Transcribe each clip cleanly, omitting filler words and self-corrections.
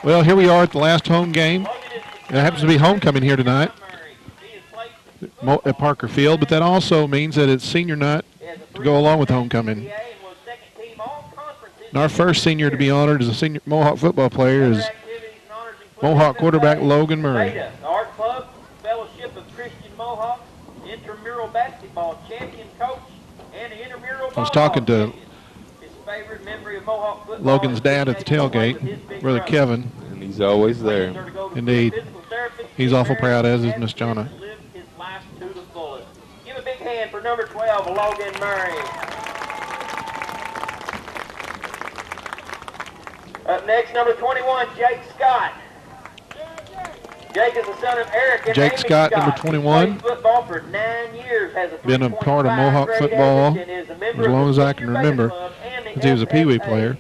Well, here we are at the last home game. It happens to be homecoming here tonight at Parker Field, but that also means that it's senior night to go along with homecoming. And our first senior to be honored as a senior Mohawk football player is Mohawk quarterback Logan Murray. Art Club, Fellowship of Christian Mohawks, intramural basketball champion coach, and intramural I was talking to Logan's dad at the tailgate, Brother Kevin. And he's always there. Indeed. He's awful proud, as is Miss Jonna. Give a big hand for number 12, Logan Murray. Up next, number 21, Jake Scott. Jake is the son of Eric and Jake Amy Scott, number 21. Football for 9 years, has a been a part of Mohawk football as long as I can remember, since he was a Pee-wee player.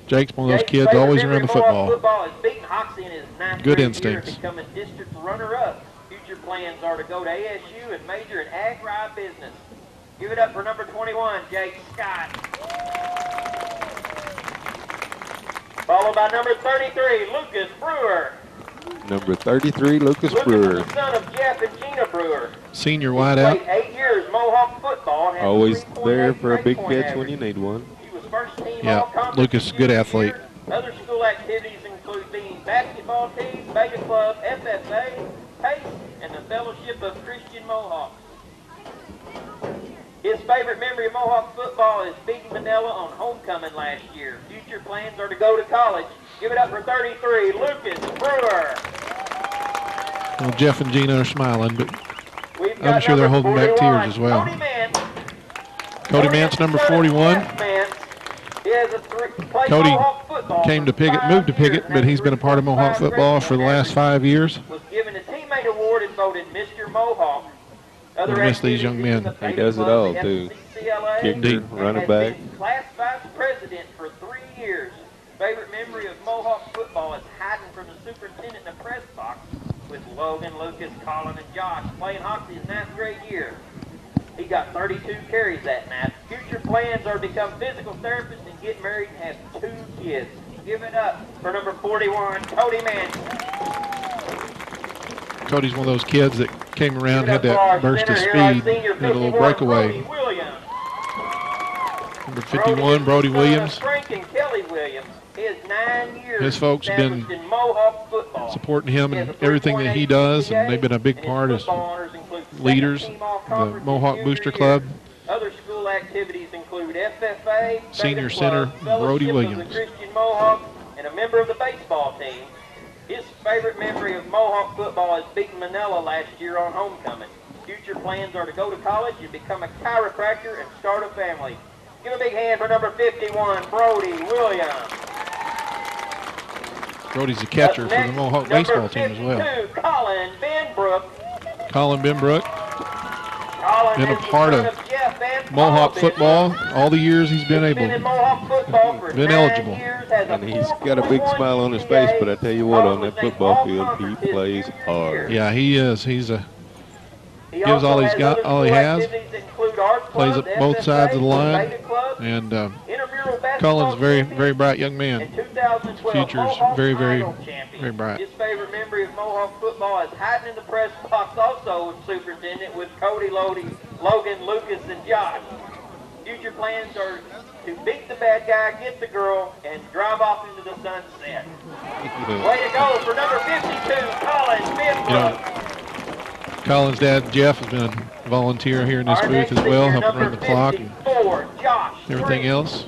Jake's one of those kids always around the football. Good instincts. Becoming district runner-up. Future plans are to go to ASU and major in agri business. Give it up for number 21, Jake Scott. Followed by number 33, Lucas Brewer. Number 33, Lucas Brewer. The son of Jeff and Gina Brewer. Senior wideout. He played 8 years Mohawk football. Always there for a big catch when you need one. He was first team Yeah, Lucas, good athlete. Other school activities include being basketball team, Beta Club, FFA, PACE, and the Fellowship of Christian Mohawks. His favorite memory of Mohawk football is beating Manila on homecoming last year. Future plans are to go to college. Give it up for 33, Lucas Brewer. Well, Jeff and Gina are smiling, but I'm sure they're holding back tears as well. Cody Mance, number 41. Cody came to Piggott, moved to Piggott, but he's been a part of Mohawk football for the last 5 years. Was given a teammate award and voted Mr. Mohawk. We miss these young men. He does it all, too. Kicker, running back. Class vice president for 3 years. Favorite memory of Mohawk football is hiding from the superintendent in the press box with Logan, Lucas, Colin, and Josh playing hockey his 9th grade year. He got 32 carries that night. Future plans are to become physical therapists and get married and have 2 kids. Give it up for number 41, Cody Manson. Cody's one of those kids that came around, had that burst of speed, had a little breakaway. Number 51, Brody Williams. Frank and Kelly Williams. His folks have been supporting him in everything that he does, and they've been a big part as leaders in the Mohawk Booster Club. Other school activities include FFA, Senior Center, Brody Williams. Christian Mohawk, and a member of the baseball team. His favorite memory of Mohawk football is beating Manila last year on homecoming. Future plans are to go to college and become a chiropractor and start a family. Give a big hand for number 51, Brody Williams. Brody's the catcher for the Mohawk baseball team as well. Colin Benbrook. Colin Benbrook, been a part of Mohawk football all the years he's been eligible. And he's got a big smile on his face, but I tell you what, on that football field, he plays hard. Yeah, he is. He gives all he's got, all he has. Plays up both sides of the line, and Colin's a very, very bright young man. Future's very, very, very bright. His favorite memory of Mohawk football is hiding in the press box, also with superintendent, with Cody, Logan, Lucas, and Josh. Future plans are to beat the bad guy, get the girl, and drive off into the sunset. Way to go for number 52, Colin Benbrook. Colin's dad, Jeff, has been a volunteer here in this booth as well, helping run the clock and everything else.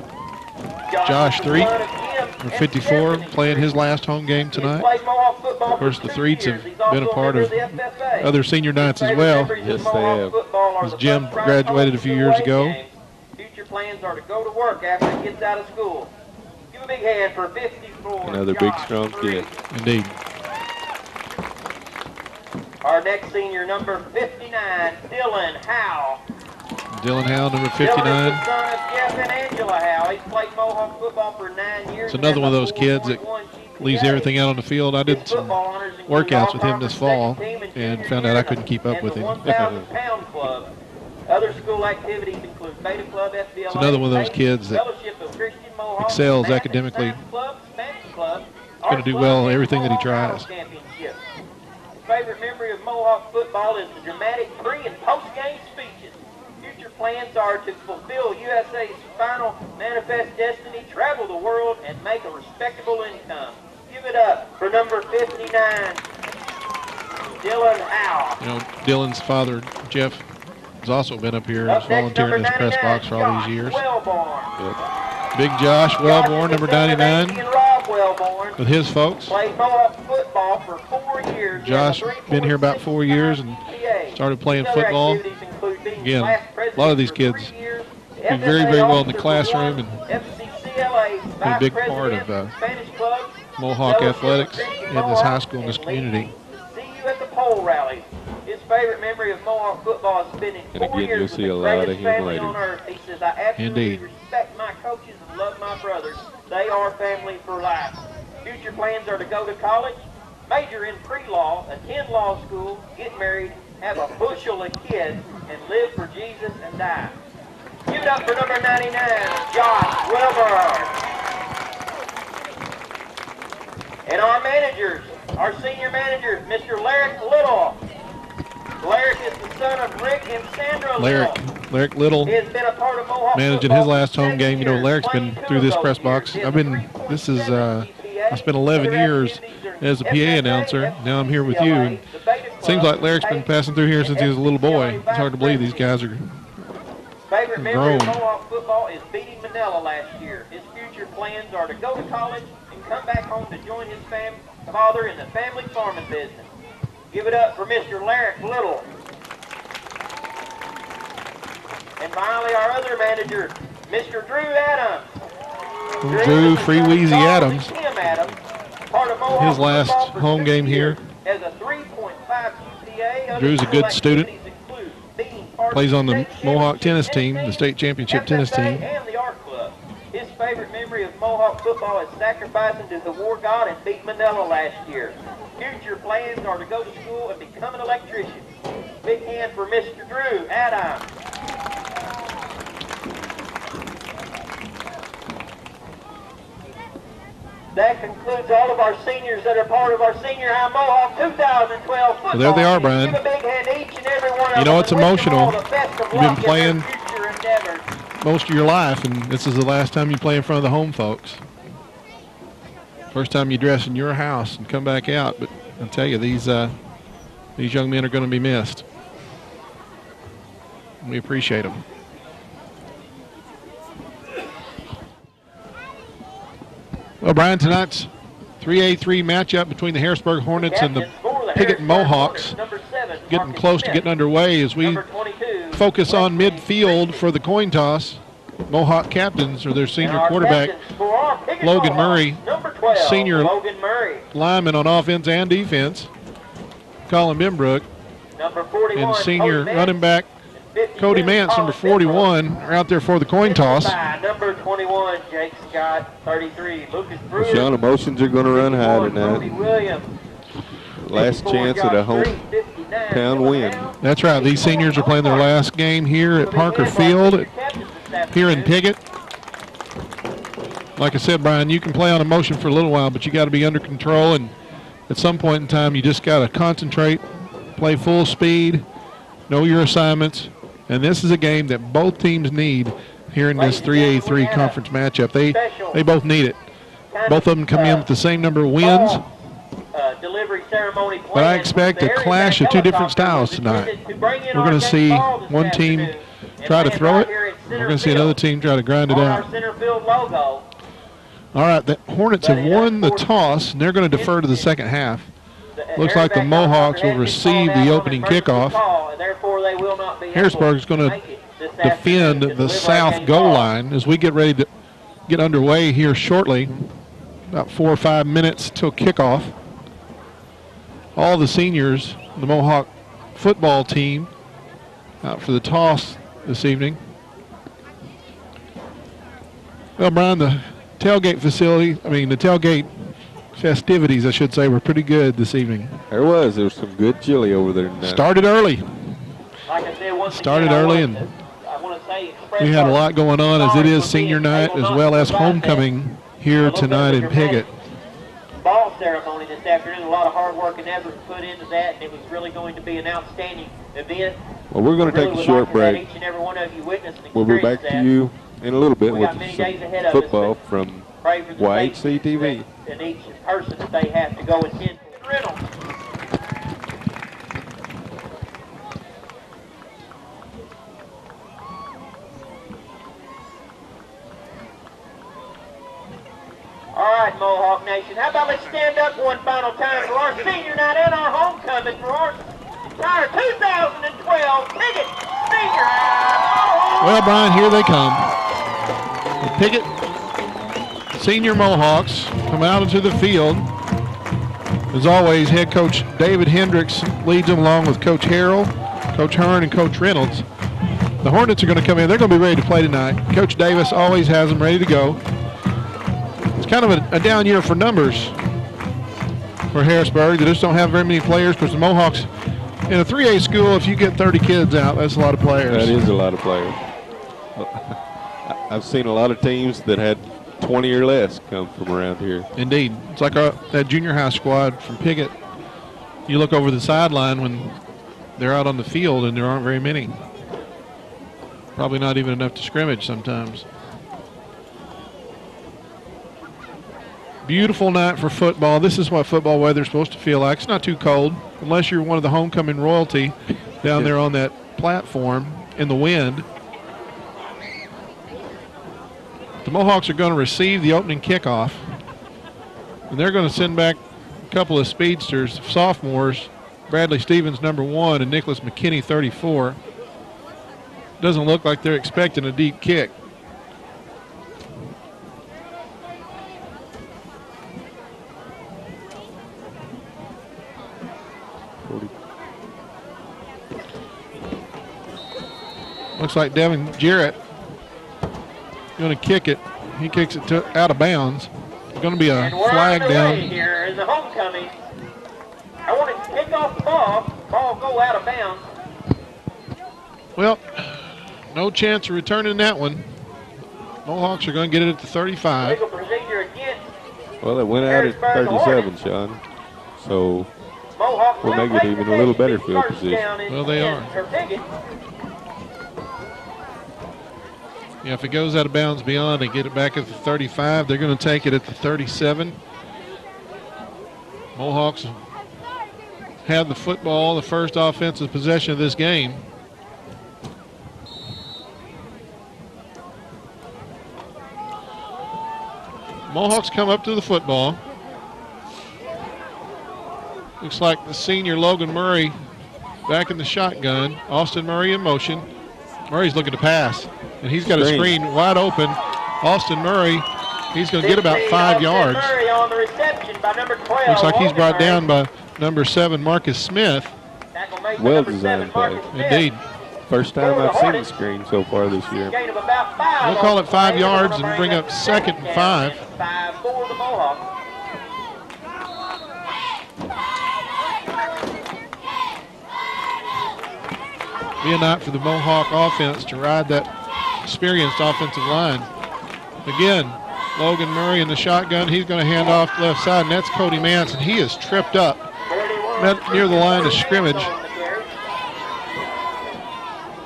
Josh 3, or 54, playing his last home game tonight. Of course, the Threeds have been a part of other senior nights as well. Yes, they have. As Jim graduated a few years ago. Future plans are to go to work after he gets out of school. Give a big hand for 54. Another big, strong kid. Indeed. Our next senior, number 59, Dylan Howe. Dylan Howe, number 59. Dylan is the son of Jeff and Angela Howe. He's played Mohawk football for 9 years. It's another one of those kids that leaves everything out on the field. I did some workouts with him this fall and found out I couldn't keep up with him. Other school activities include Beta Club, FBLA. It's another one of those kids that excels academically. going to do well in everything that he tries. Favorite memory of Mohawk football is the dramatic pre- and post-game speeches. Future plans are to fulfill USA's final manifest destiny, travel the world, and make a respectable income. Give it up for number 59, Dylan Howe. You know, Dylan's father, Jeff, has also been up here as volunteering in this press box for all these years. Big Josh Wellborn, number 99, with his folks. Played Mohawk football for 4 years. Josh been here about 4 years and started playing football. Again, a lot of these kids do very, very well in the classroom and a big part of Mohawk athletics in this high school and this community. See you at the pole rally. His favorite memory of Mohawk football is spending 4 years you'll see with a the lot of greatest him family later. on earth. He says, I absolutely Indeed. respect my coaches and love my brothers. They are family for life. Future plans are to go to college, major in pre-law, attend law school, get married, have a bushel of kids, and live for Jesus and die. Give it up for number 99, Josh Wilbur. And our managers, our senior managers, Mr. Larrick Little. Larrick is the son of Rick and Sandra Little. Larrick Little He has been a part of Mohawk managing football his last for home 7 game. You know, years, Larrick's playing been 2 through of this those press years. box. He has I spent 11 years as a PA announcer. Now I'm here with you. And it seems like Larrick's been passing through here since he was a little boy. It's hard to believe these guys are Favorite memory of grown. Mohawk football is beating Manila last year. His future plans are to go to college and come back home to join his father in the family farming business. Give it up for Mr. Larrick Little. And finally, our other manager, Mr. Drew Adams. Drew Freeweezy Charles and Adams. Kim Adams, part of Mohawk His last football for home 6 game years, here. Has a 3.5 GPA. Other Drew's a good student. activities include being part of Plays on the state Mohawk tennis championship team, the state championship tennis FFA, team. and the art club. His favorite memory of Mohawk football is sacrificing to the war god and beat Manila last year. Future plans are to go to school and become an electrician. Big hand for Mr. Drew Adams. That concludes all of our seniors that are part of our Senior High Mohawk 2012 football. Well, there they are, team. Brian. Give a big hand to each and every one of You know, them it's and wish them emotional. all the best of You've been luck in their playing future endeavors. most of your life, and this is the last time you play in front of the home folks. First time you dress in your house and come back out. But I'll tell you, these young men are going to be missed. We appreciate them. Well, Brian, tonight's 3A3 matchup between the Harrisburg Hornets and the Piggott Mohawks getting close to getting underway as we focus on midfield for the coin toss. Mohawk captains, or their senior quarterback, Logan Murray, senior lineman on offense and defense, Colin Bimbrook, and senior running back Cody Mance, number 41, are out there for the coin toss. Number 21, Jake Scott, 33, Lucas Brewer. Sean, emotions are going to run high tonight. Last chance at a hometown win. That's right. These seniors are playing their last game here at Parker Field, here in Piggott. Like I said, Brian, you can play on emotion for a little while, but you got to be under control, and at some point in time, you just got to concentrate, play full speed, know your assignments, and this is a game that both teams need here in this 3A3 conference matchup. They both need it. Both of them come in with the same number of wins, but I expect a clash of two different styles tonight. We're going to see one team try to throw it. We're going to see another team try to grind it out. All right, the Hornets have won the toss, and they're going to defer to the second half. Looks like the Mohawks will receive the opening kickoff. Harrisburg is going to defend the south goal line as we get ready to get underway here shortly. About 4 or 5 minutes till kickoff. All the seniors, the Mohawk football team, out for the toss this evening. Well, Brian, the tailgate festivities, I should say, were pretty good this evening. There was some good chili over there tonight. Started early. And we had a lot going on as it is senior night as well as homecoming here tonight in Piggott. kickoff ceremony this afternoon. A lot of hard work and effort put into that, and it was really going to be an outstanding event. Well, we're going to take a short break. Each and every one of you witnessed and we'll be back to you in a little bit with some football from YHC TV. And each person that they have to go attend. Reynolds. All right, Mohawk Nation. How about let's stand up one final time for our senior night and our homecoming for our entire 2012 Piggott Senior High. Well, Brian, here they come. The Piggott Senior Mohawks come out into the field. As always, head coach David Hendricks leads them along with Coach Harrell, Coach Hearn, and Coach Reynolds. The Hornets are going to come in. They're going to be ready to play tonight. Coach Davis always has them ready to go. It's kind of a down year for numbers for Harrisburg. They just don't have very many players because the Mohawks, in a 3A school, if you get 30 kids out, that's a lot of players. That is a lot of players. I've seen a lot of teams that had 20 or less come from around here. Indeed. It's like that junior high squad from Piggott. You look over the sideline when they're out on the field and there aren't very many. Probably not even enough to scrimmage sometimes. Beautiful night for football. This is what football weather is supposed to feel like. It's not too cold unless you're one of the homecoming royalty down there on that platform in the wind. The Mohawks are going to receive the opening kickoff, and they're going to send back a couple of speedsters, sophomores, Bradley Stevens, number 1, and Nicholas McKinney, 34. Doesn't look like they're expecting a deep kick. Looks like Devin Jarrett going to kick it. He kicks it out of bounds. It's going to be a flag down. Here is the homecoming. I want it to kick off the ball. Ball go out of bounds. Well, no chance of returning that one. Mohawks are going to get it at the 35. Legal procedure against Well, it went out at 37, Sean. So we'll make it even a little better field position. Well, they are. Yeah, if it goes out of bounds beyond and get it back at the 35, they're going to take it at the 37. Mohawks have the football, the first offensive possession of this game. Mohawks come up to the football. Looks like the senior Logan Murray back in the shotgun. Austin Murray in motion. Murray's looking to pass, and he's got a screen wide open. Austin Murray, he's going to get about 5 yards. Looks like he's brought down by number 7, Marcus Smith. Well designed play. Indeed. First time I've seen the screen so far this year. We'll call it 5 yards and bring up 2nd and 5. Be a night for the Mohawk offense to ride that experienced offensive line. Again, Logan Murray in the shotgun. He's going to hand off left side, and that's Cody Manson. He is tripped up near the line of scrimmage.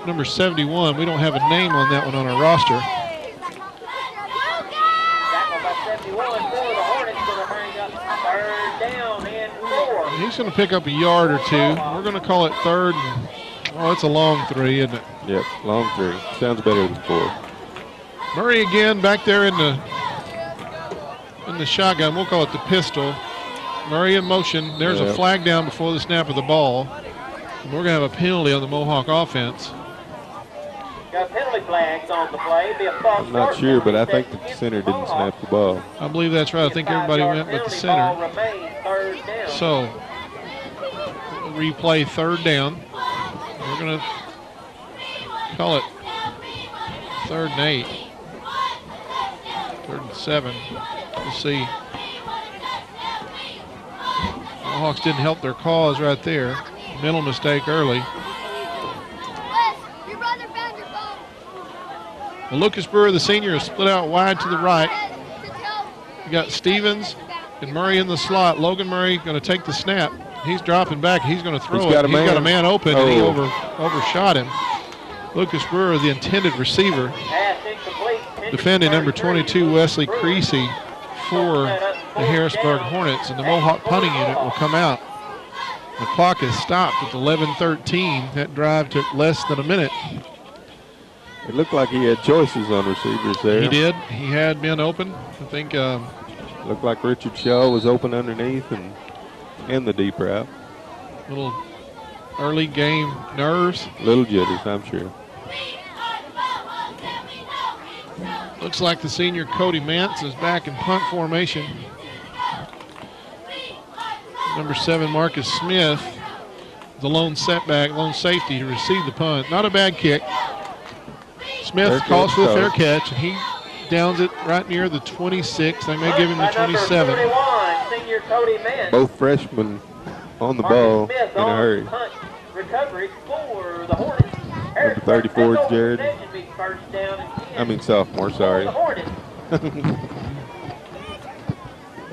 Number 71, we don't have a name on that one on our roster. He's going to pick up a yard or two. We're going to call it 3rd. Oh, it's a long 3, isn't it? Yep, long 3. Sounds better than 4. Murray again back there in the shotgun. We'll call it the pistol. Murray in motion. There's a flag down before the snap of the ball. And we're going to have a penalty on the Mohawk offense. Got penalty flags on the play. Be a false I'm not sure, but I think the center didn't snap the ball. I believe that's right. I think everybody went but the center. So, replay 3rd down. We're going to call it 3rd and 8. 3rd and 7. We'll see. Mohawks didn't help their cause right there. Mental mistake early. Well, Lucas Brewer, the senior, is split out wide to the right. You got Stevens and Murray in the slot. Logan Murray going to take the snap. He's dropping back. He's going to throw He's got a man open, and he overshot him. Lucas Brewer, the intended receiver. Defending number 22, Wesley Creasy, for the Harrisburg Hornets, and the Mohawk punting unit will come out. The clock is stopped at 11:13. That drive took less than a minute. It looked like he had choices on receivers there. He did. He had men open. I think. Looked like Richard Shaw was open underneath and in the deep route. Little early game nerves. Little jitters, I'm sure. Looks like the senior Cody Mance is back in punt formation. Number 7, Marcus Smith, the lone safety to receive the punt. Not a bad kick. Smith calls for the fair catch, and he downs it right near the 26. They may give him the 27. Senior Cody Mance. Both freshmen on the ball in a hurry. Recovery for the Hornets. Number 34, Jared. Sophomore, sorry.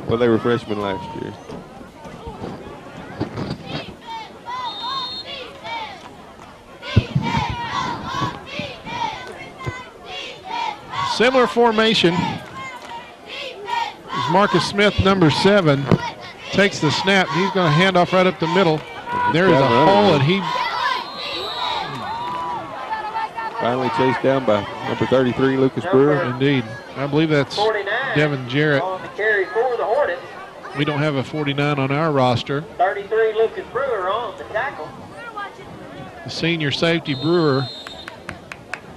Well, they were freshmen last year. Similar formation as Marcus Smith, number 7, takes the snap. He's going to hand off right up the middle. There is a hole, and he finally chased down by number 33, Lucas Brewer. Indeed. I believe that's Devin Jarrett. On the carry for the Hornets. We don't have a 49 on our roster. 33, Lucas Brewer on the tackle. The senior safety, Brewer,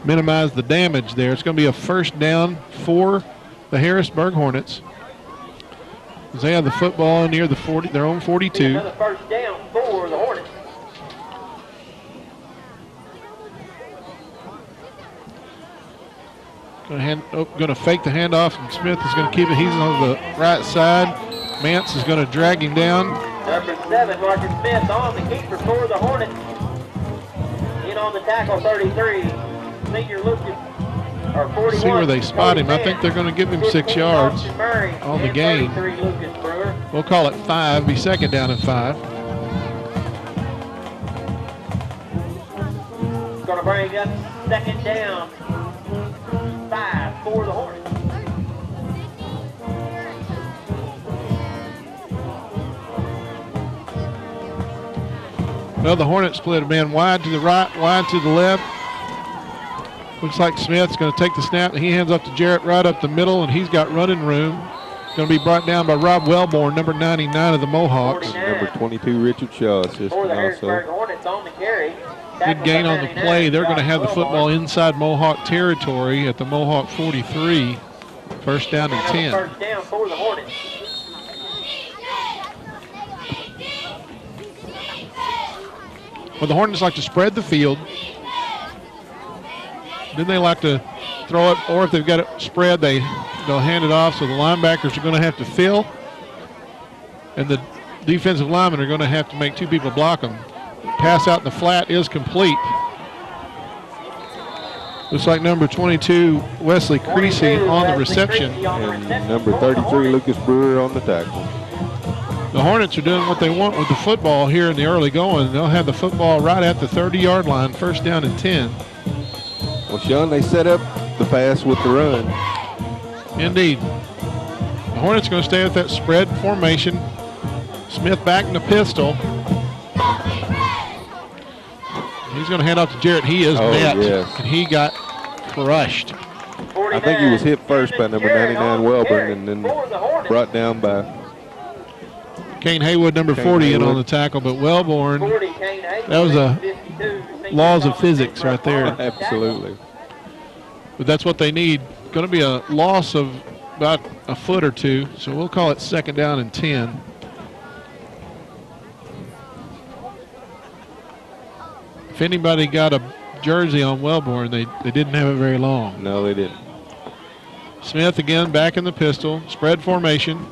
minimized the damage there. It's going to be a first down for the Harrisburg Hornets. They have the football near the 40, their own 42. Another first down for the Hornets. Going to fake the handoff, and Smith is going to keep it. He's on the right side. Mance is going to drag him down. Number 7, Marcus Smith on the keeper for the Hornets. In on the tackle, 33. Senior Lucas, or 41. See where they spot him. I think they're going to give him 6 yards on the gain. We'll call it 5. Be second down and 5. Going to bring up second down. 5 for the Hornets. Well, the Hornets split a man wide to the right, wide to the left. Looks like Smith's going to take the snap. He hands off to Jarrett right up the middle, and he's got running room. Going to be brought down by Rob Wellborn, number 99 of the Mohawks. Number 22, Richard Shaw, assistant also. Hornets on the carry. Good gain on the play. They're going to have the football inside Mohawk territory at the Mohawk 43. First down and 10. First down for the Hornets. Well, the Hornets like to spread the field. Then they like to throw it, or if they've got it spread, they'll hand it off. So the linebackers are going to have to fill, and the defensive linemen are going to have to make 2 people block them. Pass out in the flat is complete. Looks like number 22, Wesley Creasy, on the reception. And number 33, Lucas Brewer, on the tackle. The Hornets are doing what they want with the football here in the early going. They'll have the football right at the 30-yard line, first down and 10. Well, Sean, they set up the pass with the run. Indeed. The Hornets are going to stay with that spread formation. Smith back in the pistol. He's going to hand off to Jarrett. He is met, and he got crushed. I think he was hit first by number 99, Welburn, and then brought down by Kane Haywood, number 40, in on the tackle, but Wellborn, that was a laws of physics right there. Absolutely. But that's what they need. Going to be a loss of about a foot or 2, so we'll call it second down and 10. If anybody got a jersey on Wellborn, they didn't have it very long. No, they didn't. Smith again back in the pistol, spread formation.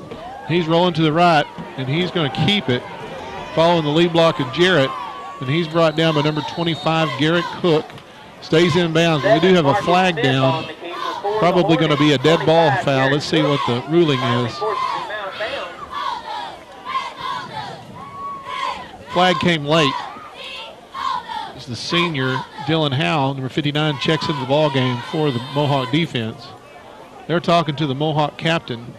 He's rolling to the right, and he's going to keep it, following the lead block of Jarrett, and he's brought down by number 25, Garrett Cook. Stays in bounds. We do have a flag down. Probably going to be a dead ball foul. Let's see what the ruling is. flag came late. It's the senior, Dylan Howe, number 59, checks into the ball game for the Mohawk defense. They're talking to the Mohawk captain.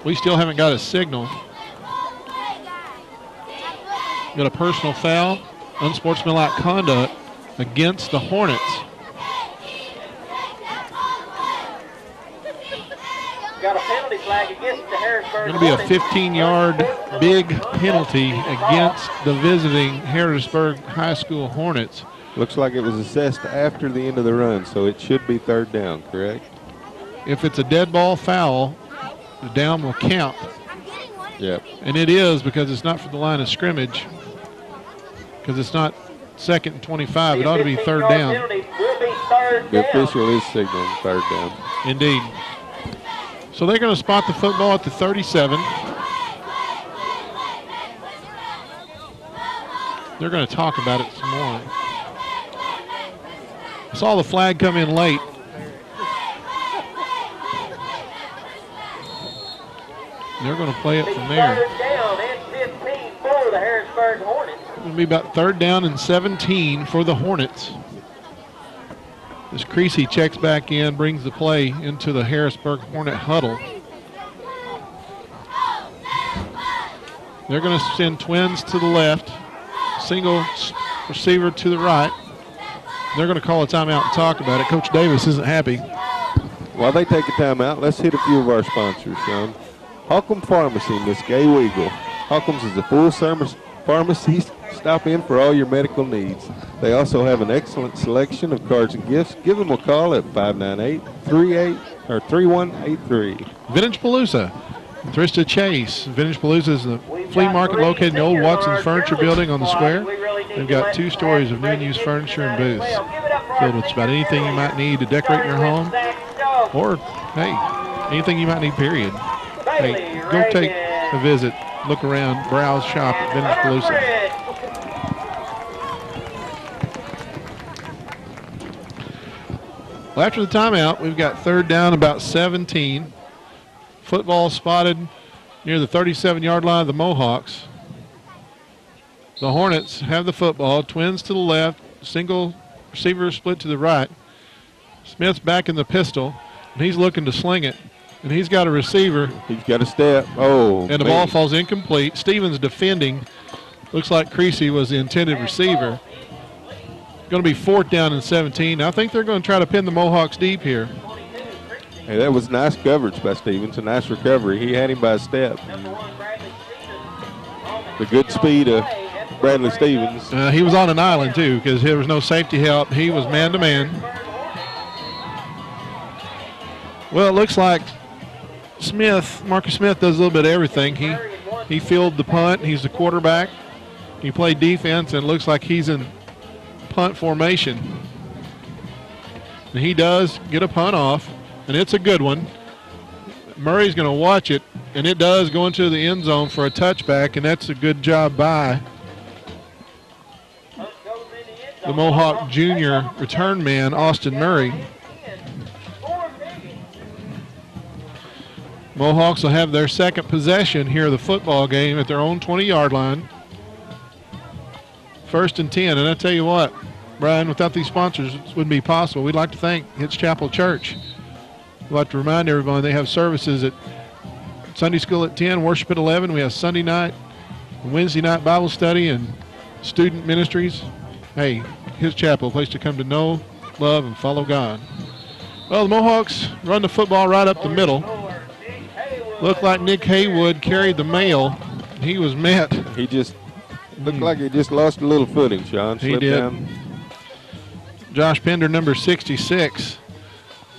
We still haven't got a signal. Got a personal foul, unsportsmanlike conduct against the Hornets. Got a penalty flag against the Harrisburg. Going to be a 15-yard big penalty against the visiting Harrisburg High School Hornets. Looks like it was assessed after the end of the run, so it should be third down, correct? If it's a dead ball foul, the down will count. Yep. And it is, because it's not for the line of scrimmage, because it's not 2nd and 25. It ought to be third down. The official is signaling third down. Indeed. So they're going to spot the football at the 37. They're going to talk about it some more. I saw the flag come in late. They're going to play it from there. Third down and 15 for the Harrisburg Hornets. It's going to be about 3rd down and 17 for the Hornets. As Creasy checks back in, brings the play into the Harrisburg Hornet huddle. They're going to send twins to the left, single receiver to the right. They're going to call a timeout and talk about it. Coach Davis isn't happy. While they take a timeout, let's hit a few of our sponsors, Sean. Holcomb Pharmacy, Miss Gay Weagle. Holcomb's is a full-service pharmacy. Stop in for all your medical needs. They also have an excellent selection of cards and gifts. Give them a call at 598-3183. Vintage Palooza, Thrista Chase. Vintage Palooza is the flea market located in the old Watson's Furniture Building on the square. They've got 2 stories of new and used furniture and booths filled with about anything you might need to decorate your home, or, hey, anything you might need, period. Hey, go take a visit, look around, browse, shop at Vintage Palooza. Well, after the timeout, we've got 3rd down, about 17. Football spotted near the 37-yard line of the Mohawks. The Hornets have the football. Twins to the left, single receiver split to the right. Smith's back in the pistol, and he's looking to sling it. And he's got a receiver. He's got a step. Oh, and the ball falls incomplete. Stevens defending. Looks like Creasy was the intended receiver. Going to be 4th down and 17. I think they're going to try to pin the Mohawks deep here. Hey, that was nice coverage by Stevens. A nice recovery. He had him by a step. The good speed of Bradley Stevens. He was on an island, too, because there was no safety help. He was man-to-man. Well, it looks like Marcus Smith does a little bit of everything. He fielded the punt. He's the quarterback. He played defense, and it looks like he's in punt formation. And he does get a punt off, and it's a good one. Murray's going to watch it, and it does go into the end zone for a touchback, and that's a good job by the Mohawk junior return man, Austin Murray. Mohawks will have their 2nd possession here of the football game at their own 20-yard line. 1st and 10. And I tell you what, Brian, without these sponsors, it wouldn't be possible. We'd like to thank Hitch Chapel Church. We'd like to remind everyone they have services at Sunday school at 10, worship at 11. We have Sunday night, Wednesday night Bible study, and student ministries. Hey, Hitch Chapel, a place to come to know, love, and follow God. Well, the Mohawks run the football right up the middle. Looked like Nick Haywood carried the mail. He was met. He just looked like he just lost a little footing, Sean. He did. Down. Josh Pender, number 66,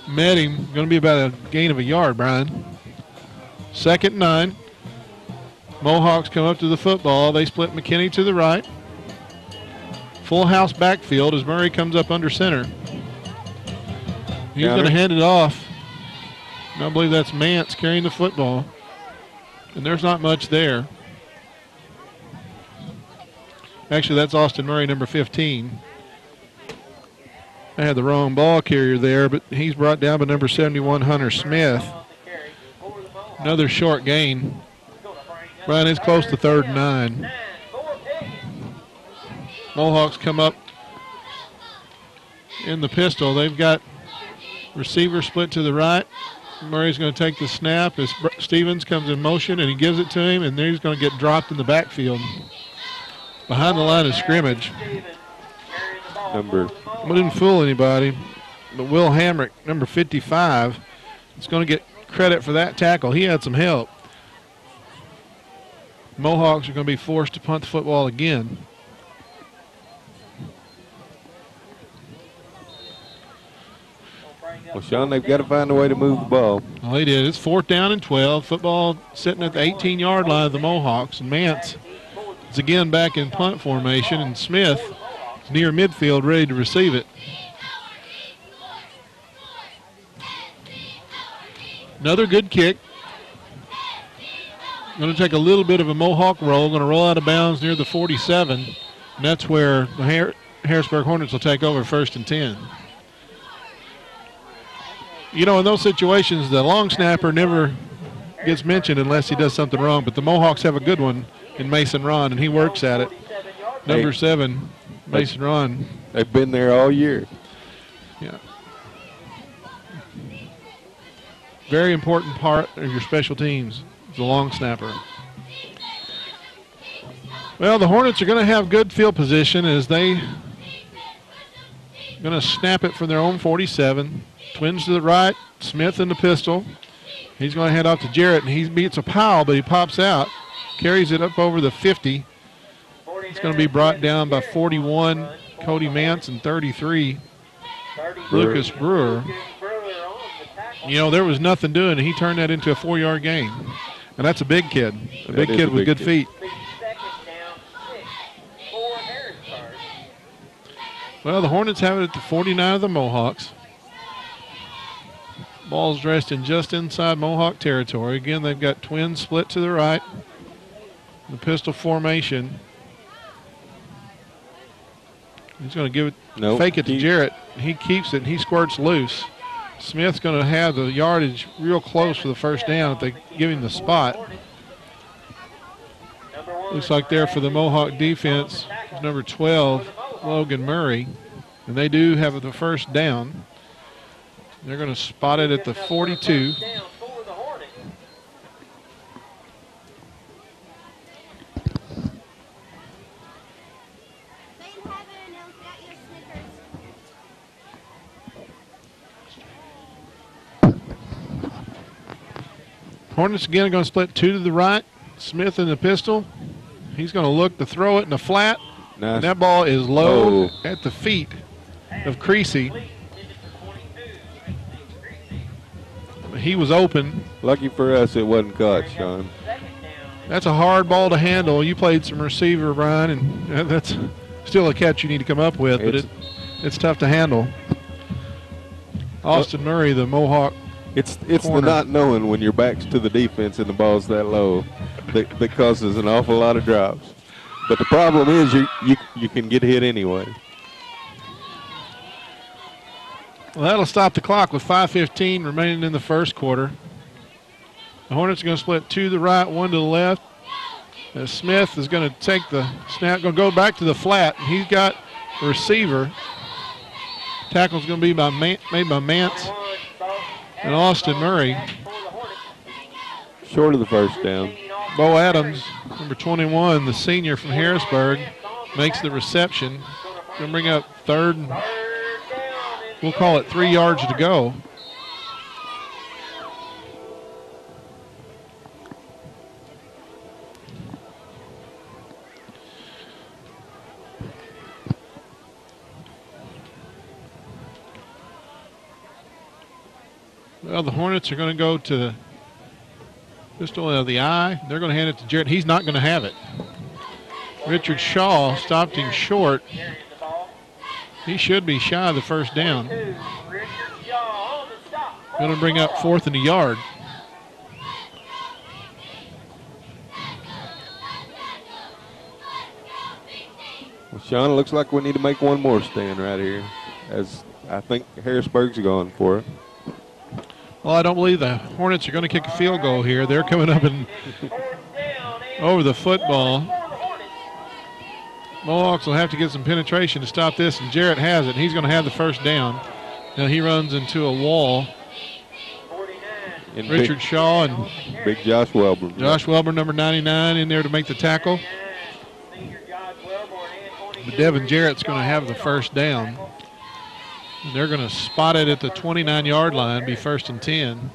met him. Going to be about a gain of a yard, Brian. 2nd and 9. Mohawks come up to the football. They split McKinney to the right. Full house backfield as Murray comes up under center. He's going to hand it off. And I believe that's Mance carrying the football. And there's not much there. Actually, that's Austin Murray, number 15. I had the wrong ball carrier there, but he's brought down by number 71, Hunter Smith. Another short gain. Brian is close to 3rd and 9. Mohawks come up in the pistol. They've got receiver split to the right. Murray's going to take the snap as Stevens comes in motion, and he gives it to him, and then he's going to get dropped in the backfield behind the line of scrimmage. We didn't fool anybody, but Will Hamrick, number 55, is going to get credit for that tackle. He had some help. Mohawks are going to be forced to punt the football again. Well, Sean, they've got to find a way to move the ball. Well, they did. It's 4th down and 12. Football sitting at the 18-yard line of the Mohawks. And Mance is again back in punt formation, and Smith is near midfield ready to receive it. Another good kick. Going to take a little bit of a Mohawk roll. Going to roll out of bounds near the 47. And that's where the Harrisburg Hornets will take over 1st and 10. You know, in those situations, the long snapper never gets mentioned unless he does something wrong. But the Mohawks have a good one in Mason Ron, and he works at it. Number 7, Mason Ron. They've been there all year. Yeah. Very important part of your special teams, the long snapper. Well, the Hornets are going to have good field position as they going to snap it from their own 47. Twins to the right, Smith in the pistol. He's going to head off to Jarrett, and he beats a Powell, but he pops out, carries it up over the 50. It's going to be brought down by 41, Cody Mance, and 33, Lucas Brewer. You know, there was nothing doing, and he turned that into a 4-yard gain. And that's a big kid, a big kid with good feet. Well, the Hornets have it at the 49 of the Mohawks. Ball's dressed in just inside Mohawk territory. Again, they've got twins split to the right. The pistol formation. He's going to give it, fake it to Jarrett. He keeps it, and he squirts loose. Smith's going to have the yardage real close for the 1st down if they give him the spot. Looks like there for the Mohawk defense is number 12, Logan Murray. And they do have the 1st down. They're going to spot it at the 42. Hornets again are going to split 2 to the right. Smith in the pistol. He's going to look to throw it in the flat. Nice. And that ball is low at the feet of Creasy. He was open. Lucky for us, it wasn't caught, Sean. That's a hard ball to handle. You played some receiver, Brian, and that's still a catch you need to come up with, but it's tough to handle. Austin Murray, the Mohawk. It's the not knowing when your back's to the defense and the ball's that low that causes an awful lot of drops. But the problem is you can get hit anyway. Well, that'll stop the clock with 5:15 remaining in the 1st quarter. The Hornets are going to split 2 to the right, 1 to the left. As Smith is going to take the snap, going to go back to the flat. And he's got the receiver. Tackle's going to be made by Mance and Austin Murray. Short of the 1st down. Bo Adams, number 21, the senior from Harrisburg, makes the reception. Going to bring up 3rd. We'll call it 3 yards to go. Well, the Hornets are going to go to the pistol of the eye. They're going to hand it to Jarrett. He's not going to have it. Richard Shaw stopped him short. He should be shy of the 1st down. Going to bring up 4th and a yard. Well, Sean, it looks like we need to make one more stand right here as I think Harrisburg's going for it. Well, I don't believe the Hornets are going to kick a field goal here. They're coming up and over the football. Mohawks will have to get some penetration to stop this, and Jarrett has it. He's going to have the first down. Now he runs into a wall. And Richard Shaw and big Josh Welber. Josh Welber, number 99, in there to make the tackle. But Devin Jarrett's going to have the first down. They're going to spot it at the 29-yard line, be 1st and 10.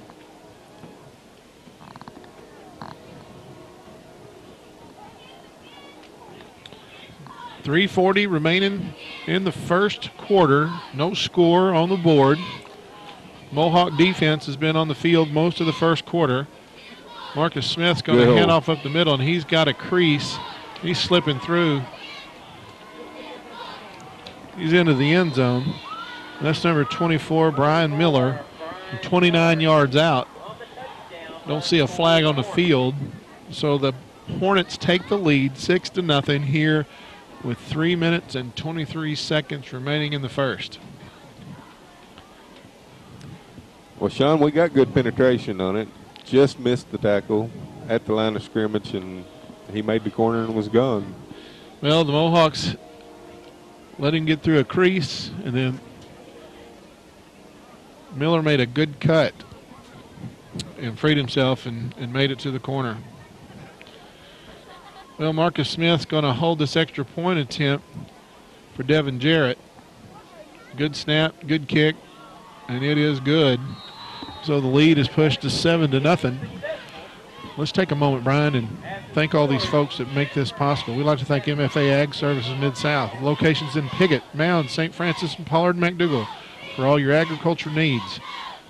.340 remaining in the first quarter. No score on the board. Mohawk defense has been on the field most of the first quarter. Marcus Smith's going to hand off up the middle, and he's got a crease. He's slipping through. He's into the end zone. That's number 24, Brian Miller, 29 yards out. Don't see a flag on the field. So the Hornets take the lead 6-0 here with 3 minutes and 23 seconds remaining in the first. Well, Sean, we got good penetration on it. Just missed the tackle at the line of scrimmage, and he made the corner and was gone. Well, the Mohawks let him get through a crease, and then Miller made a good cut and freed himself and made it to the corner. Well, Marcus Smith's going to hold this extra point attempt for Devin Jarrett. Good snap, good kick, and it is good. So the lead is pushed to 7-0. Let's take a moment, Brian, and thank all these folks that make this possible. We'd like to thank MFA Ag Services Mid-South, locations in Piggott, Mound, St. Francis, and Pollard and McDougall for all your agriculture needs.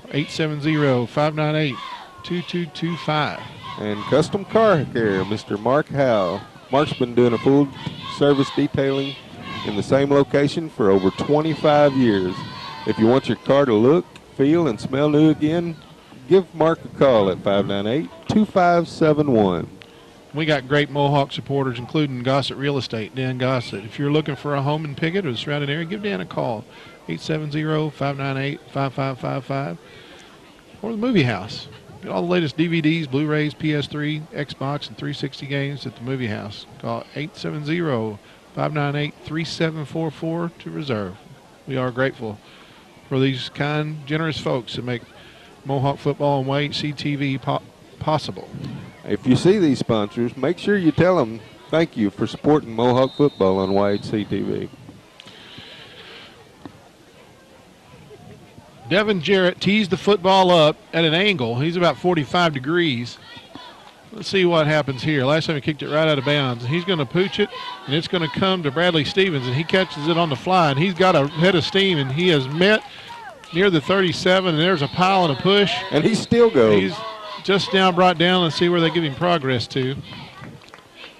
870-598-2225. And Custom Car Care, Mr. Mark Howe. Mark's been doing a full service detailing in the same location for over 25 years. If you want your car to look, feel, and smell new again, give Mark a call at 598-2571. We got great Mohawk supporters, including Gossett Real Estate, Dan Gossett. If you're looking for a home in Piggott or the surrounding area, give Dan a call, 870-598-5555. Or the Movie House. Get all the latest DVDs, Blu-rays, PS3, Xbox, and 360 games at the Movie House. Call 870-598-3744 to reserve. We are grateful for these kind, generous folks that make Mohawk football and YHC TV possible. If you see these sponsors, make sure you tell them thank you for supporting Mohawk football on YHC TV. Devin Jarrett tees the football up at an angle. He's about 45 degrees. Let's see what happens here. Last time he kicked it right out of bounds. He's going to pooch it, and it's going to come to Bradley Stevens, and he catches it on the fly, and he's got a head of steam, and he has met near the 37, and there's a pile and a push. And he still goes. He's just now brought down. Let's see where they give him progress to.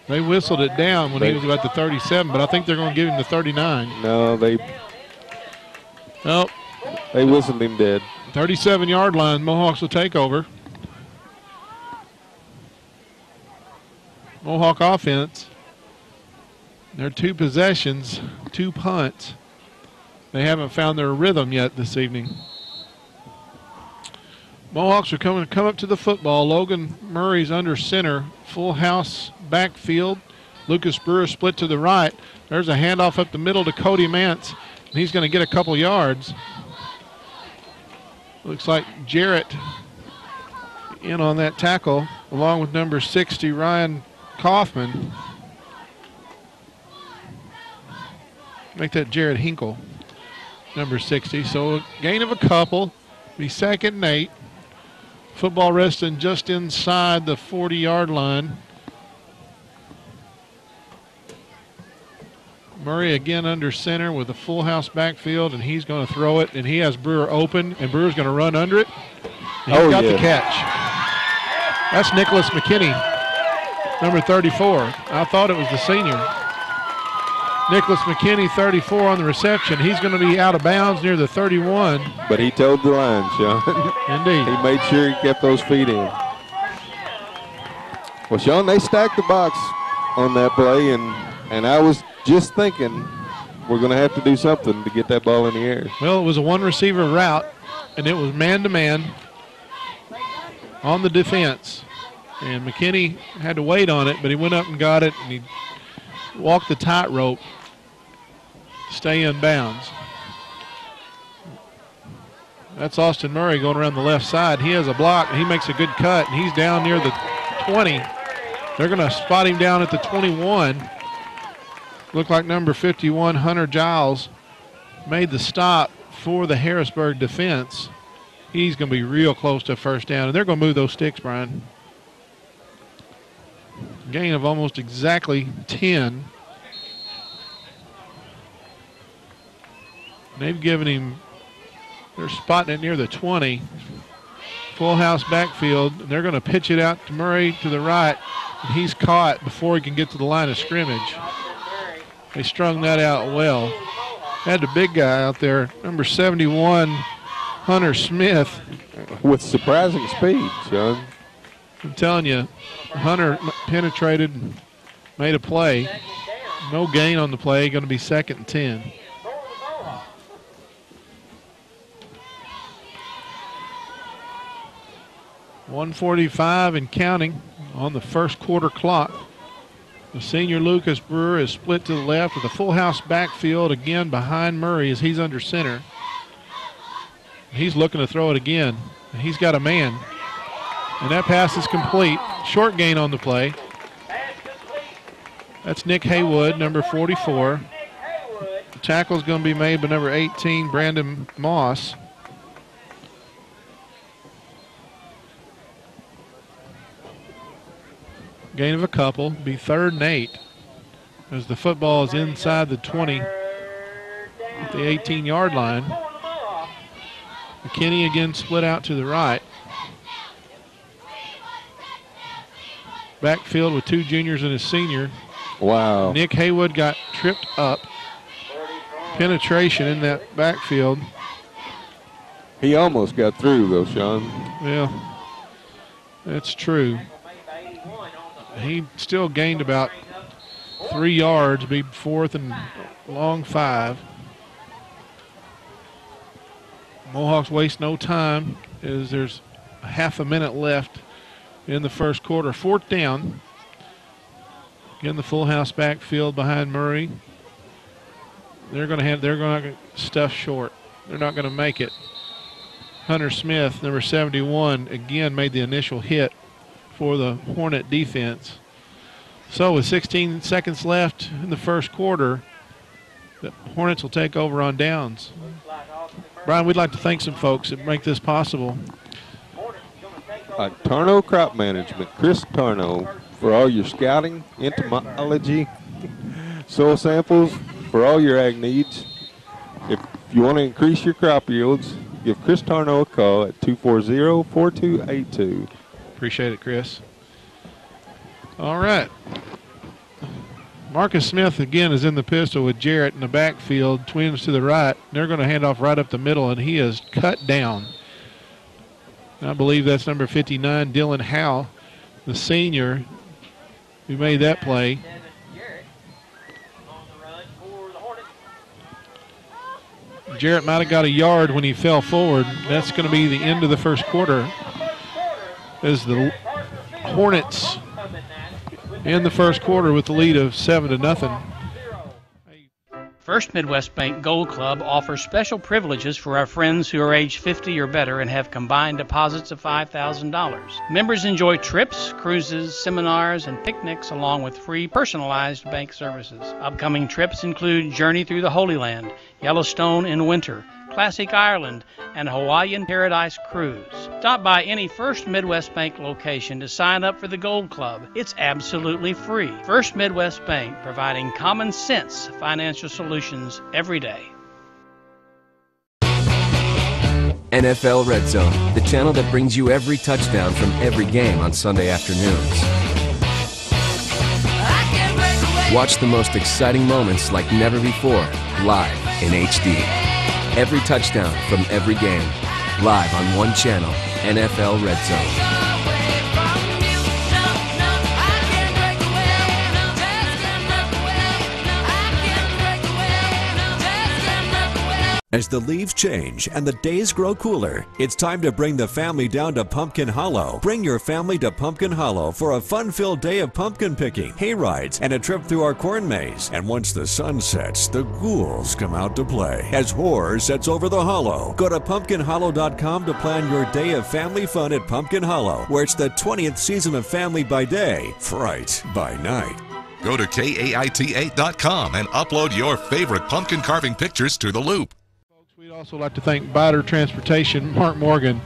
They whistled it down when he was about the 37, but I think they're going to give him the 39. No, they whistled him dead. 37-yard line, Mohawks will take over. Mohawk offense, their 2 possessions, 2 punts. They haven't found their rhythm yet this evening. Mohawks are coming to come up to the football. Logan Murray's under center, full house backfield. Lucas Brewer split to the right. There's a handoff up the middle to Cody Mance, and he's going to get a couple yards. Looks like Jarrett in on that tackle, along with number 60, Ryan Kaufman. Make that Jared Hinkle, number 60. So a gain of a couple, be 2nd and 8. Football resting just inside the 40-yard line. Murray again under center with a full house backfield, and he's going to throw it, and he has Brewer open, and Brewer's going to run under it. He's got the catch. That's Nicholas McKinney, number 34. I thought it was the senior. Nicholas McKinney, 34 on the reception. He's going to be out of bounds near the 31. But he toed the line, Sean. Indeed. He made sure he kept those feet in. Well, Sean, they stacked the box on that play, and I was just thinking we're going to have to do something to get that ball in the air. Well, it was a one-receiver route, and it was man-to-man on the defense. And McKinney had to wait on it, but he went up and got it, and he walked the tightrope to stay in bounds. That's Austin Murray going around the left side. He has a block, and he makes a good cut, and he's down near the 20. They're going to spot him down at the 21. Looked like number 51, Hunter Giles, made the stop for the Harrisburg defense. He's going to be real close to a first down, and they're going to move those sticks, Brian. Gain of almost exactly 10. They've given him, they're spotting it near the 20. Full house backfield, and they're going to pitch it out to Murray to the right, and he's caught before he can get to the line of scrimmage. They strung that out well. Had the big guy out there, number 71, Hunter Smith. With surprising speed, Sean. I'm telling you, Hunter penetrated, made a play. No gain on the play, going to be 2nd and 10. .145 and counting on the first quarter clock. The senior Lucas Brewer is split to the left with a full house backfield again behind Murray as he's under center. He's looking to throw it again. He's got a man. And that pass is complete. Short gain on the play. That's Nick Haywood, number 44. The tackle is going to be made by number 18, Brandon Moss. Gain of a couple, be 3rd and 8 as the football is inside the 20 at the 18-yard line. McKinney again split out to the right. Backfield with 2 juniors and a senior. Wow. Nick Haywood got tripped up. Penetration in that backfield. He almost got through, though, Sean. Yeah, that's true. He still gained about 3 yards, be 4th and long 5. Mohawks waste no time as there's a half a minute left in the first quarter. 4th down. Again, the full house backfield behind Murray. They're going to stuff short. They're not going to make it. Hunter Smith, number 71, again made the initial hit for the Hornet defense. So with 16 seconds left in the first quarter, the Hornets will take over on downs. Brian, we'd like to thank some folks that make this possible. Tarno Crop Management, Chris Tarno, for all your scouting, entomology, soil samples, for all your ag needs. If you want to increase your crop yields, give Chris Tarno a call at 240-4282. Appreciate it, Chris. All right. Marcus Smith again is in the pistol with Jarrett in the backfield, twins to the right. They're going to hand off right up the middle, and he is cut down. I believe that's number 59, Dylan Howe, the senior, who made that play. Jarrett might have got a yard when he fell forward. That's going to be the end of the first quarter as the Hornets in the first quarter with the lead of 7-0. First Midwest Bank Gold Club offers special privileges for our friends who are age 50 or better and have combined deposits of $5,000. Members enjoy trips, cruises, seminars, and picnics along with free personalized bank services. Upcoming trips include Journey Through the Holy Land, Yellowstone in winter, Classic Ireland, and Hawaiian Paradise Cruise. Stop by any First Midwest Bank location to sign up for the Gold Club. It's absolutely free. First Midwest Bank, providing common sense financial solutions every day. NFL Red Zone, the channel that brings you every touchdown from every game on Sunday afternoons. Watch the most exciting moments like never before, live in HD. Every touchdown from every game, live on one channel, NFL Red Zone. As the leaves change and the days grow cooler, it's time to bring the family down to Pumpkin Hollow. Bring your family to Pumpkin Hollow for a fun-filled day of pumpkin picking, hay rides, and a trip through our corn maze. And once the sun sets, the ghouls come out to play as horror sets over the hollow. Go to pumpkinhollow.com to plan your day of family fun at Pumpkin Hollow, where it's the 20th season of Family by Day, Fright by Night. Go to KAIT8.com and upload your favorite pumpkin carving pictures to the loop. We'd also like to thank Biter Transportation, Mark Morgan.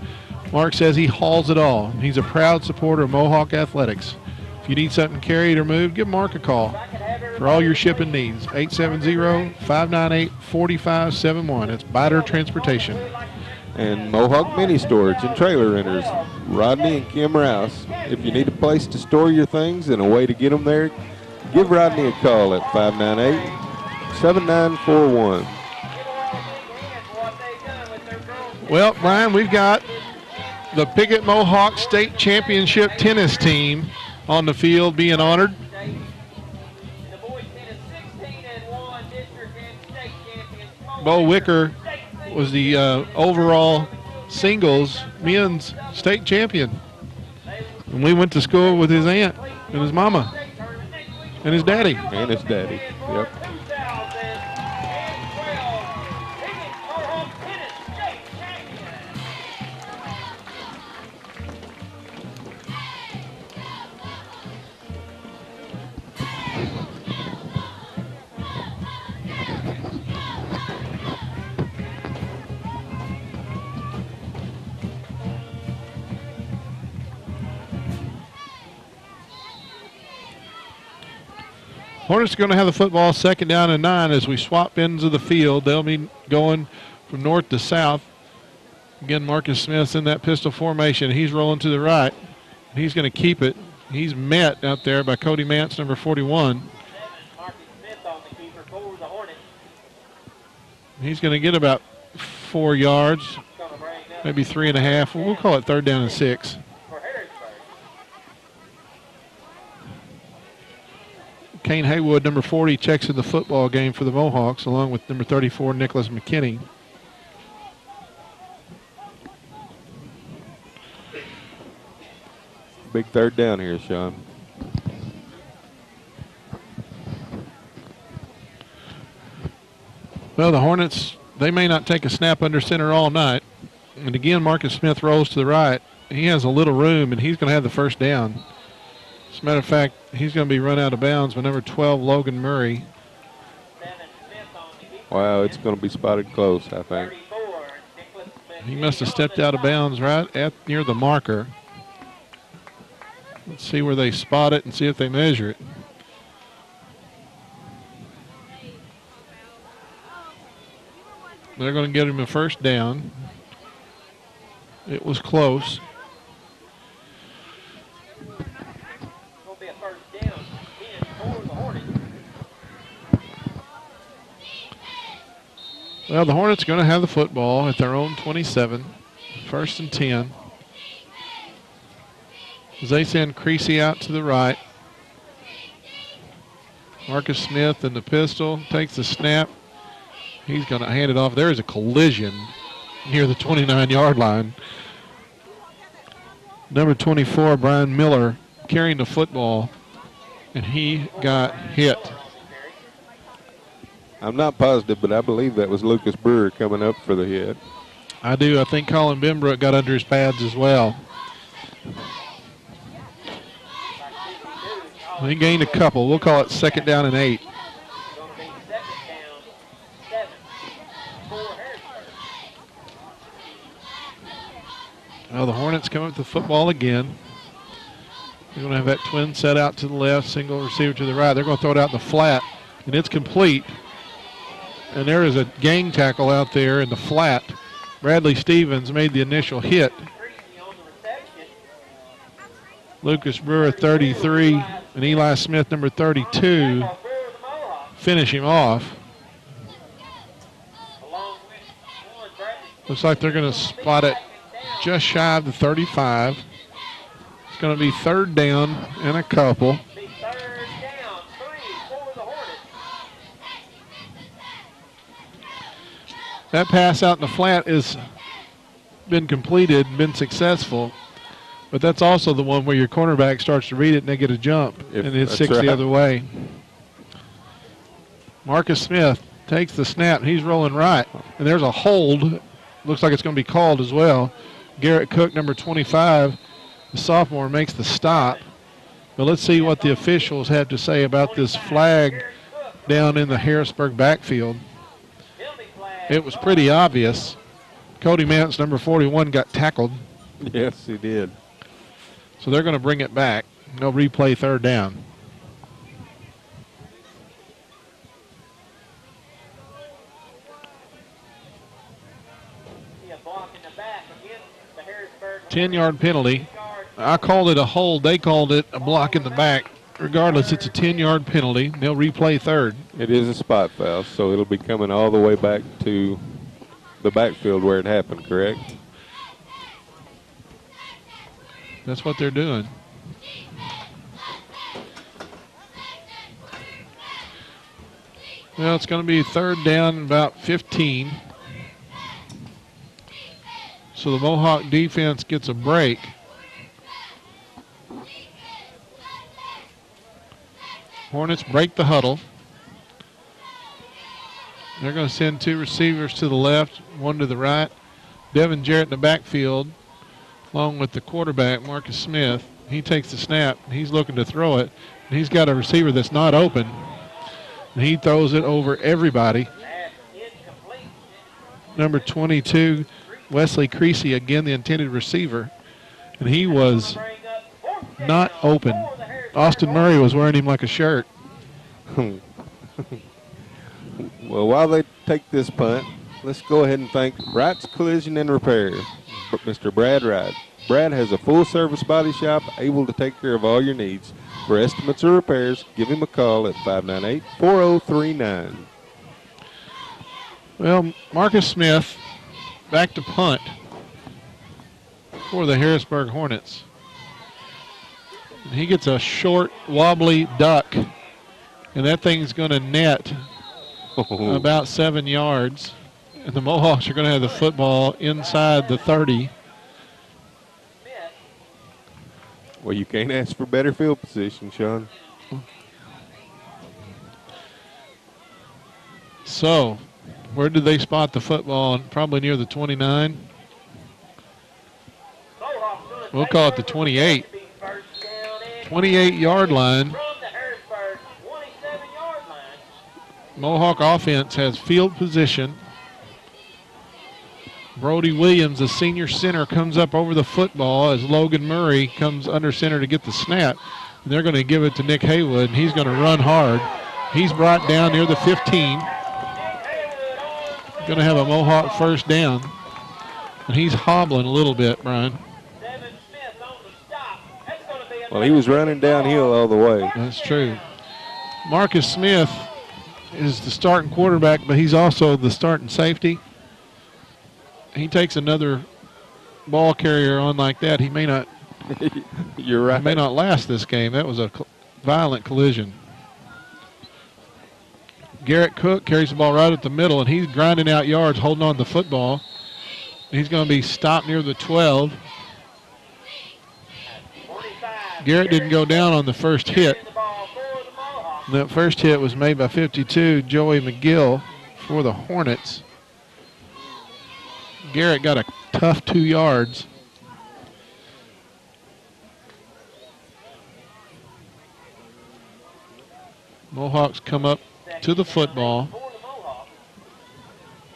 Mark says he hauls it all. He's a proud supporter of Mohawk Athletics. If you need something carried or moved, give Mark a call for all your shipping needs. 870-598-4571. It's Biter Transportation. And Mohawk Mini Storage and Trailer Renters, Rodney and Kim Rouse. If you need a place to store your things and a way to get them there, give Rodney a call at 598-7941. Well, Brian, we've got the Piggott Mohawk State Championship tennis team on the field being honored. Bo Wicker was the overall singles men's state champion. And we went to school with his aunt and his mama and his daddy. And his daddy, yep. Hornets are going to have the football 2nd down and 9 as we swap ends of the field. They'll be going from north to south. Again, Marcus Smith's in that pistol formation. He's rolling to the right. He's going to keep it. He's met out there by Cody Mance, number 41. He's going to get about 4 yards, maybe 3.5. We'll call it 3rd down and 6. Kane Haywood, number 40, checks in the football game for the Mohawks, along with number 34, Nicholas McKinney. Big 3rd down here, Sean. Well, the Hornets, they may not take a snap under center all night. And again, Marcus Smith rolls to the right. He has a little room, and he's going to have the 1st down. As a matter of fact, he's going to be run out of bounds by number 12, Logan Murray. Wow, it's going to be spotted close, I think. He must have stepped out of bounds right near the marker. Let's see where they spot it and see if they measure it. They're going to get him a 1st down. It was close. Well, the Hornets are going to have the football at their own 27, 1st and 10. As they send Creasy out to the right. Marcus Smith in the pistol, takes the snap. He's going to hand it off. There is a collision near the 29-yard line. Number 24, Brian Miller, carrying the football, and he got hit. I'm not positive, but I believe that was Lucas Brewer coming up for the hit. I do. I think Colin Benbrook got under his pads as well. He gained a couple. We'll call it 2nd down and 8. Well, the Hornets come up with the football again. They're going to have that twin set out to the left, single receiver to the right. They're going to throw it out in the flat, and it's complete. And there is a gang tackle out there in the flat. Bradley Stevens made the initial hit. Lucas Brewer, 33, and Eli Smith, number 32, finish him off. Looks like they're going to spot it just shy of the 35. It's going to be 3rd down and a couple. That pass out in the flat has been completed, been successful, but that's also the one where your cornerback starts to read it and they get a jump, and it sticks the other way. Marcus Smith takes the snap, and he's rolling right, and there's a hold. Looks like it's going to be called as well. Garrett Cook, number 25, the sophomore, makes the stop. But let's see what the officials had to say about this flag down in the Harrisburg backfield. It was pretty obvious. Cody Mance, number 41, got tackled. Yes, he did. So they're going to bring it back. They'll replay third down. A 10-yard penalty. I called it a hold. They called it a block in the back. Regardless, it's a 10-yard penalty. They'll replay third. It is a spot foul, so it'll be coming all the way back to the backfield where it happened, correct? That's what they're doing. Well, it's going to be third down, about 15. So the Mohawk defense gets a break. Hornets break the huddle. They're going to send two receivers to the left, one to the right. Devin Jarrett in the backfield, along with the quarterback, Marcus Smith. He takes the snap, and he's looking to throw it. And he's got a receiver that's not open. And he throws it over everybody. Number 22, Wesley Creasy, again the intended receiver. And he was not open. Austin Murray was wearing him like a shirt. Well, while they take this punt, let's go ahead and thank Wright's Collision and Repair, Mr. Brad Wright. Brad has a full-service body shop able to take care of all your needs. For estimates or repairs, give him a call at 598-4039. Well, Marcus Smith back to punt for the Harrisburg Hornets. And he gets a short, wobbly duck, and that thing's going to net about 7 yards. And the Mohawks are going to have the football inside the 30. Well, you can't ask for better field position, Sean. So, where did they spot the football? Probably near the 29. We'll call it the 28. 28-yard line. Mohawk offense has field position. Brody Williams, the senior center, comes up over the football as Logan Murray comes under center to get the snap. And they're going to give it to Nick Haywood, and he's going to run hard. He's brought down near the 15. Going to have a Mohawk first down. And he's hobbling a little bit, Brian. Well, he was running downhill all the way. That's true. Marcus Smith is the starting quarterback, but he's also the starting safety. He takes another ball carrier on like that, he may not. You're right. He may not last this game. That was a violent collision. Garrett Cook carries the ball right at the middle, and he's grinding out yards, holding on to the football. He's going to be stopped near the 12. Garrett didn't go down on the first hit. That first hit was made by 52, Joey McGill for the Hornets. Garrett got a tough 2 yards. Mohawks come up to the football.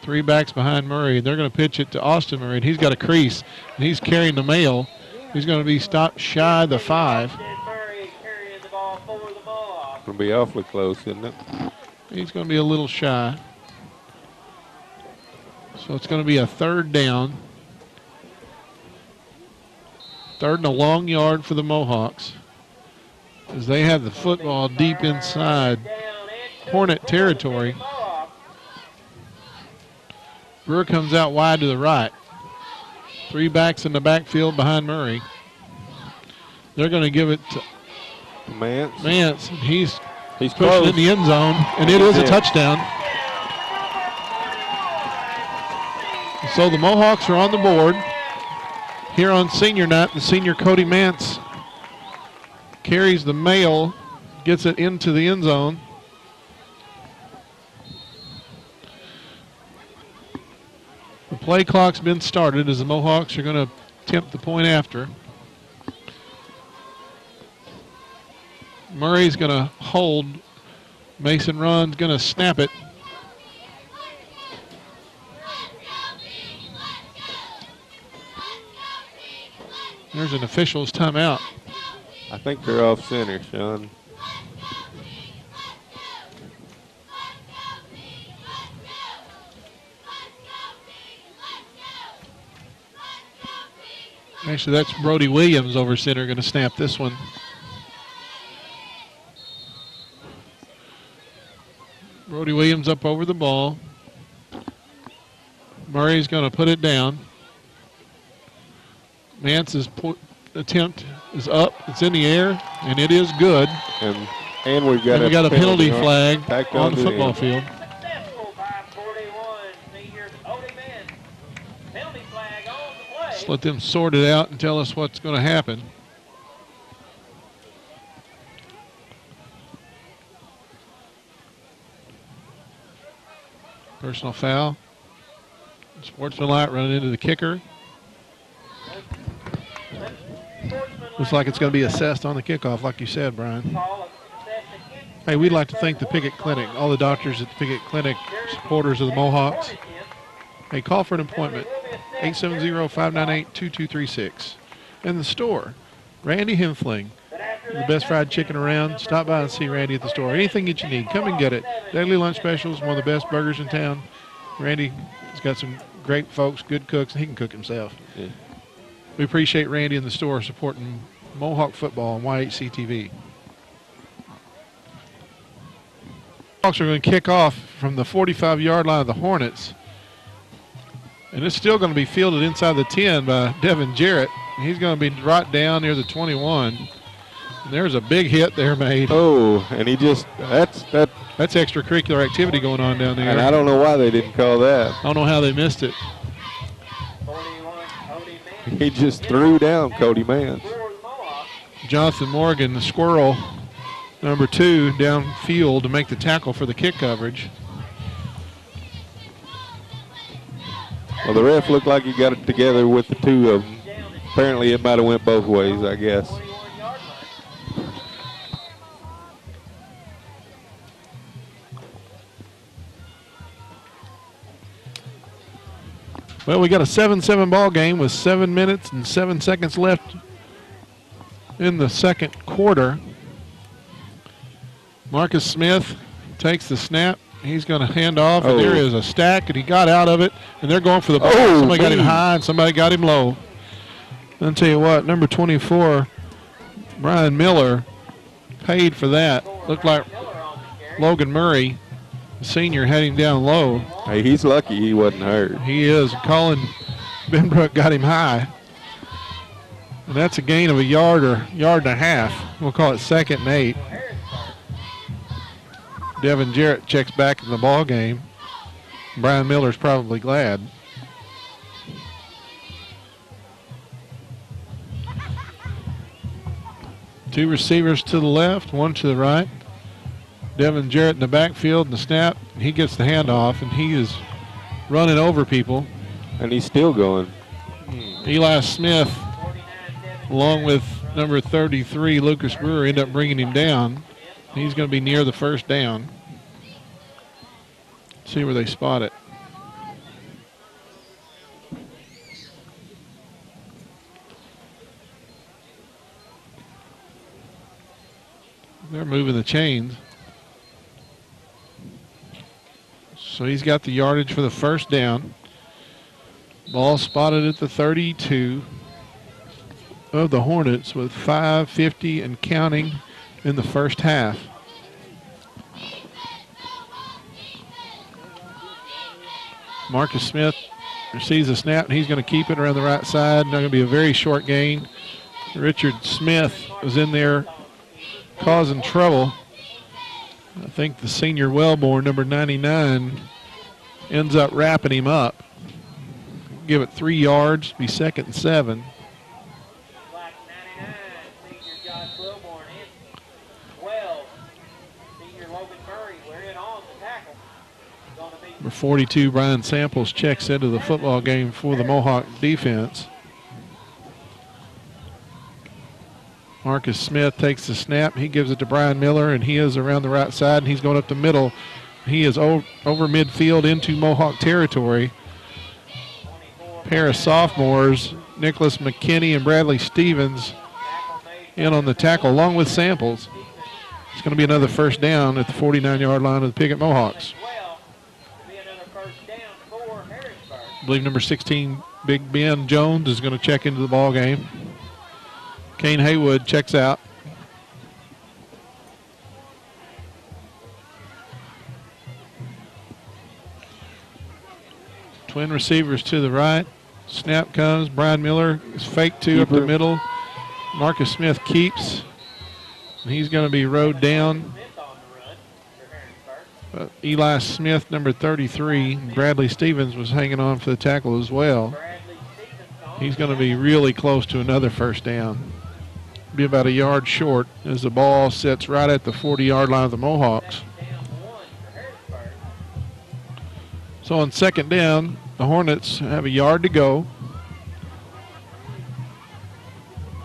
3 backs behind Murray. They're going to pitch it to Austin Murray, and he's got a crease, and he's carrying the mail. He's going to be stopped shy of the 5. It'll be awfully close, isn't it? He's going to be a little shy. So it's going to be a third down. Third and a long yard for the Mohawks, as they have the football deep inside Hornet territory. Brewer comes out wide to the right. 3 backs in the backfield behind Murray. They're going to give it to Mance. He's pushing close in the end zone, and it is a touchdown. So the Mohawks are on the board. Here on senior night, the senior Cody Mance carries the mail, gets it into the end zone. The play clock's been started as the Mohawks are going to attempt the point after. Murray's going to hold. Mason Run's going to snap it. There's an official's timeout. I think they're off center, Sean. Actually, that's Brody Williams over center going to snap this one. Brody Williams up over the ball. Murray's going to put it down. Mance's attempt is up. It's in the air, and it is good. And we've got, a penalty flag on the football field. Just let them sort it out and tell us what's going to happen. Personal foul. Sportsmanlike running into the kicker. Looks like it's going to be assessed on the kickoff, like you said, Brian. Hey, we'd like to thank the Piggott Clinic, all the doctors at the Piggott Clinic, supporters of the Mohawks. Hey, call for an appointment, 870-598-2236. And the store, Randy Hemfling, the best fried chicken around. Stop by and see Randy at the store. Anything that you need, come and get it. Daily lunch specials, one of the best burgers in town. Randy has got some great folks, good cooks, and he can cook himself. Yeah. We appreciate Randy in the store supporting Mohawk football on YHC-TV. Mohawks are going to kick off from the 45-yard line of the Hornets. And it's still going to be fielded inside the 10 by Devin Jarrett. He's going to be right down near the 21. And there's a big hit there made. Oh, and he just, that's extracurricular activity going on down there. And I don't know why they didn't call that. I don't know how they missed it. He just threw down Cody Mance. Jonathan Morgan, the squirrel, number 2, downfield to make the tackle for the kick coverage. Well, the ref looked like he got it together with the two of them. Apparently it might have went both ways, I guess. Well, we got a 7-7 ball game with 7 minutes and 7 seconds left in the second quarter. Marcus Smith takes the snap. He's going to hand off, and there is a stack, and he got out of it, and they're going for the ball. Somebody got him high, and somebody got him low. I'll tell you what, number 24, Brian Miller, paid for that. Looked like Logan Murray, the senior, had him down low. Hey, he's lucky he wasn't hurt. He is. Colin Benbrook got him high. And that's a gain of a yard or yard and a half. We'll call it 2nd and 8. Devin Jarrett checks back in the ball game. Brian Miller's probably glad. Two receivers to the left, one to the right. Devin Jarrett in the backfield and the snap. He gets the handoff, and he is running over people. And he's still going. Eli Smith, along with number 33, Lucas Brewer, end up bringing him down. He's going to be near the first down. See where they spot it. They're moving the chains. So he's got the yardage for the first down. Ball spotted at the 32 of the Hornets with 5:50 and counting in the first half. Marcus Smith receives the snap, and he's going to keep it around the right side. Not going to be a very short gain. Richard Smith was in there causing trouble. I think the senior Wellborn, number 99, ends up wrapping him up. give it 3 yards, be 2nd and 7. Black 99, senior Josh Wilborn in. 12, senior Logan Murray. We're in on the tackle. Gonna be Number 42, Brian Samples, checks into the football game for the Mohawk defense. Marcus Smith takes the snap. He gives it to Brian Miller, and he is around the right side, and he's going up the middle. He is over midfield into Mohawk territory. Pair of sophomores, Nicholas McKinney and Bradley Stevens, in on the tackle, along with Samples. It's going to be another first down at the 49-yard line of the Piggott Mohawks. I believe number 16, Big Ben Jones, is going to check into the ball game. Kane Haywood checks out. Twin receivers to the right. Snap comes. Brian Miller is faked to up the middle. Marcus Smith keeps. And he's going to be rode down. Eli Smith, number 33. Bradley Stevens was hanging on for the tackle as well. He's going to be really close to another first down. Be about a yard short as the ball sits right at the 40-yard line of the Mohawks. So on 2nd down, the Hornets have a yard to go.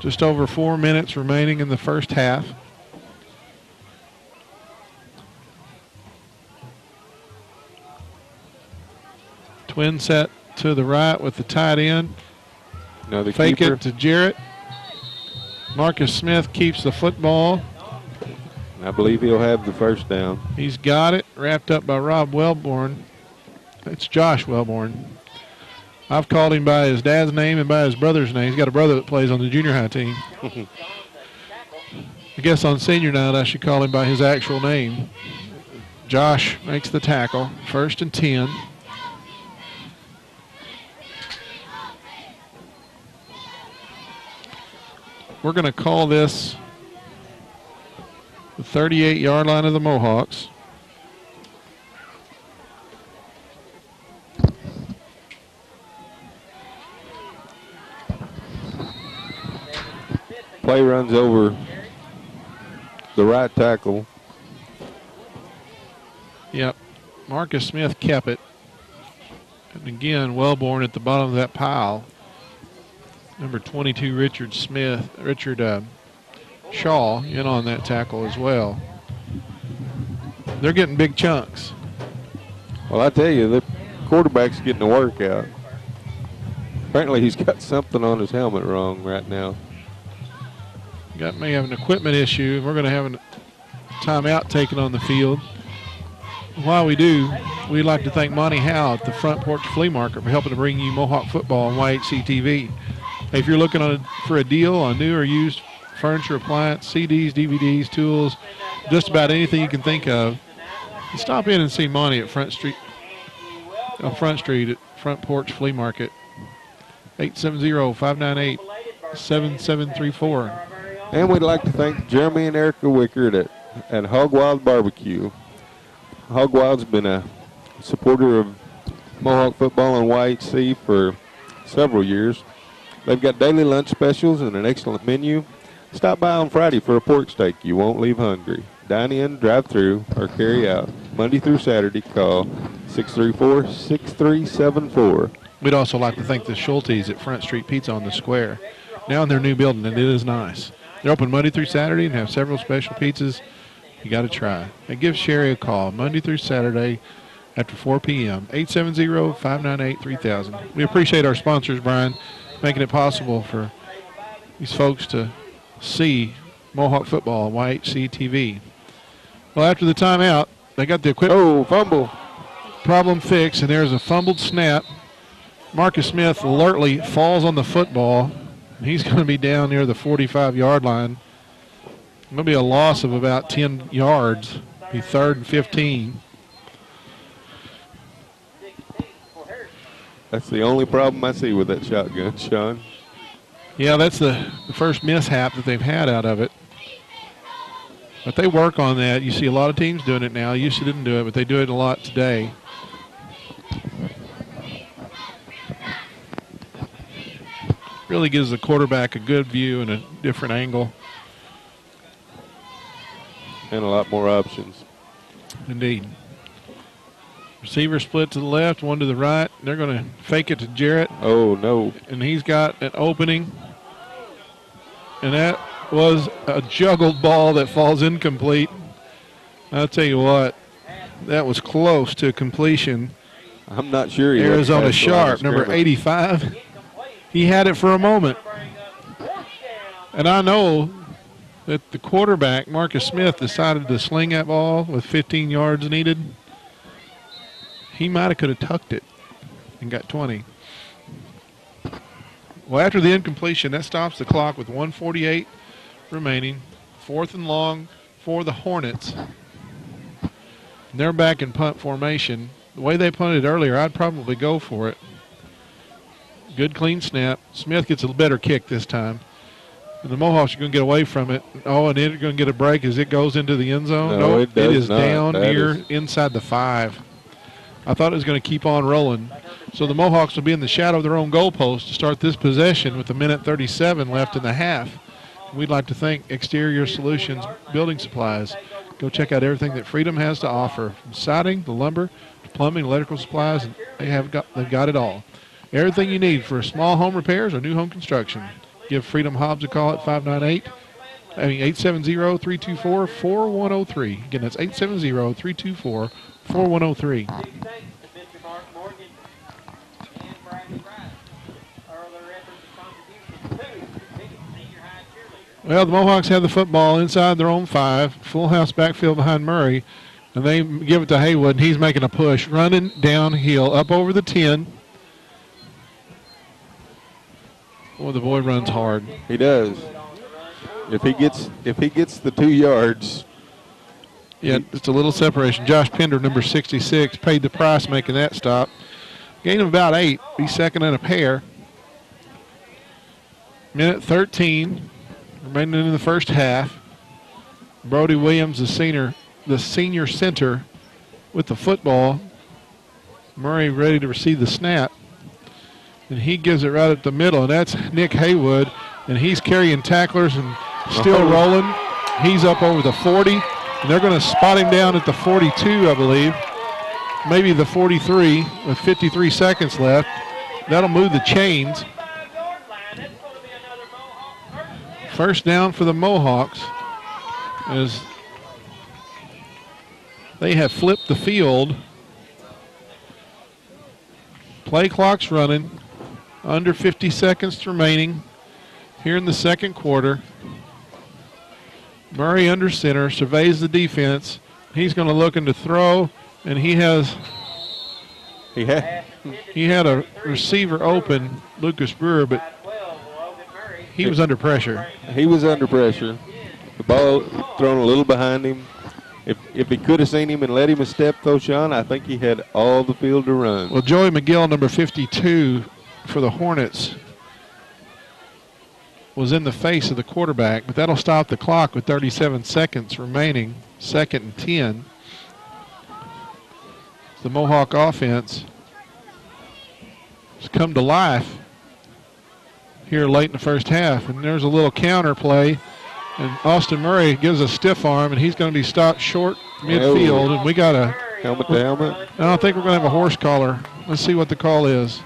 Just over 4 minutes remaining in the first half. Twin set to the right with the tight end. Now the fake keeper. It to Jarrett. Marcus Smith keeps the football. I believe he'll have the first down. He's got it, wrapped up by Rob Wellborn. It's Josh Wellborn. I've called him by his dad's name and by his brother's name. He's got a brother that plays on the junior high team. I guess on senior night I should call him by his actual name. Josh makes the tackle, 1st and 10. We're going to call this the 38-yard line of the Mohawks. Play runs over the right tackle. Yep. Marcus Smith kept it. And again, Wellborn at the bottom of that pile. Number 22, Richard Shaw, in on that tackle as well. They're getting big chunks. Well, I tell you, the quarterback's getting a workout. Apparently he's got something on his helmet wrong right now. May have an equipment issue. We're going to have a timeout taken on the field. While we do, we'd like to thank Monty Howe at the Front Porch Flea Market for helping to bring you Mohawk football on YHC TV. If you're looking for a deal on new or used furniture, appliance, CDs, DVDs, tools, just about anything you can think of, stop in and see Monty at Front Street at Front Porch Flea Market. 870-598-7734. And we'd like to thank Jeremy and Erica Wickard at Hog Wild Barbecue. Hog Wild's been a supporter of Mohawk football on YHC for several years. They've got daily lunch specials and an excellent menu. Stop by on Friday for a pork steak. You won't leave hungry. Dine in, drive through, or carry out. Monday through Saturday, call 634-6374. We'd also like to thank the Schultes at Front Street Pizza on the Square. Now in their new building, and it is nice. They're open Monday through Saturday and have several special pizzas you got to try. And give Sherry a call Monday through Saturday after 4 p.m. 870-598-3000. We appreciate our sponsors, Brian, making it possible for these folks to see Mohawk football on YHC TV. Well, after the timeout, they got the equipment. Oh, fumble. Problem fixed, and there's a fumbled snap. Marcus Smith alertly falls on the football. He's going to be down near the 45-yard line. It's going to be a loss of about 10 yards. Be 3rd and 15. That's the only problem I see with that shotgun, Sean. Yeah, that's the first mishap that they've had out of it. But they work on that. You see a lot of teams doing it now. Used to didn't do it, but they do it a lot today. Really gives the quarterback a good view and a different angle. And a lot more options. Indeed. Receiver split to the left, one to the right. They're going to fake it to Jarrett. Oh, no. And he's got an opening. And that was a juggled ball that falls incomplete. I'll tell you what, that was close to completion. I'm not sure. Arizona Sharp, number 85. He had it for a moment. And I know that the quarterback, Marcus Smith, decided to sling that ball with 15 yards needed. He might have could have tucked it and got 20. Well, after the incompletion, that stops the clock with 1:48 remaining. 4th and long for the Hornets. And they're back in punt formation. The way they punted earlier, I'd probably go for it. Good clean snap. Smith gets a better kick this time. And the Mohawks are going to get away from it. Oh, and they're going to get a break as it goes into the end zone. No, nope, it is not. down That here is inside the 5. I thought it was going to keep on rolling. So the Mohawks will be in the shadow of their own goalpost to start this possession with 1:37 left in the half. We'd like to thank Exterior Solutions Building Supplies. Go check out everything that Freedom has to offer, from siding, to lumber, to plumbing, electrical supplies, and they've got it all. Everything you need for small home repairs or new home construction. Give Freedom Hobbs a call at 870-324-4103. Again, that's 870-324-4103. Well, the Mohawks have the football inside their own 5. Full house backfield behind Murray. And they give it to Haywood, and he's making a push. Running downhill, up over the 10. Boy, the boy runs hard. He does. If he gets the 2 yards. Yeah, it's a little separation. Josh Pender, number 66, paid the price making that stop. Gain of about 8. He's second in a pair. 1:13 remaining in the first half. Brody Williams, the senior center, with the football. Murray ready to receive the snap. And he gives it right at the middle, and that's Nick Haywood. And he's carrying tacklers and still rolling. He's up over the 40. And they're going to spot him down at the 42, I believe. Maybe the 43 with 53 seconds left. That'll move the chains. First down for the Mohawks as they have flipped the field. Play clock's running. Under 50 seconds remaining here in the second quarter. Murray under center, surveys the defense. He's going to look to throw, and he had a receiver open, Lucas Brewer, but he was under pressure. He was under pressure. The ball thrown a little behind him. If he could have seen him and let him a step, though, Sean, I think he had all the field to run. Well, Joey McGill, number 52 for the Hornets, was in the face of the quarterback, but that'll stop the clock with 37 seconds remaining, 2nd and 10. The Mohawk offense has come to life here late in the first half, and there's a little counter play, and Austin Murray gives a stiff arm, and he's going to be stopped short midfield, and we got a helmet to helmet. I don't think we're going to have a horse collar. Let's see what the call is.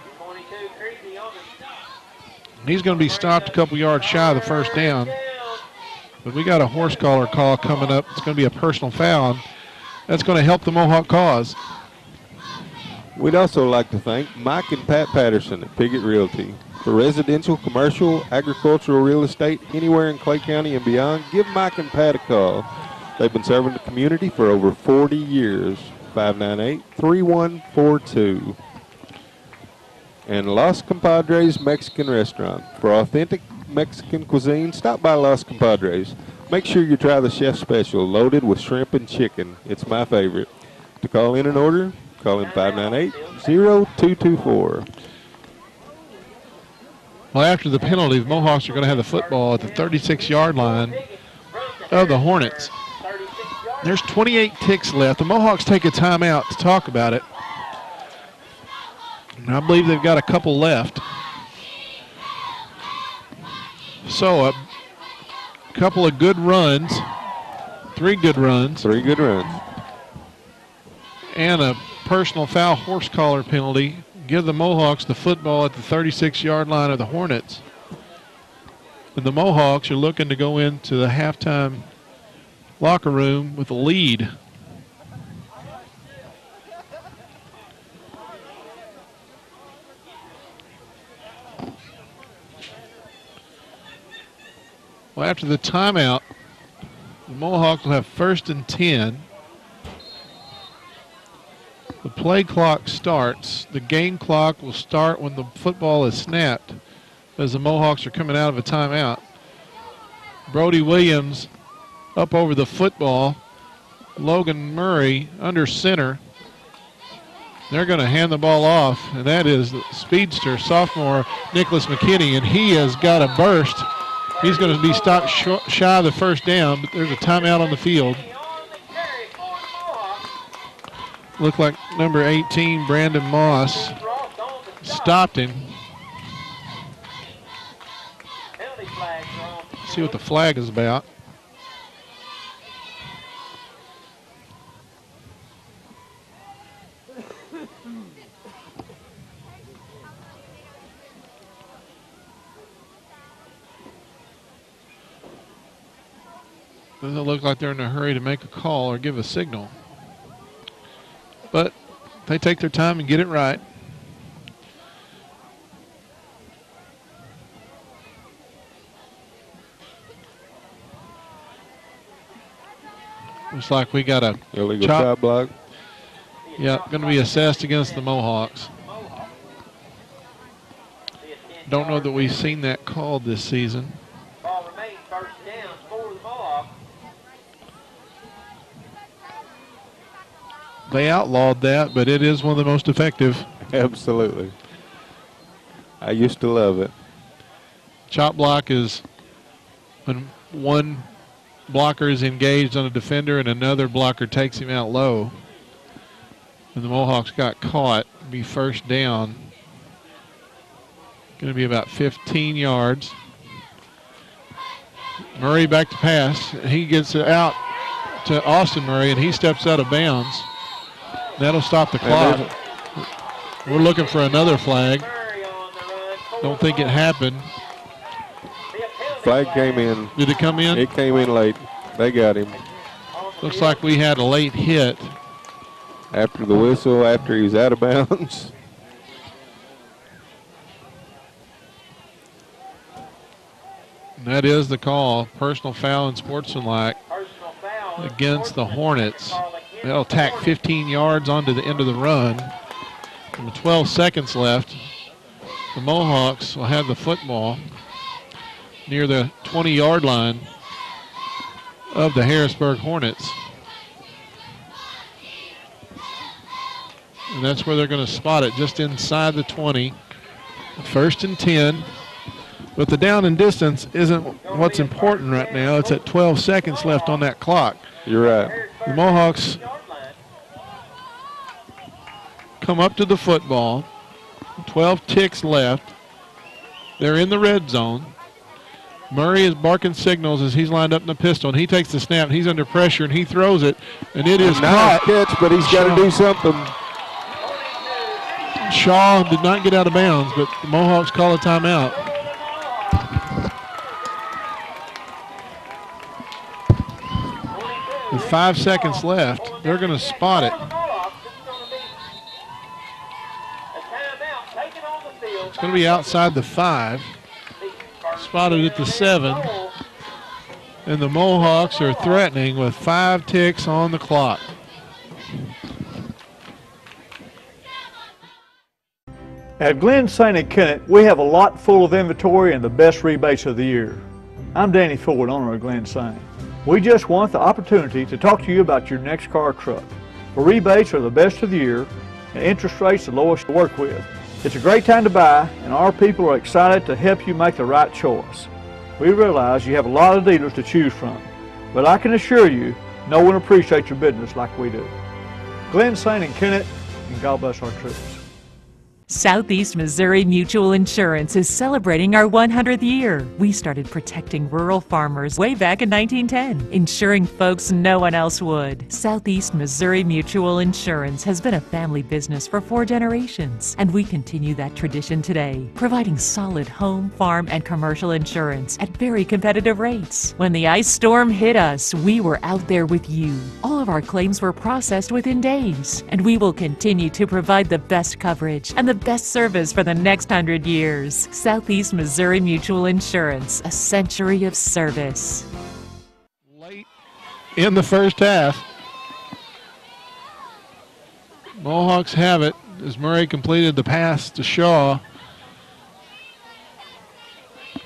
He's going to be stopped a couple yards shy of the first down. But we got a horse collar call coming up. It's going to be a personal foul. That's going to help the Mohawk cause. We'd also like to thank Mike and Pat Patterson at Piggott Realty. For residential, commercial, agricultural real estate, anywhere in Clay County and beyond, give Mike and Pat a call. They've been serving the community for over 40 years. 598-3142. And Los Compadres Mexican Restaurant. For authentic Mexican cuisine, stop by Los Compadres. Make sure you try the chef special, loaded with shrimp and chicken. It's my favorite. To call in an order, call in 598-0224. Well, after the penalty, the Mohawks are going to have the football at the 36-yard line of the Hornets. There's 28 ticks left. The Mohawks take a timeout to talk about it. And I believe they've got a couple left. So a couple of good runs, 3 good runs. 3 good runs. And a personal foul horse collar penalty. Give the Mohawks the football at the 36-yard line of the Hornets. And the Mohawks are looking to go into the halftime locker room with a lead. Well, after the timeout, the Mohawks will have 1st and 10. The play clock starts. The game clock will start when the football is snapped as the Mohawks are coming out of a timeout. Brody Williams up over the football. Logan Murray under center. They're going to hand the ball off, and that is the speedster, sophomore Nicholas McKinney, and he has got a burst. He's going to be stopped shy of the 1st down, but there's a timeout on the field. Looked like number 18, Brandon Moss, stopped him. See what the flag is about. Doesn't look like they're in a hurry to make a call or give a signal. But they take their time and get it right. Looks like we got a illegal chop block. Yeah, going to be assessed against the Mohawks. Don't know that we've seen that called this season. Ball remains 1st down for the Mohawks. They outlawed that, but it is one of the most effective. Absolutely. I used to love it. Chop block is when one blocker is engaged on a defender and another blocker takes him out low. And the Mohawks got caught. Be 1st down. Going to be about 15 yards. Murray back to pass. He gets it out to Austin Murray, and he steps out of bounds. That'll stop the clock. We're looking for another flag. Don't think it happened. Flag came in. Did it come in? It came in late. They got him. Looks like we had a late hit. After the whistle, after he was out of bounds. And that is the call. Personal foul and sportsmanlike against the Hornets. They'll tack 15 yards onto the end of the run. And with 12 seconds left, the Mohawks will have the football near the 20-yard line of the Harrisburg Hornets. And that's where they're going to spot it, just inside the 20. 1st and 10. But the down and distance isn't what's important right now. It's at 12 seconds left on that clock. You're right. The Mohawks come up to the football. 12 ticks left. They're in the red zone. Murray is barking signals as he's lined up in the pistol, and he takes the snap. He's under pressure, and he throws it, and it is nice caught. catch, but he's got to do something. Shaw did not get out of bounds, but the Mohawks call a timeout. With 5 seconds left, they're going to spot it. It's going to be outside the 5. Spotted at the 7. And the Mohawks are threatening with 5 ticks on the clock. At Glen St. Kennett, we have a lot full of inventory and the best rebates of the year. I'm Danny Ford, owner of Glen St. We just want the opportunity to talk to you about your next car or truck. The rebates are the best of the year and interest rates the lowest to work with. It's a great time to buy, and our people are excited to help you make the right choice. We realize you have a lot of dealers to choose from, but I can assure you no one appreciates your business like we do. Glen St. Kennett, and God bless our troops. Southeast Missouri Mutual Insurance is celebrating our 100th year. We started protecting rural farmers way back in 1910, ensuring folks no one else would. Southeast Missouri Mutual Insurance has been a family business for 4 generations, and we continue that tradition today, providing solid home, farm, and commercial insurance at very competitive rates. When the ice storm hit us, we were out there with you. All of our claims were processed within days, and we will continue to provide the best coverage and the best service for the next 100 years. Southeast Missouri Mutual Insurance, a century of service. Late in the first half, Mohawks have it as Murray completed the pass to Shaw.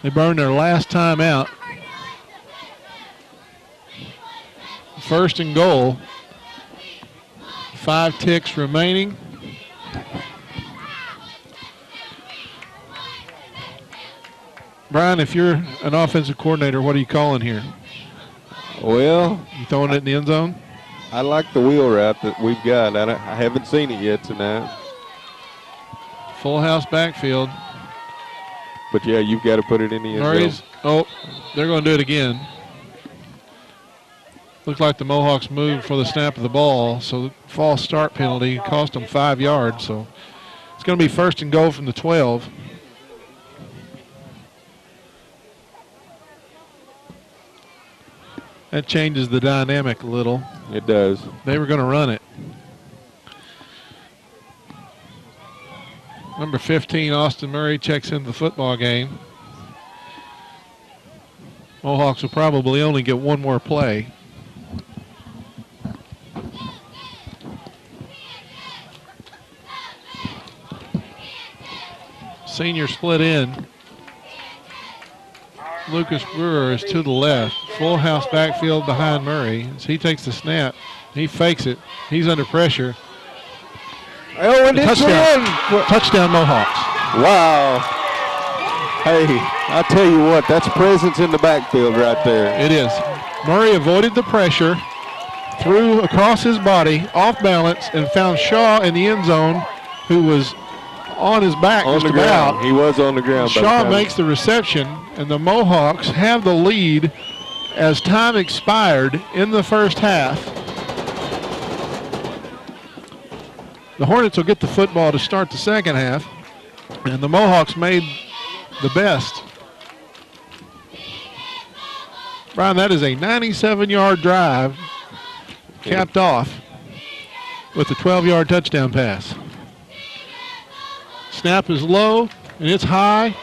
They burned their last time out. First and goal. 5 ticks remaining. Brian, if you're an offensive coordinator, what are you calling here? Well, you throwing it in the end zone? I like the wheel route that we've got. I haven't seen it yet tonight. Full house backfield. But, yeah, you've got to put it in the end zone. Oh, they're going to do it again. Looked like the Mohawks moved for the snap of the ball, so the false start penalty cost them 5 yards. So it's going to be first and goal from the 12. That changes the dynamic a little. It does. They were going to run it. Number 15, Austin Murray, checks into the football game. Mohawks will probably only get one more play. Senior split in. Lucas Brewer is to the left. Full house backfield behind Murray. As he takes the snap, he fakes it. He's under pressure. Oh, and it's Touchdown Mohawks. Wow. Hey, I tell you what, that's presence in the backfield right there. It is. Murray avoided the pressure, threw across his body, off balance, and found Shaw in the end zone, who was on his back on just the about. Ground. He was on the ground. Shaw makes the reception, and the Mohawks have the lead as time expired in the first half. The Hornets will get the football to start the second half, and the Mohawks made the best. Brian, that is a 97-yard drive capped off with a 12-yard touchdown pass. Snap is low, and it's high,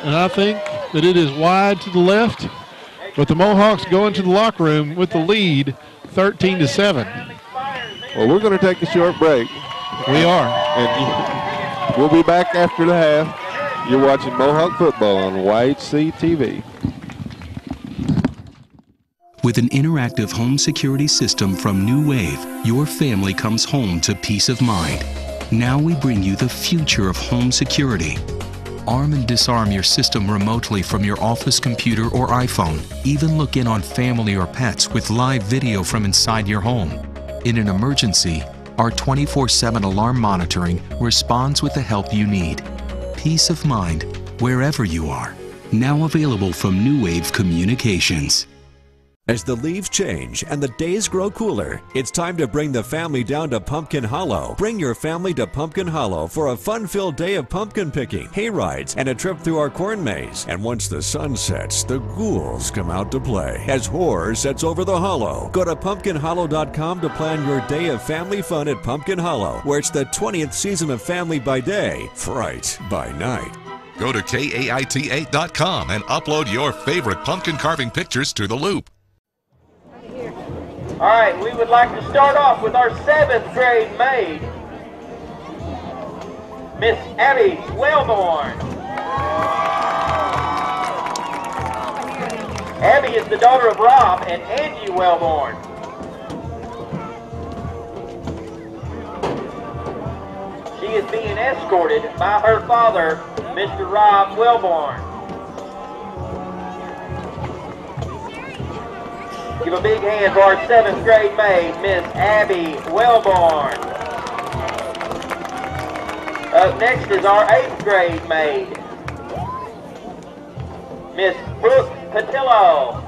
and I think that it is wide to the left, but the Mohawks go into the locker room with the lead, 13-7. Well, we're going to take a short break. We are. And we'll be back after the half. You're watching Mohawk football on YHC TV. With an interactive home security system from New Wave, your family comes home to peace of mind. Now we bring you the future of home security. Arm and disarm your system remotely from your office computer or iPhone. Even look in on family or pets with live video from inside your home. In an emergency, our 24/7 alarm monitoring responds with the help you need. Peace of mind wherever you are. Now available from New Wave Communications. As the leaves change and the days grow cooler, it's time to bring the family down to Pumpkin Hollow. Bring your family to Pumpkin Hollow for a fun-filled day of pumpkin picking, hay rides, and a trip through our corn maze. And once the sun sets, the ghouls come out to play as horror sets over the hollow. Go to pumpkinhollow.com to plan your day of family fun at Pumpkin Hollow, where it's the 20th season of Family by Day, Fright by Night. Go to KAIT8.com and upload your favorite pumpkin carving pictures to the loop. All right, we would like to start off with our 7th grade maid, Miss Abby Wellborn. Abby is the daughter of Rob and Angie Wellborn. She is being escorted by her father, Mr. Rob Wellborn. Give a big hand for our 7th grade maid, Miss Abby Wellborn. Up next is our 8th grade maid, Miss Brooke Patillo.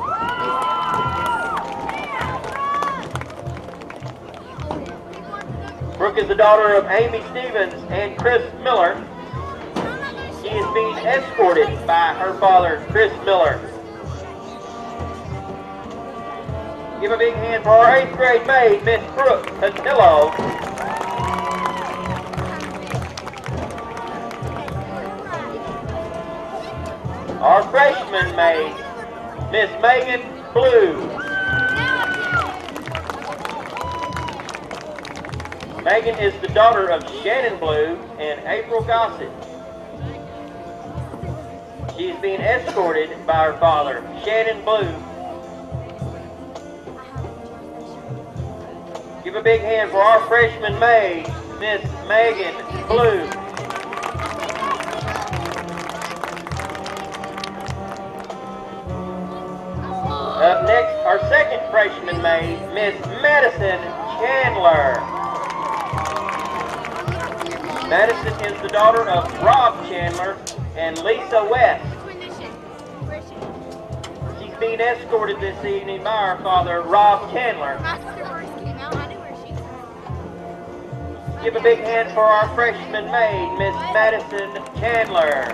Brooke is the daughter of Amy Stevens and Chris Miller. She is being escorted by her father, Chris Miller. Give a big hand for our 8th grade maid, Miss Brooke Patillo. Our freshman maid, Miss Megan Blue. Megan is the daughter of Shannon Blue and April Gossett. She's being escorted by her father, Shannon Blue. Give a big hand for our freshman maid, Miss Megan Blue. Up next, our 2nd freshman maid, Miss Madison Chandler. Madison is the daughter of Rob Chandler and Lisa West. She's being escorted this evening by our father, Rob Chandler. Give a big hand for our freshman maid, Miss Madison Chandler.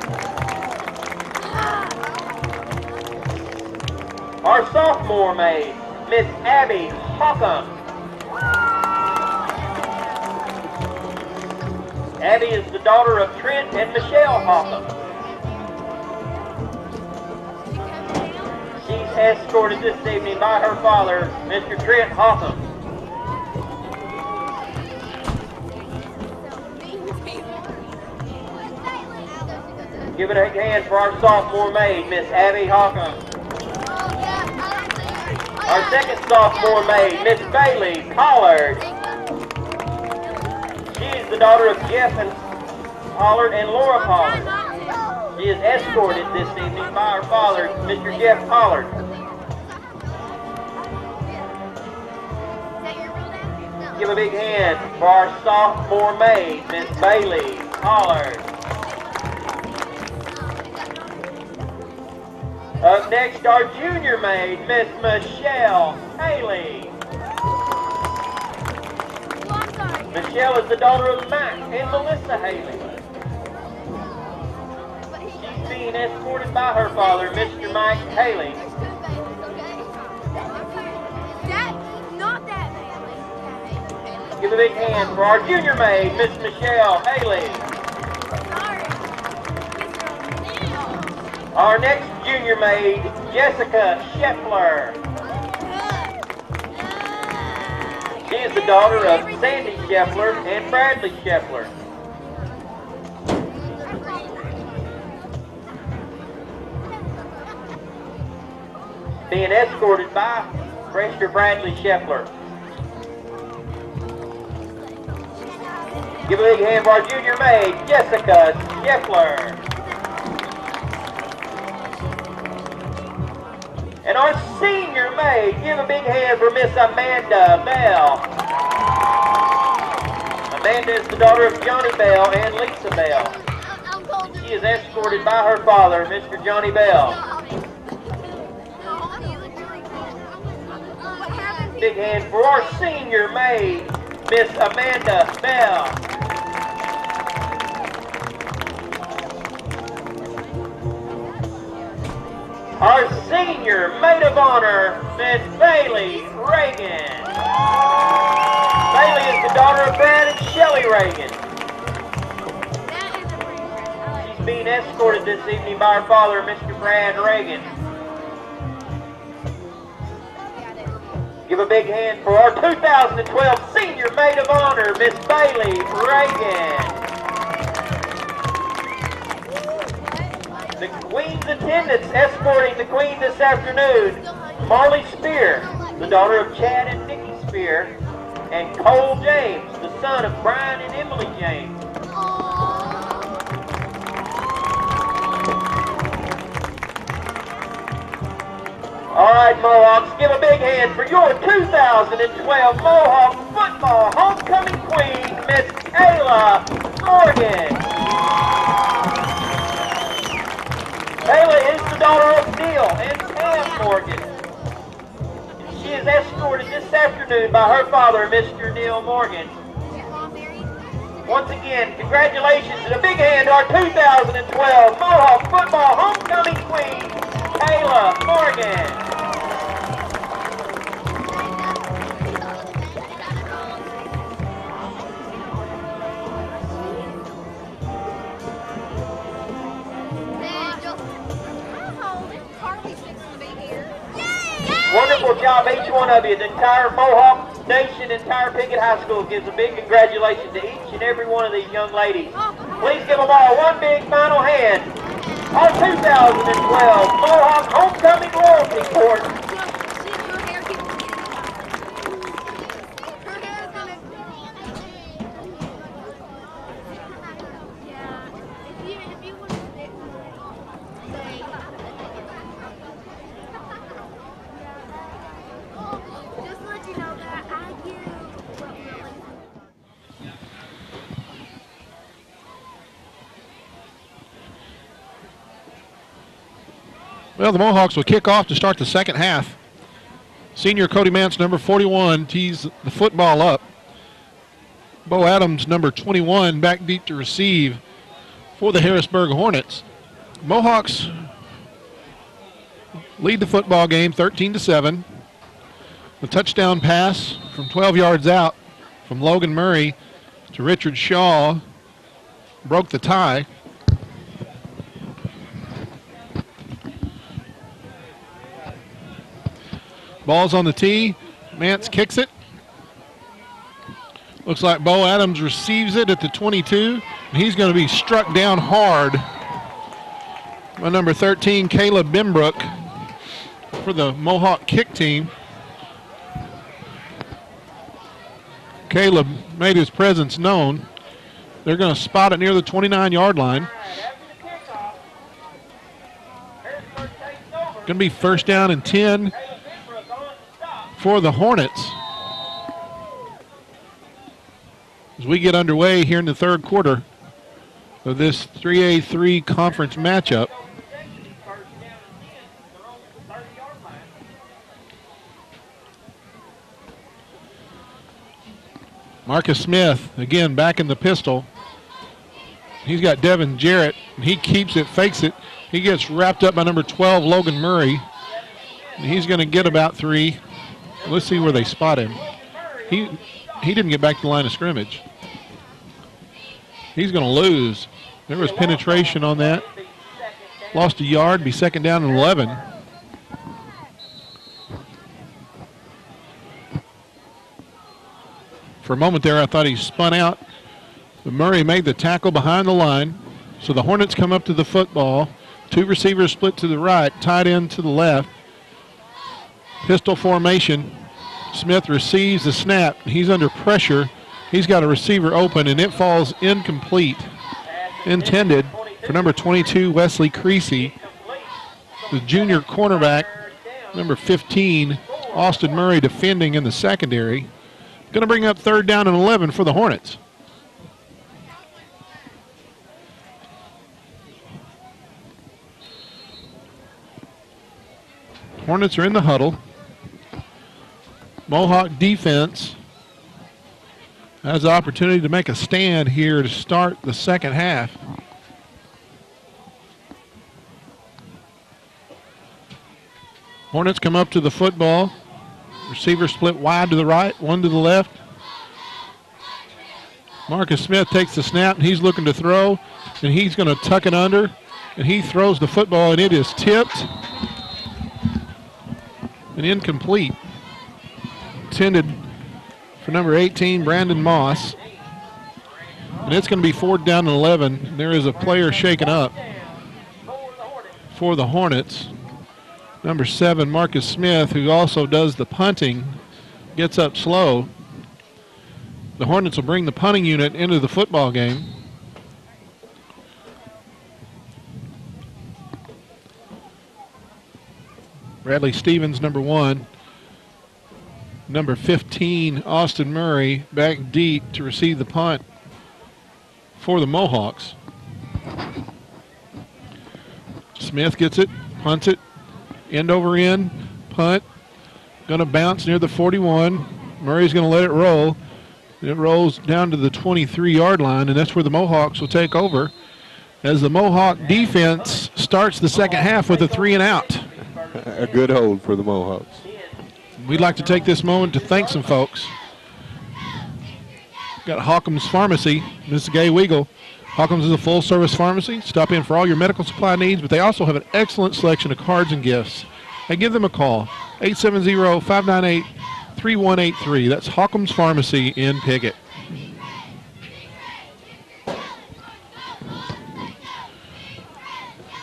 Our sophomore maid, Miss Abby Hockham. Abby is the daughter of Trent and Michelle Hockham. She's escorted this evening by her father, Mr. Trent Hockham. Give it a hand for our sophomore maid, Miss Abby Hockham. Our 2nd sophomore maid, Miss Bailey Pollard. She is the daughter of Jeff and Pollard and Laura Pollard. She is escorted this evening by her father, Mr. Jeff Pollard. Give a big hand for our sophomore maid, Miss Bailey Pollard. Up next, our junior maid, Miss Michelle Haley. Michelle is the daughter of Mac and Melissa Haley. She's being escorted by her father, Mr. Mike Haley. Give a big hand for our junior maid, Miss Michelle Haley. Our next junior maid, Jessica Scheffler. She is the daughter of Sandy Scheffler and Bradley Scheffler. Being escorted by Mr. Bradley Scheffler. Give a big hand for our junior maid, Jessica Scheffler. And our senior maid, give a big hand for Miss Amanda Bell. Amanda is the daughter of Johnny Bell and Lisa Bell. She is escorted by her father, Mr. Johnny Bell. Big hand for our senior maid, Miss Amanda Bell. Our senior maid of honor, Miss Bailey Reagan. Bailey is the daughter of Brad and Shelley Reagan. She's being escorted this evening by her father, Mr. Brad Reagan. Give a big hand for our 2012 senior maid of honor, Miss Bailey Reagan. The Queen's attendants escorting the Queen this afternoon, Marley Spear, the daughter of Chad and Nikki Spear, and Cole James, the son of Brian and Emily James. All right, Mohawks, give a big hand for your 2012 Mohawk football homecoming queen, Miss Ayla Morgan. granddaughter of Neil and Pam Morgan. She is escorted this afternoon by her father, Mr. Neil Morgan. Once again, congratulations and a big hand to our 2012 Mohawk Football Homecoming Queen, Kayla Morgan. Wonderful job, each one of you. The entire Mohawk Nation, entire Piggott High School gives a big congratulations to each and every one of these young ladies. Please give them all one big final hand. Our 2012 Mohawk Homecoming Royalty Court. Well, the Mohawks will kick off to start the second half. Senior Cody Mance, number 41, tees the football up. Bo Adams, number 21, back deep to receive for the Harrisburg Hornets. Mohawks lead the football game 13-7. The touchdown pass from 12 yards out from Logan Murray to Richard Shaw broke the tie. Ball's on the tee. Mance kicks it. Looks like Bo Adams receives it at the 22. And he's going to be struck down hard by number 13, Caleb Bimbrook, for the Mohawk kick team. Caleb made his presence known. They're going to spot it near the 29-yard line. Going to be first down and 10 for the Hornets as we get underway here in the third quarter of this 3A3 conference matchup. Marcus Smith, again, back in the pistol. He's got Devin Jarrett, and he keeps it, fakes it. He gets wrapped up by number 12, Logan Murray. And he's going to get about 3. Let's see where they spot him. He didn't get back to the line of scrimmage. He's going to lose. There was penetration on that. Lost a yard, be second down and 11. For a moment there, I thought he spun out. But Murray made the tackle behind the line. So the Hornets come up to the football. 2 receivers split to the right, tight end to the left. Pistol formation. Smith receives the snap. He's under pressure. He's got a receiver open, and it falls incomplete. Intended for number 22, Wesley Creasy. The junior cornerback, number 15, Austin Murray, defending in the secondary. Going to bring up third down and 11 for the Hornets. Hornets are in the huddle. Mohawk defense has the opportunity to make a stand here to start the second half. Hornets come up to the football. Receiver split wide to the right, one to the left. Marcus Smith takes the snap, and he's looking to throw, and he's going to tuck it under, and he throws the football, and it is tipped and incomplete. Intended for number 18, Brandon Moss. And it's going to be 4th down and 11. There is a player shaken up for the Hornets. Number 7, Marcus Smith, who also does the punting, gets up slow. The Hornets will bring the punting unit into the football game. Bradley Stevens, number 1. Number 15, Austin Murray, back deep to receive the punt for the Mohawks. Smith gets it, Punts it, end over end, punt. Going to bounce near the 41. Murray's going to let it roll. It rolls down to the 23-yard line, and that's where the Mohawks will take over as the Mohawk defense starts the second half with a 3-and-out. A good hold for the Mohawks. We'd like to take this moment to thank some folks. Got Hawkins Pharmacy, Mrs. Gay Weagle. Hawkins is a full-service pharmacy. Stop in for all your medical supply needs, but they also have an excellent selection of cards and gifts. And give them a call, 870-598-3183. That's Hawkins Pharmacy in Piggott.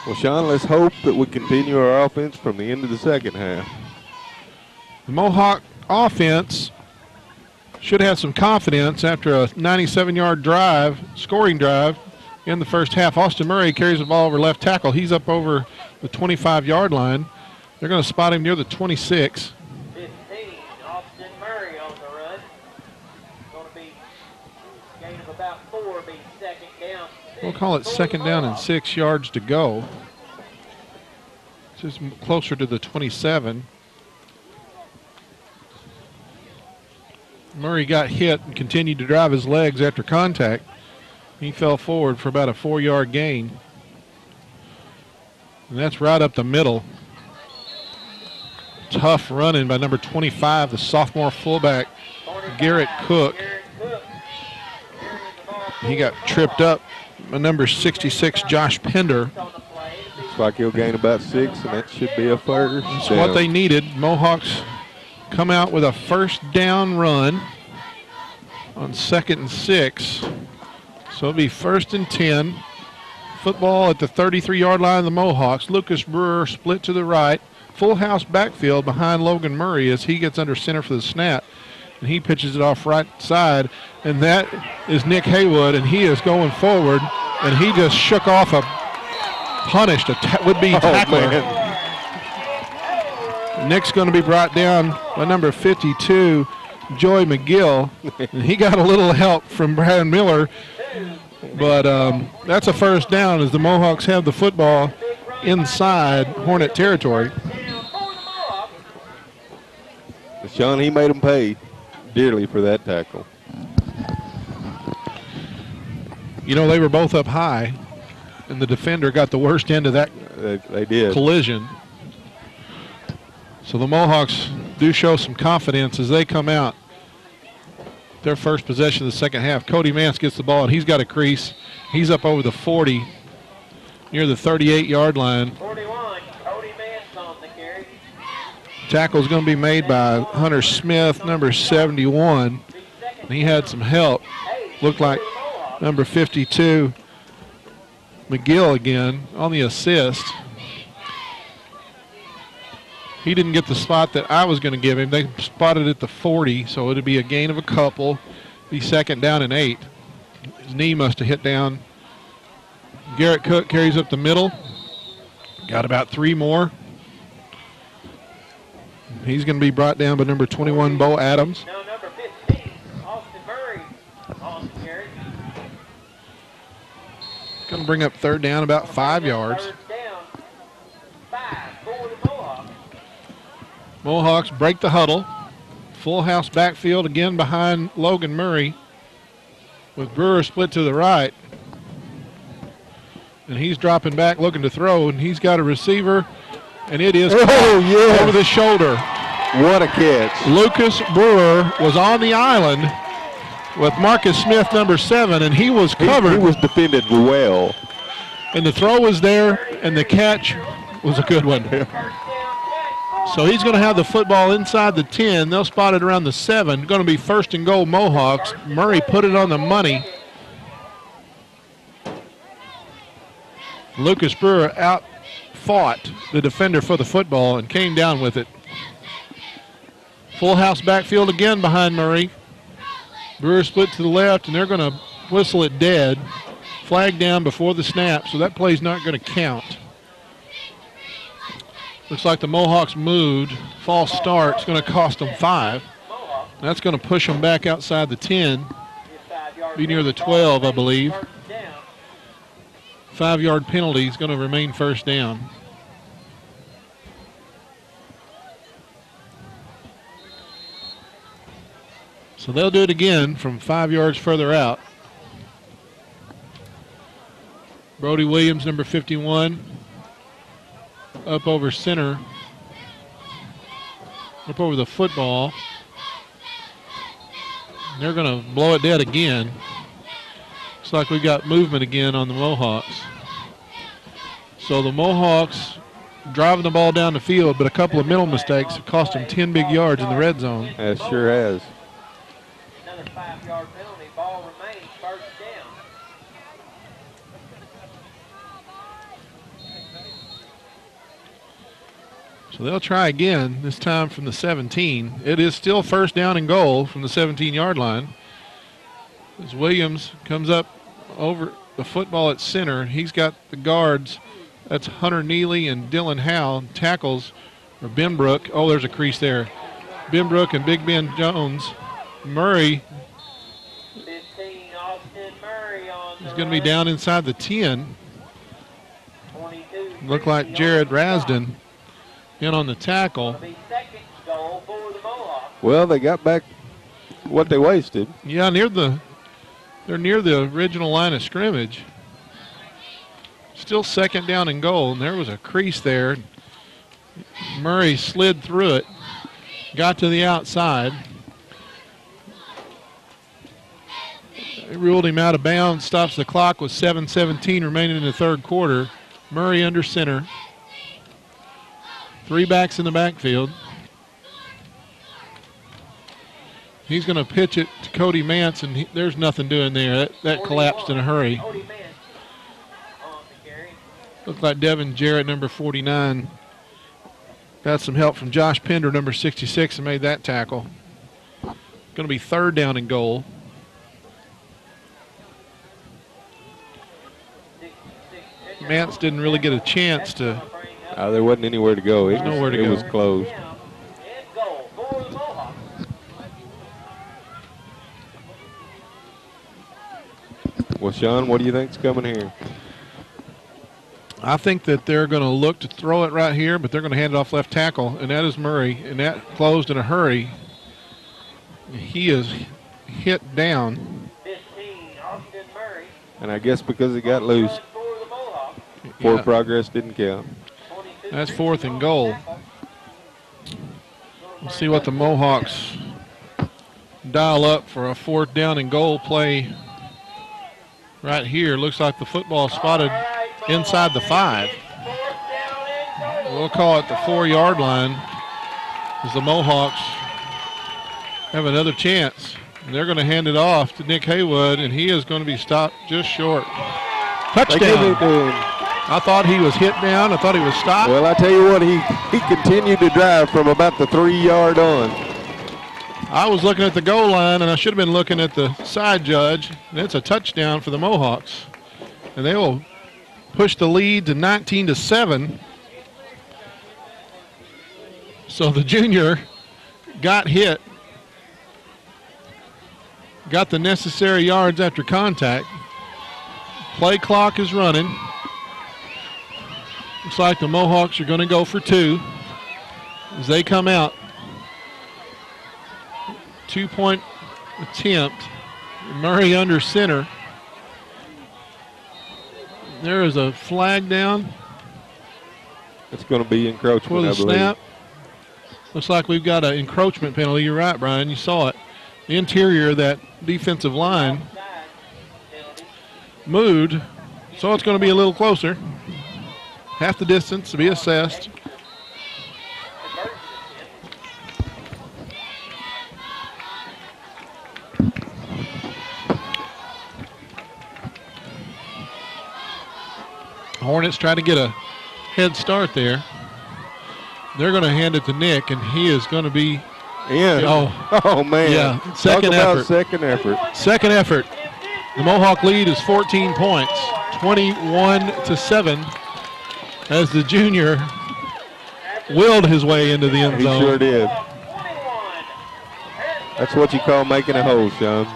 Well, Sean, let's hope that we continue our offense from the end of the second half. The Mohawk offense should have some confidence after a 97-yard drive, scoring drive in the first half. Austin Murray carries the ball over left tackle. He's up over the 25-yard line. They're going to spot him near the 26. 15, Austin Murray on the run. Going to be a gain of about 4, be second down. We'll call it second down and 6 yards to go. This is closer to the 27. Murray got hit and continued to drive his legs after contact. He fell forward for about a 4-yard gain. And that's right up the middle. Tough running by number 25, the sophomore fullback, Garrett Cook. He got tripped up by number 66, Josh Pender. Looks like he'll gain about 6, and that should be a first. That's what they needed. Mohawks come out with a first down run on 2nd and 6. So it'll be 1st and 10. Football at the 33-yard line of the Mohawks. Lucas Brewer split to the right. Full house backfield behind Logan Murray as he gets under center for the snap. And he pitches it off right side. And that is Nick Haywood, and he is going forward. And he just shook off a would-be tackler. Nick's going to be brought down by number 52, Joy McGill. And he got a little help from Brad Miller. But that's a first down as the Mohawks have the football inside Hornet territory. Sean, he made them pay dearly for that tackle. You know, they were both up high, and the defender got the worst end of that they did. Collision. So the Mohawks do show some confidence as they come out. Their first possession of the second half. Cody Mance gets the ball, and he's got a crease. He's up over the 40, near the 38-yard line. 41, Cody Mance on the carry. Tackle's going to be made by Hunter Smith, number 71. And he had some help. Looked like number 52, McGill again, on the assist. He didn't get the spot that I was going to give him. They spotted at the 40, so it'd be a gain of a couple. Be second down and 8. His knee must have hit down. Garrett Cook carries up the middle. Got about 3 more. He's going to be brought down by number 21, Bo Adams. No, number 15, Austin Murray on the carry. Going to bring up third down about 5 yards. Third down, 5 for the Mohawks. Mohawks break the huddle. Full house backfield again behind Logan Murray with Brewer split to the right. And he's dropping back looking to throw, and he's got a receiver, and it is over the shoulder. What a catch. Lucas Brewer was on the island with Marcus Smith, number 7, and he was covered. He was defended well. And the throw was there, and the catch was a good one. So he's going to have the football inside the 10. They'll spot it around the 7. Going to be first and goal Mohawks. Murray put it on the money. Lucas Brewer out-fought the defender for the football and came down with it. Full house backfield again behind Murray. Brewer split to the left, and they're going to whistle it dead. Flag down before the snap, so that play's not going to count. Looks like the Mohawks moved. False start. It's going to cost them 5. That's going to push them back outside the 10. Be near the 12, I believe. 5-yard penalty is going to remain first down. So they'll do it again from 5 yards further out. Brody Williams, number 51, up over center, up over the football. They're going to blow it dead again. Looks like we've got movement again on the Mohawks. So the Mohawks driving the ball down the field, but a couple of mental mistakes have cost them 10 big yards in the red zone. That sure has. Another 5-yard penalty. Ball remains first down. So they'll try again, this time from the 17. It is still first down and goal from the 17-yard line. As Williams comes up over the football at center, he's got the guards. That's Hunter Neely and Dylan Howe. Tackles are Benbrook. Oh, there's a crease there. Benbrook and Big Ben Jones. Murray 15, Austin Murray on is going to be down inside the 10. 22. Look like Jared Rasden in on the tackle. Second goal for the Mohawks. Well, they got back what they wasted. Yeah, they're near the original line of scrimmage. Still second down and goal, and there was a crease there. Murray slid through it, got to the outside. They ruled him out of bounds, stops the clock with 7:17 remaining in the third quarter. Murray under center. 3 backs in the backfield. He's going to pitch it to Cody Mance, and there's nothing doing there. That collapsed in a hurry. Looked like Devin Jarrett, number 49, got some help from Josh Pender, number 66, and made that tackle. Going to be third down and goal. Mance didn't really get a chance to. There wasn't anywhere to go. There's nowhere to go. It was closed. Well, Sean, what do you think's coming here? I think that they're going to look to throw it right here, but they're going to hand it off left tackle, and that is Murray, and that closed in a hurry. He is hit down. 15, Austin Murray. And I guess because it got loose, forward progress didn't count. That's fourth and goal. We'll see what the Mohawks dial up for a fourth down and goal play right here. Looks like the football spotted inside the 5. We'll call it the 4-yard line as the Mohawks have another chance. And they're going to hand it off to Nick Haywood, and he is going to be stopped just short. Touchdown. I thought he was hit down. I thought he was stopped. Well, I tell you what, he continued to drive from about the 3-yard on. I was looking at the goal line, and I should have been looking at the side judge. And it's a touchdown for the Mohawks. And they will push the lead to 19-7. So the junior got hit, got the necessary yards after contact. Play clock is running. Looks like the Mohawks are going to go for 2 as they come out. 2-point attempt. Murray under center. There is a flag down. It's going to be encroachment, for the snap. Looks like we've got an encroachment penalty. You're right, Brian. You saw it. The interior of that defensive line moved, so it's going to be a little closer. Half the distance to be assessed. Hornets try to get a head start there. They're going to hand it to Nick, and he is going to be in. Oh man. Yeah, second effort. Second effort. The Mohawk lead is 14 points, 21-7, as the junior willed his way into the end zone. He sure did. That's what you call making a hole, Sean.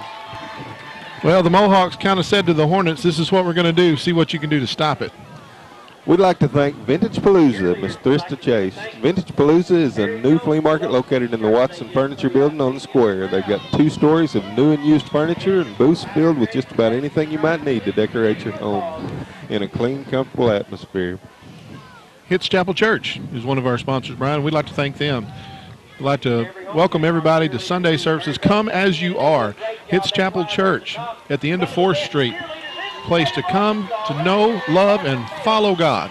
Well, the Mohawks kind of said to the Hornets, this is what we're going to do. See what you can do to stop it. We'd like to thank Vintage Palooza, Miss Thrista Chase. Vintage Palooza is a new flea market located in the Watson Furniture Building on the square. They've got 2 stories of new and used furniture and booths filled with just about anything you might need to decorate your home in a clean, comfortable atmosphere. Hitz Chapel Church is one of our sponsors, Brian. We'd like to thank them. We'd like to welcome everybody to Sunday services. Come as you are. Hitz Chapel Church at the end of 4th Street. Place to come to know, love, and follow God.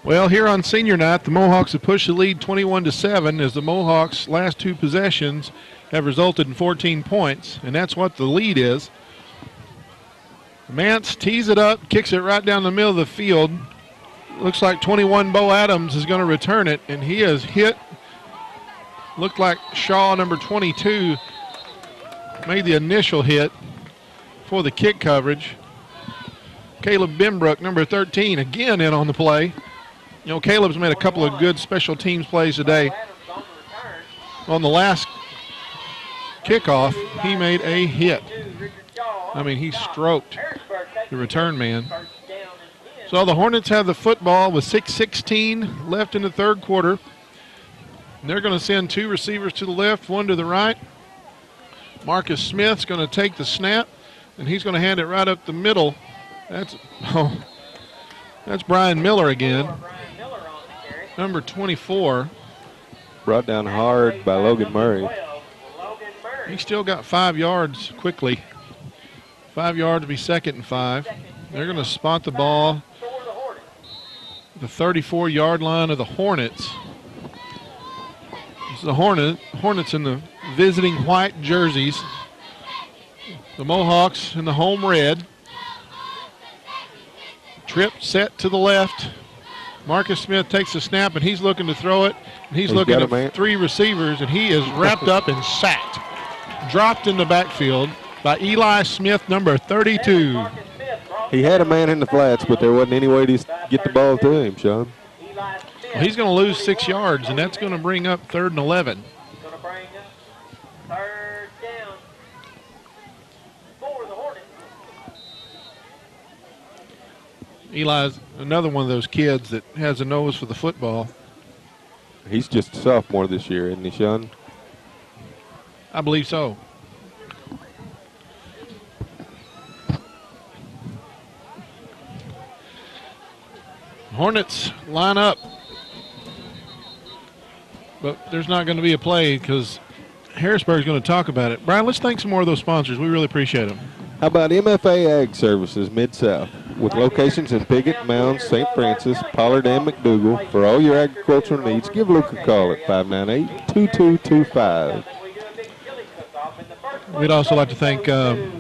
Well, here on senior night, the Mohawks have pushed the lead 21-7 as the Mohawks' last 2 possessions have resulted in 14 points, and that's what the lead is. Mance tees it up, kicks it right down the middle of the field. Looks like 21 Bo Adams is going to return it, and he has hit. Looked like Shaw, number 22, made the initial hit for the kick coverage. Caleb Bimbrook, number 13, again in on the play. You know, Caleb's made a couple of good special teams plays today. On the last kickoff, he made a hit. I mean, he stroked the return man. So the Hornets have the football with 6:16 left in the 3rd quarter. They're going to send 2 receivers to the left, 1 to the right. Marcus Smith's going to take the snap, and he's going to hand it right up the middle. That's Brian Miller again. Number 24. Brought down hard by Logan Murray. He still got 5 yards quickly. 5 yards to be 2nd and 5. They're going to spot the ball at the 34-yard line of the Hornets. This is the Hornets in the visiting white jerseys. The Mohawks in the home red. Trip set to the left. Marcus Smith takes the snap, and he's looking to throw it. And he's looking at 3 receivers, and he is wrapped up and sacked. Dropped in the backfield by Eli Smith, number 32. He had a man in the flats, but there wasn't any way to get the ball to him, Sean. Well, he's going to lose 6 yards, and that's going to bring up 3rd and 11. Going to bring up 3rd down for the Hornets. Eli's another one of those kids that has a nose for the football. He's just a sophomore this year, isn't he, Sean? I believe so. Hornets line up. But there's not going to be a play because Harrisburg's going to talk about it. Brian, let's thank some more of those sponsors. We really appreciate them. How about MFA Ag Services Mid-South? With locations in Piggott, Mounds, St. Francis, Pollard, and McDougal. For all your agricultural needs, give Luke a call at 598-2225. We'd also like to thank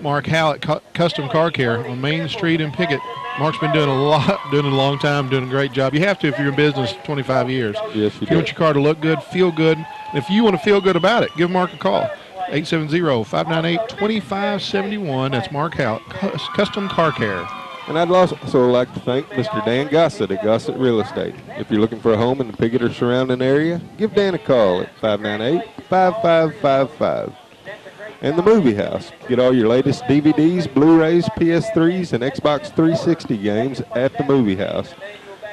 Mark Hallett, Custom Car Care on Main Street in Piggott. Mark's been doing a long time, doing a great job. You have to if you're in business 25 years. Yes, you do. You want your car to look good, feel good. And if you want to feel good about it, give Mark a call. 870-598-2571. That's Mark Hallett, Custom Car Care. And I'd also like to thank Mr. Dan Gossett at Gossett Real Estate. If you're looking for a home in the Piggott or surrounding area, give Dan a call at 598-5555. And the Movie House. Get all your latest DVDs, Blu-rays, PS3s, and Xbox 360 games at the Movie House.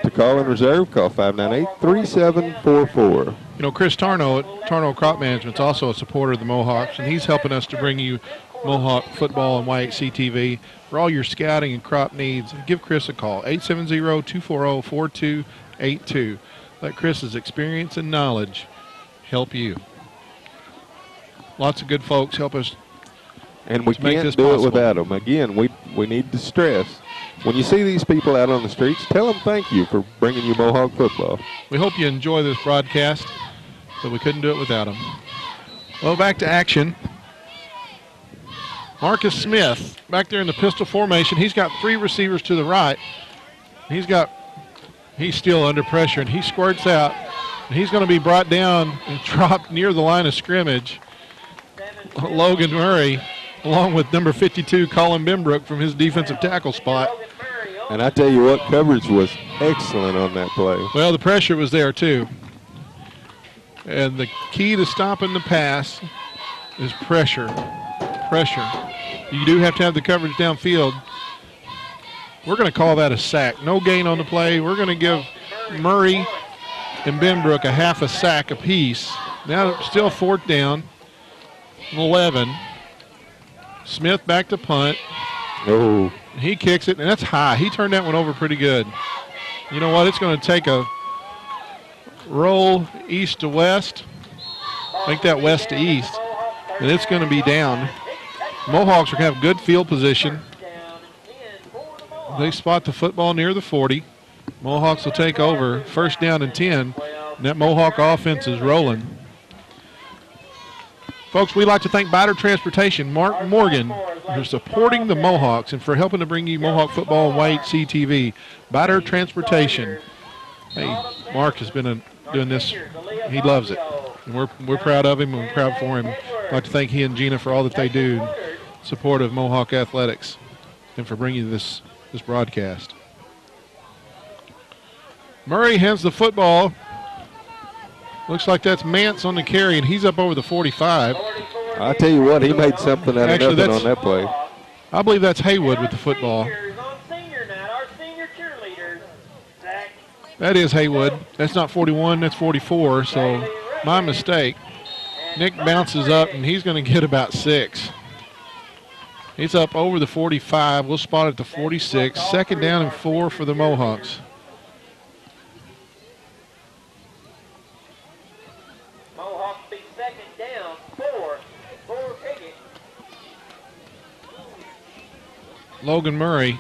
To call and reserve, call 598-3744. You know, Chris Tarno at Tarno Crop Management is also a supporter of the Mohawks, and he's helping us to bring you Mohawk football and YHC TV. For all your scouting and crop needs, give Chris a call, 870-240-4282. Let Chris's experience and knowledge help you. Lots of good folks help us. And we can't do it without them. Again, we need to stress, when you see these people out on the streets, tell them thank you for bringing you Mohawk football. We hope you enjoy this broadcast, but we couldn't do it without them. Well, back to action. Marcus Smith back there in the pistol formation. He's got 3 receivers to the right. He's still under pressure, and he squirts out. And he's going to be brought down and dropped near the line of scrimmage. Logan Murray, along with number 52, Colin Bimbrook, from his defensive tackle spot. And I tell you what, coverage was excellent on that play. Well, the pressure was there, too. And the key to stopping the pass is pressure. Pressure. You do have to have the coverage downfield. We're going to call that a sack. No gain on the play. We're going to give Murray and Benbrook a half a sack apiece. Now still 4th down, 11. Smith back to punt. Oh. He kicks it, and that's high. He turned that one over pretty good. You know what? It's going to take a roll east to west. Make that west to east, and it's going to be down. Mohawks are going to have good field position. They spot the football near the 40. Mohawks will take over. 1st down and 10. And that Mohawk offense is rolling. Folks, we'd like to thank Batter Transportation, Mark Morgan, for supporting the Mohawks and for helping to bring you Mohawk football and YHC TV. Batter Transportation. Hey, Mark has been doing this. He loves it. And we're proud of him and we're proud for him. I'd like to thank he and Gina for all that they do in support of Mohawk athletics and for bringing you this broadcast. Murray hands the football. Looks like that's Mance on the carry, and he's up over the 45. I tell you what, he made something out of nothing on that play. I believe that's Haywood with the football. That is Haywood. That's not 41, that's 44, so my mistake. Nick bounces up, and he's going to get about 6. He's up over the 45. We'll spot at the 46. 2nd down and 4 for the Mohawks. Mohawks be 2nd down, 4 for Piggott. Logan Murray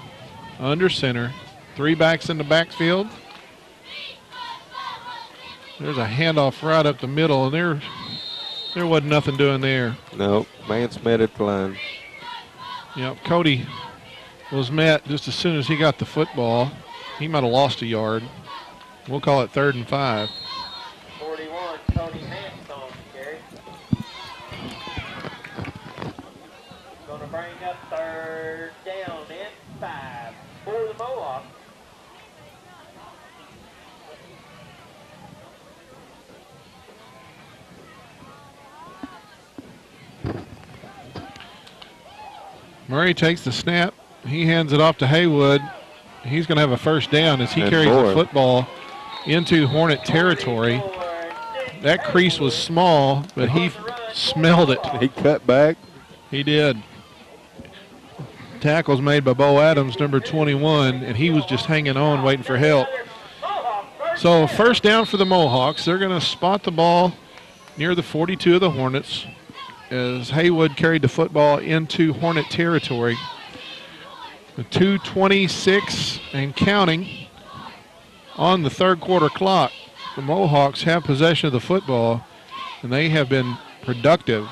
under center. 3 backs in the backfield. There's a handoff right up the middle, and there wasn't nothing doing there. No, Mance met at the line. Yep, Cody was met just as soon as he got the football. He might have lost a yard. We'll call it 3rd and 5. 41, Cody Mance on the carry. Going to bring up 3rd down and 5 for the Mohawks. Murray takes the snap. He hands it off to Haywood. He's going to have a 1st down as he carries the football into Hornet territory. That crease was small, but he smelled it. He cut back. He did. Tackles made by Bo Adams, number 21, and he was just hanging on, waiting for help. So 1st down for the Mohawks. They're going to spot the ball near the 42 of the Hornets as Haywood carried the football into Hornet territory. The 2:26 and counting on the 3rd quarter clock. The Mohawks have possession of the football, and they have been productive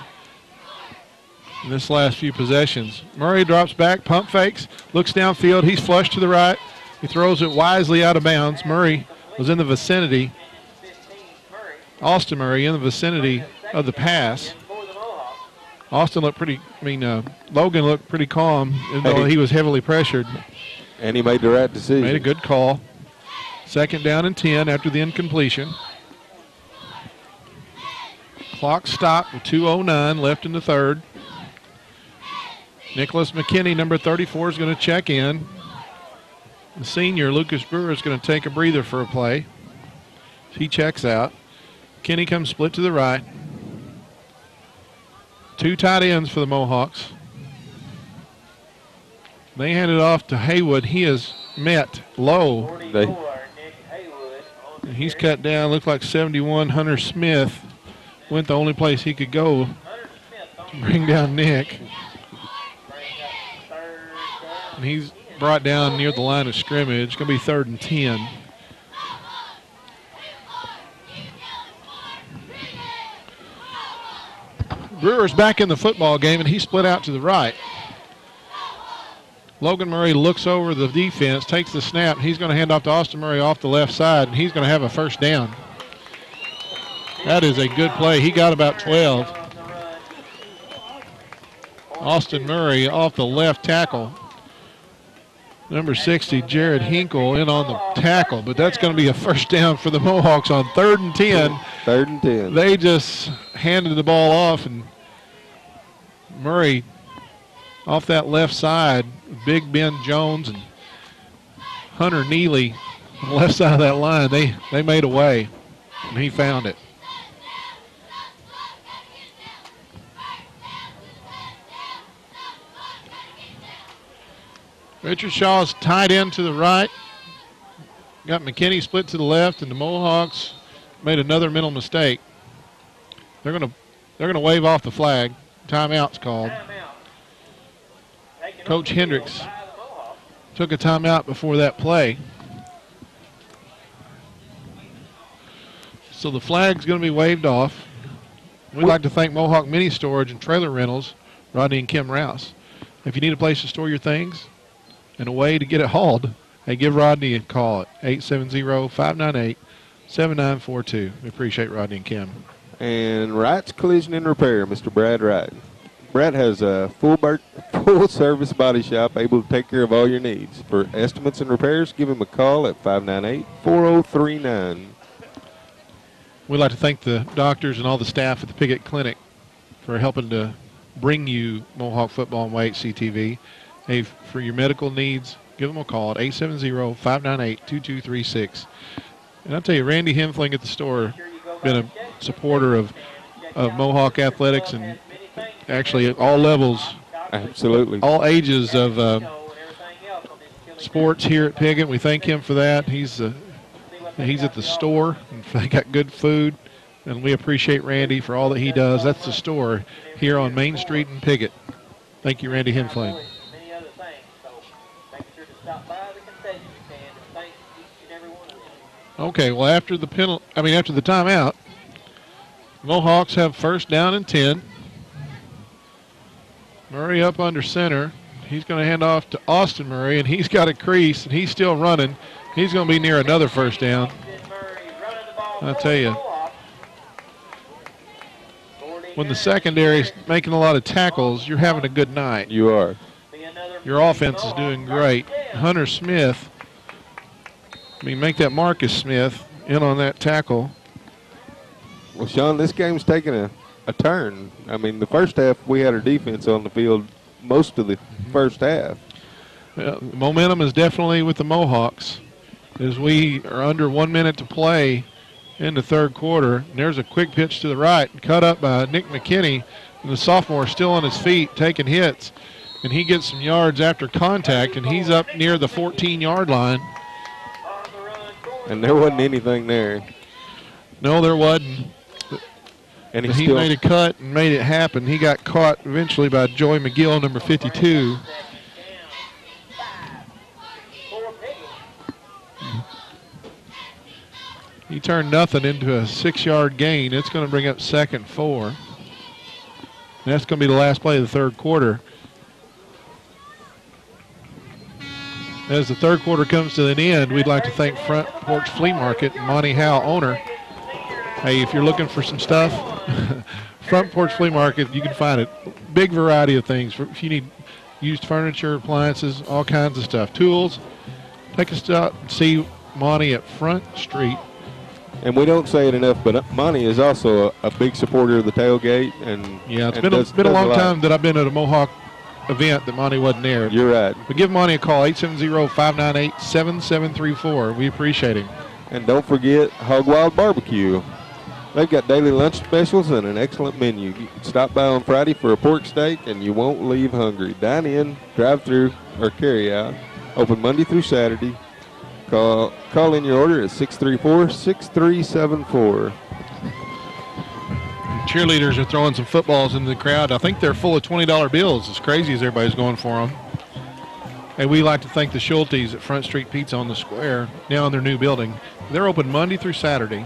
in this last few possessions. Murray drops back, pump fakes, looks downfield. He's flushed to the right. He throws it wisely out of bounds. Murray was in the vicinity. Austin Murray in the vicinity of the pass. Logan looked pretty calm, even though he was heavily pressured. And he made the right decision. Made a good call. 2nd down and 10 after the incompletion. Clock stopped with 2:09 left in the 3rd. Nicholas McKinney, number 34, is going to check in. The senior, Lucas Brewer, is going to take a breather for a play. He checks out. Kenny comes split to the right. 2 tight ends for the Mohawks. They hand it off to Haywood. He is met low. And he's cut down. Looks like 71, Hunter Smith went the only place he could go to bring down Nick. And he's brought down near the line of scrimmage. It's going to be 3rd and 10. Brewer's back in the football game, and he split out to the right. Logan Murray looks over the defense, takes the snap. He's going to hand off to Austin Murray off the left side, and he's going to have a 1st down. That is a good play. He got about 12. Austin Murray off the left tackle. Number 60, Jared Hinkle, in on the tackle, but that's going to be a 1st down for the Mohawks on 3rd and 10. 3rd and 10. They just handed the ball off, and Murray off that left side, Big Ben Jones and Hunter Neely on the left side of that line, they made a way, and he found it. Richard Shaw's tied in to the right. Got McKinney split to the left, and the Mohawks made another mental mistake. They're gonna wave off the flag. Timeout's called. Coach Hendricks took a timeout before that play. So the flag's going to be waved off. We'd like to thank Mohawk Mini Storage and Trailer Rentals, Rodney and Kim Rouse. If you need a place to store your things and a way to get it hauled, hey, give Rodney a call at 870-598-7942. We appreciate Rodney and Kim. And Wright's Collision and Repair, Mr. Brad Wright. Brad has a full-service body shop able to take care of all your needs. For estimates and repairs, give him a call at 598-4039. We'd like to thank the doctors and all the staff at the Piggott Clinic for helping to bring you Mohawk football on YHC-TV. Hey, for your medical needs, give them a call at 870-598-2236. And I'll tell you, Randy Hemfling at the store been a supporter of Mohawk athletics and actually at all levels. Absolutely. All ages of sports here at Piggott. We thank him for that. He's at the store, and they got good food, and we appreciate Randy for all that he does. That's the store here on Main Street in Piggott. Thank you, Randy Hemfling. Okay, well, after the timeout, Mohawks have first down and 10. Murray up under center. He's going to hand off to Austin Murray, and he's got a crease, and he's still running. He's going to be near another first down. I'll tell you, when the secondary's making a lot of tackles, you're having a good night. You are. Your offense is doing great. Hunter Smith, make that Marcus Smith in on that tackle. Well, Sean, this game's taking a turn. I mean, the first half we had our defense on the field most of the first half. Momentum is definitely with the Mohawks as we are under 1 minute to play in the third quarter. And there's a quick pitch to the right, cut up by Nick McKinney, and the sophomore still on his feet taking hits, and he gets some yards after contact, and he's up near the 14-yard line. And there wasn't anything there. No, there wasn't. And he made a cut and made it happen. He got caught eventually by Joey McGill, number 52. He turned nothing into a 6-yard gain. It's going to bring up 2nd and 4. And that's going to be the last play of the third quarter. As the third quarter comes to an end, we'd like to thank Front Porch Flea Market and Monty Howe, owner. Hey, if you're looking for some stuff, Front Porch Flea Market, you can find it. Big variety of things. If you need used furniture, appliances, all kinds of stuff. Tools. Take a stop and see Monty at Front Street. And we don't say it enough, but Monty is also a big supporter of the tailgate. And yeah, it's been a long time that I've been at a Mohawk event that Monty wasn't there. You're right. But give Monty a call, 870-598-7734. We appreciate him. And don't forget Hog Wild Barbecue. They've got daily lunch specials and an excellent menu. You can stop by on Friday for a pork steak, and you won't leave hungry. Dine in, drive through, or carry out. Open Monday through Saturday. Call in your order at 634-6374. Cheerleaders are throwing some footballs into the crowd. I think they're full of $20 bills, as crazy as everybody's going for them. Hey, we like to thank the Schultes at Front Street Pizza on the Square, now in their new building. They're open Monday through Saturday.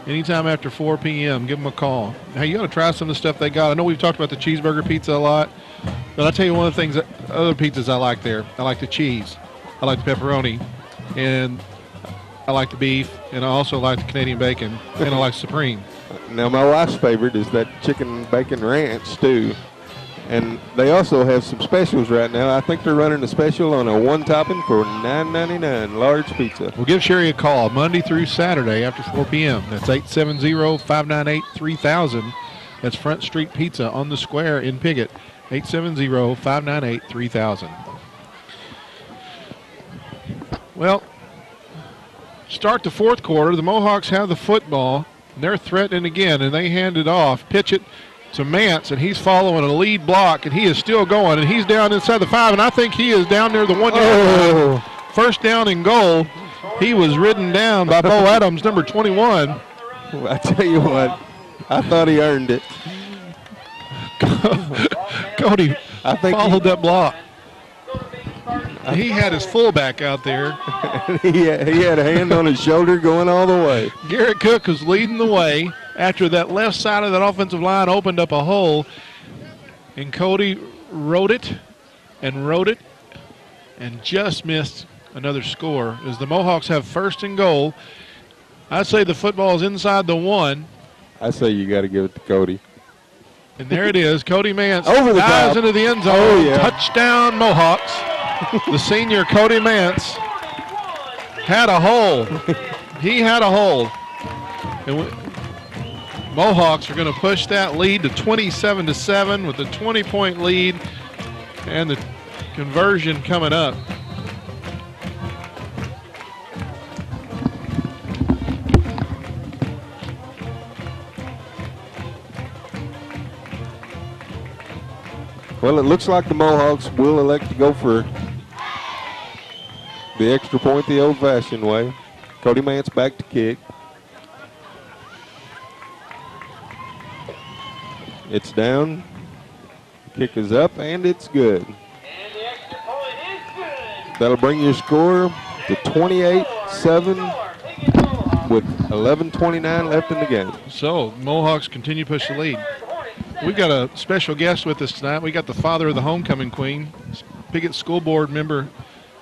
Anytime after 4 p.m., give them a call. Hey, you got to try some of the stuff they got. I know we've talked about the cheeseburger pizza a lot, but I'll tell you one of the things, other pizzas I like there. I like the cheese. I like the pepperoni. And I like the beef. And I also like the Canadian bacon. And I like Supreme. Now, my wife's favorite is that chicken bacon ranch, too. And they also have some specials right now. I think they're running a special on a one topping for $9.99, large pizza. We'll give Sherry a call Monday through Saturday after 4 p.m. That's 870-598-3000. That's Front Street Pizza on the Square in Piggott. 870-598-3000. Well, start the fourth quarter. The Mohawks have the football, and they're threatening again, and they hand it off. Pitch it to Mance, and he's following a lead block, and he is still going, and he's down inside the 5, and I think he is down near the 1 yard line. First down and goal. He was ridden down by Bo Adams, number 21. Well, I tell you what, I thought he earned it. Cody followed that block. He had his fullback out there. he had a hand on his shoulder going all the way. Garrett Cook was leading the way after that left side of that offensive line opened up a hole. And Cody rode it and just missed another score. As the Mohawks have first and goal, I say the football is inside the 1. I say you got to give it to Cody. And there it is. Cody Mance over the dives top into the end zone. Oh, yeah. Touchdown, Mohawks. The senior Cody Mance had a hole. He had a hole. And Mohawks are going to push that lead to 27-7 with a 20-point lead and the conversion coming up. Well, it looks like the Mohawks will elect to go for the extra point the old-fashioned way. Cody Mance back to kick. It's down. Kick is up, and it's good. And the extra point is good. That'll bring your score to 28-7 with 11:29 left in the game. So Mohawks continue to push the lead. We've got a special guest with us tonight. We got the father of the homecoming queen, Piggott School Board member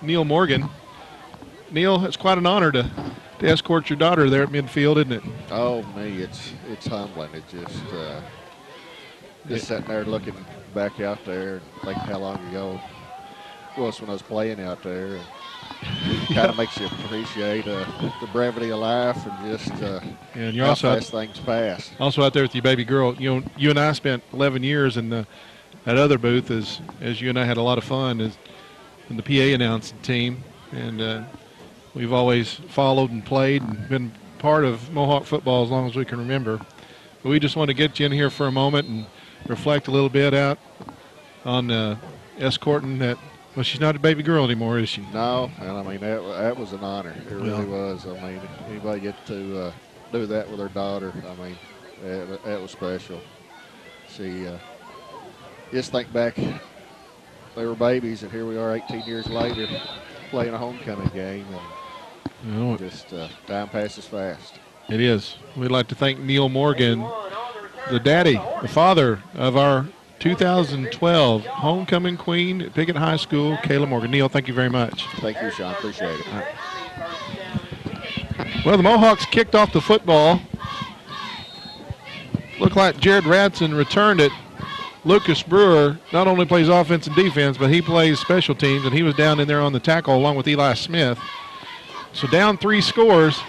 Neil Morgan. Neil, it's quite an honor to escort your daughter there at midfield, isn't it? Oh, me, it's humbling. It just sitting there looking back out there and thinking how long ago it was when I was playing out there. It kind of makes you appreciate the brevity of life and just and you're how also fast things pass. Also out there with your baby girl. You know, you and I spent 11 years in that other booth as you and I had a lot of fun in the PA announcing team, and we've always followed and played and been part of Mohawk football as long as we can remember. But we just want to get you in here for a moment and reflect a little bit out on escorting that. Well, she's not a baby girl anymore, is she? No, and I mean, that was an honor. It really was. I mean, anybody get to do that with their daughter, I mean, that was special. She, just think back, they were babies, and here we are 18 years later playing a homecoming game, and just time passes fast. It is. We'd like to thank Neil Morgan, the daddy, the father of our 2012 homecoming queen at Piggott High School, Kayla Morgan. Neil, thank you very much. Thank you, Sean. Appreciate it. Right. Well, the Mohawks kicked off the football. Looked like Jared Radson returned it. Lucas Brewer not only plays offense and defense, but he plays special teams, and he was down in there on the tackle along with Eli Smith. So down 3 scores.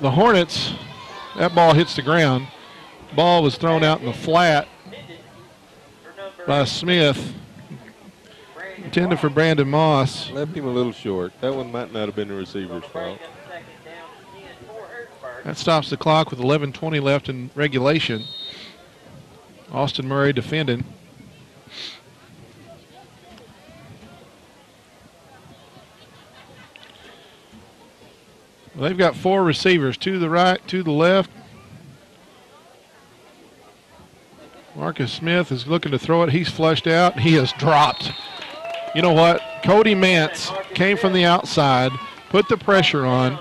The Hornets, that ball hits the ground. Ball was thrown out in the flat by Smith, intended for Brandon Moss. Left him a little short. That one might not have been the receiver's fault. That stops the clock with 11:20 left in regulation. Austin Murray defending. Well, they've got 4 receivers, 2 to the right, 2 to the left. Marcus Smith is looking to throw it. He's flushed out. He is dropped. You know what? Cody Mance came from the outside, put the pressure on,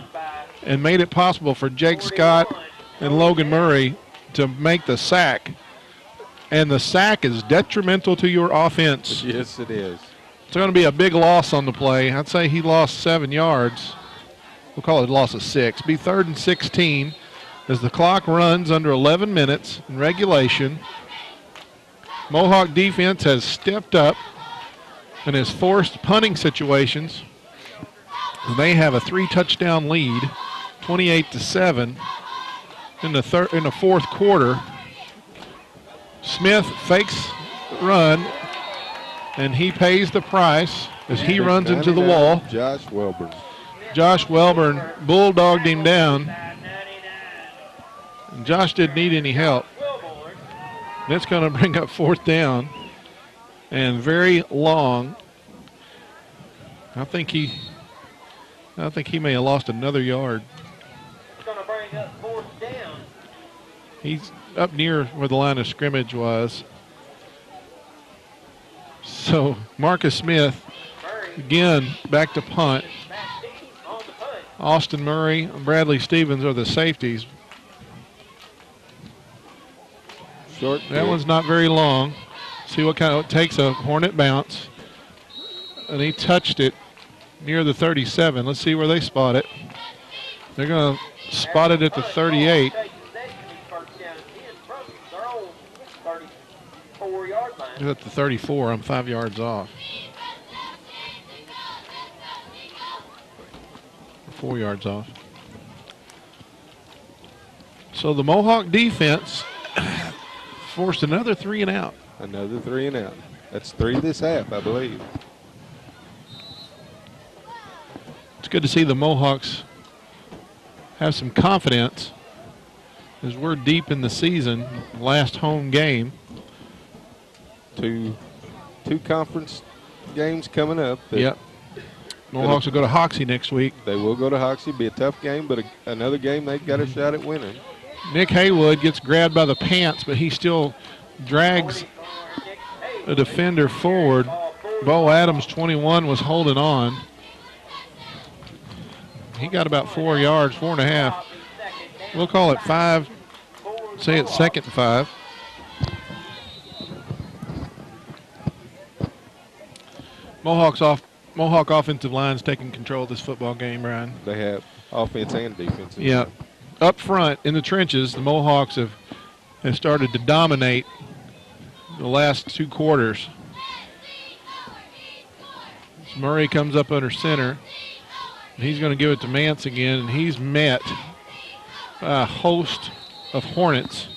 and made it possible for Jake Scott and Logan Murray to make the sack. And the sack is detrimental to your offense. Yes, it is. It's going to be a big loss on the play. I'd say he lost 7 yards. We'll call it a loss of 6. Be 3rd and 16 as the clock runs under 11 minutes in regulation. Mohawk defense has stepped up and has forced punting situations. And they have a 3-touchdown lead, 28-7 in the fourth quarter. Smith fakes run, and he pays the price as he runs into the wall. Josh Welburn. Josh Welburn bulldogged him down. And Josh didn't need any help. That's going to bring up 4th down and very long. I think he may have lost another yard. It's going to bring up 4th down. He's up near where the line of scrimmage was. So Marcus Smith, again, back to punt. Austin Murray and Bradley Stevens are the safeties. Short. That one's not very long. See what kind of, it takes a Hornet bounce. And he touched it near the 37. Let's see where they spot it. They're going to spot it at the 38. They're at the 34. I'm 5 yards off. 4 yards off. So the Mohawk defense forced another 3 and out. Another 3 and out. That's 3 this half, I believe. It's good to see the Mohawks have some confidence as we're deep in the season. Last home game. Two conference games coming up. Yep. Mohawks will go to Hoxie next week. They will go to Hoxie. Be a tough game, but another game they've got a shot at winning. Nick Haywood gets grabbed by the pants, but he still drags a defender forward. Bo Adams, 21, was holding on. He got about 4 yards, 4.5. We'll call it 5. Say it's 2nd and 5. Mohawk offensive line's taking control of this football game, Brian. They have offense and defense. Yeah. Up front in the trenches, the Mohawks have started to dominate the last 2 quarters. Murray comes up under center. He's going to give it to Mance again, and he's met by a host of Hornets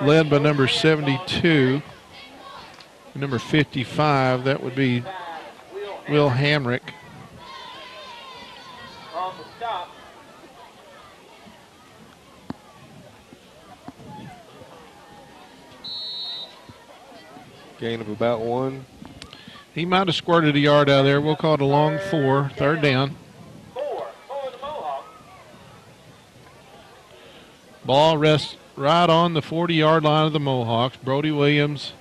led by number 72 and number 55. That would be Will Hamrick. Gain of about 1. He might have squirted a yard out of there. We'll call it a long 4, 3rd down. Ball rests right on the 40-yard line of the Mohawks. Brody Williams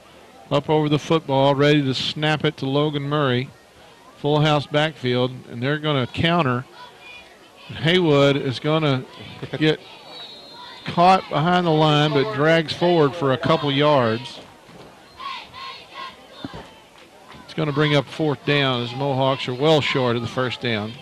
up over the football, ready to snap it to Logan Murray. Full house backfield, and they're going to counter. Haywood is going to get caught behind the line, but drags forward for a couple yards. It's going to bring up 4th down as Mohawks are well short of the 1st down.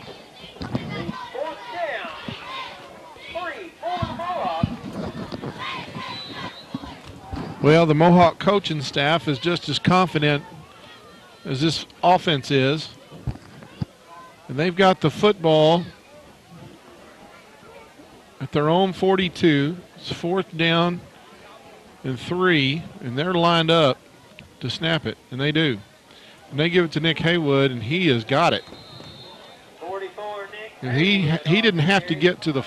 Well, the Mohawk coaching staff is just as confident as this offense is. And they've got the football at their own 42. It's 4th down and 3, and they're lined up to snap it, and they do. And they give it to Nick Haywood, and he has got it. 44, Nick. And he didn't have to get to the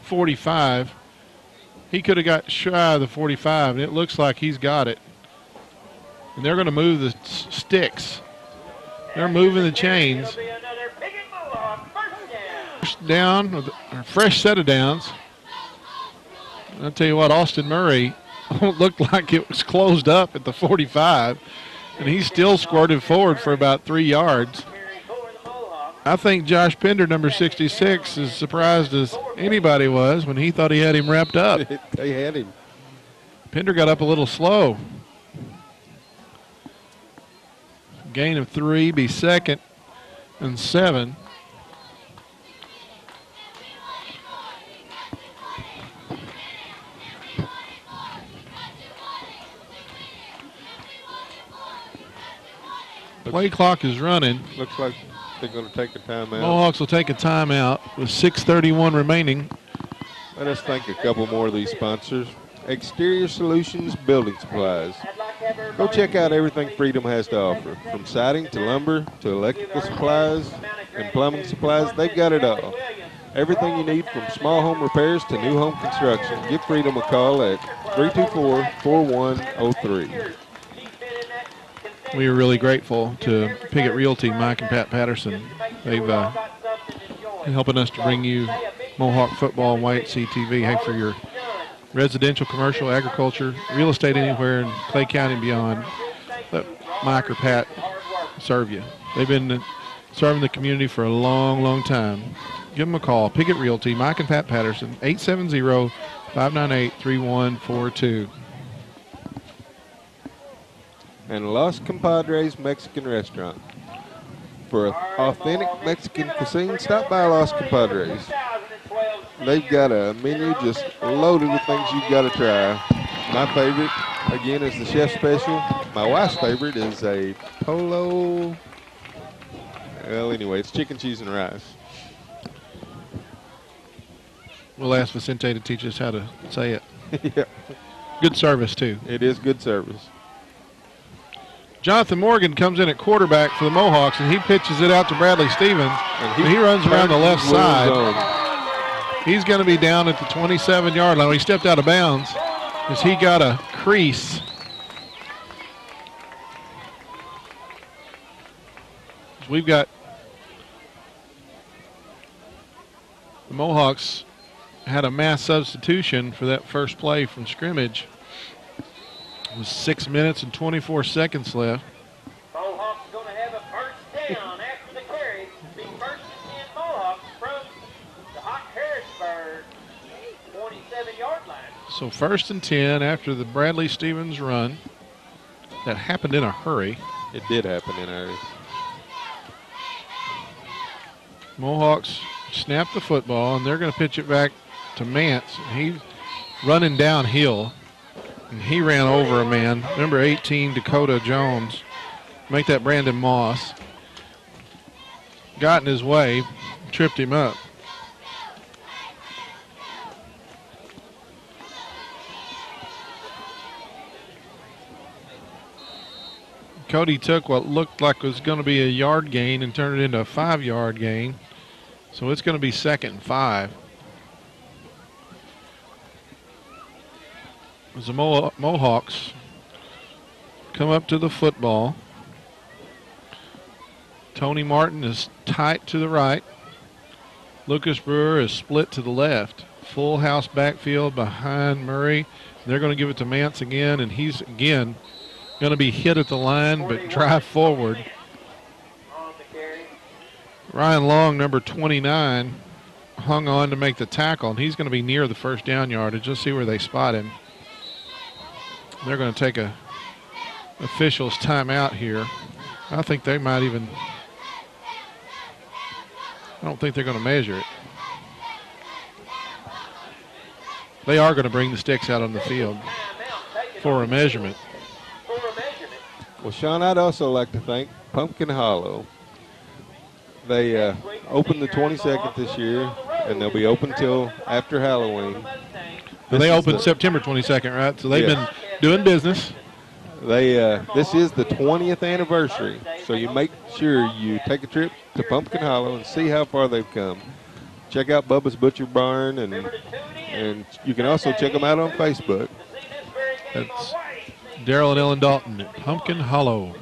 45. He could have got shy of the 45, and it looks like he's got it. And they're going to move the sticks. They're moving the chains. First down, or fresh set of downs. I'll tell you what, Austin Murray looked like it was closed up at the 45, and he still squirted forward for about 3 yards. I think Josh Pender, number 66, as surprised as anybody was when he thought he had him wrapped up. They had him. Pender got up a little slow. Gain of 3, be 2nd and 7. Play clock is running. Looks like they're going to take a timeout. Mohawks will take a timeout with 6:31 remaining. Let us thank a couple more of these sponsors. Exterior Solutions Building Supplies. Go check out everything Freedom has to offer. From siding to lumber to electrical supplies and plumbing supplies, they've got it all. Everything you need from small home repairs to new home construction. Give Freedom a call at 324-4103. We are really grateful to Piggott Realty, Mike and Pat Patterson. They've been helping us to bring you Mohawk football and YHC TV. Hey, for your residential, commercial, agriculture, real estate anywhere in Clay County and beyond, let Mike or Pat serve you. They've been serving the community for a long, long time. Give them a call. Piggott Realty, Mike and Pat Patterson, 870-598-3142. And Los Compadres Mexican Restaurant. For authentic Mexican cuisine, stop by Los Compadres. They've got a menu just loaded with things you've got to try. My favorite, again, is the chef special. My wife's favorite is a polo. Well, anyway, it's chicken, cheese, and rice. We'll ask Vicente to teach us how to say it. Yeah. Good service, too. It is good service. Jonathan Morgan comes in at quarterback for the Mohawks, and he pitches it out to Bradley Stevens. And he runs around the left side. He's going to be down at the 27-yard line. He stepped out of bounds as he got a crease. We've got the Mohawks had a mass substitution for that first play from scrimmage. It was 6 minutes and 24 seconds left. Mohawks going to have a first down after the carry. Be first and 10 Mohawks from the hot Harrisburg 27-yard line. So 1st and 10 after the Bradley Stevens run. That happened in a hurry. It did happen in a hurry. Mohawks snap the football, and they're going to pitch it back to Mance. He's running downhill, and he ran over a man. Number 18, Dakota Jones. Make that Brandon Moss. Got in his way, tripped him up. Cody took what looked like was going to be a yard gain and turned it into a 5-yard gain. So it's going to be 2nd and 5. As the Mohawks come up to the football. Tony Martin is tight to the right. Lucas Brewer is split to the left. Full house backfield behind Murray. They're going to give it to Mance again, and he's again going to be hit at the line but drive forward. Ryan Long, number 29, hung on to make the tackle, and he's going to be near the first down yardage. Just see where they spot him. They're going to take a official's timeout here. I think they might even, I don't think they're going to measure it. They are going to bring the sticks out on the field for a measurement. Well, Sean, I'd also like to thank Pumpkin Hollow. They opened the 22nd this year, and they'll be open till after Halloween. They opened September 22nd, right? So they've been doing business. This is the 20th anniversary, so you make sure you take a trip to Pumpkin Hollow and see how far they've come. Check out Bubba's Butcher Barn, and you can also check them out on Facebook. That's Darrell and Ellen Dalton at Pumpkin Hollow.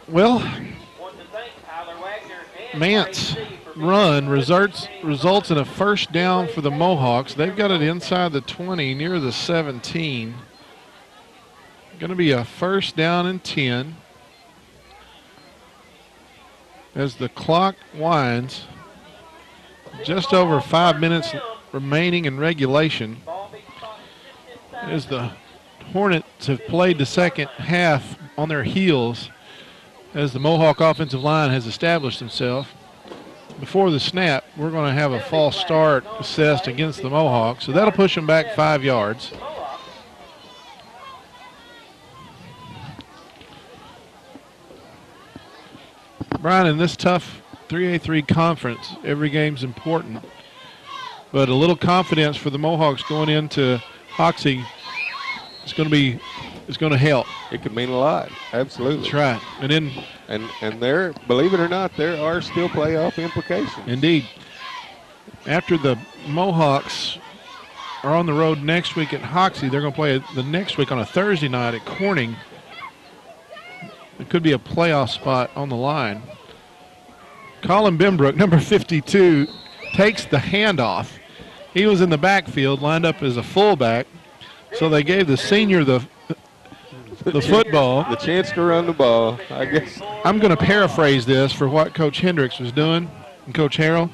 Well, Mance run results in a first down for the Mohawks. They've got it inside the 20, near the 17. Going to be a first down and 10. As the clock winds, just over 5 minutes remaining in regulation. As the Hornets have played the second half on their heels, as the Mohawk offensive line has established themselves. Before the snap, we're going to have a false start assessed against the Mohawks, so that'll push them back 5 yards. Brian, in this tough 3A3 conference, every game's important, but a little confidence for the Mohawks going into Hoxie is going to help. It could mean a lot. Absolutely. That's right. And then and there, believe it or not, there are still playoff implications. Indeed. After the Mohawks are on the road next week at Hoxie, they're going to play the next week on a Thursday night at Corning. It could be a playoff spot on the line. Colin Benbrook, number 52, takes the handoff. He was in the backfield, lined up as a fullback, so they gave the senior the football. The chance to run the ball, I guess. I'm going to paraphrase this for what Coach Hendricks was doing and Coach Harrell.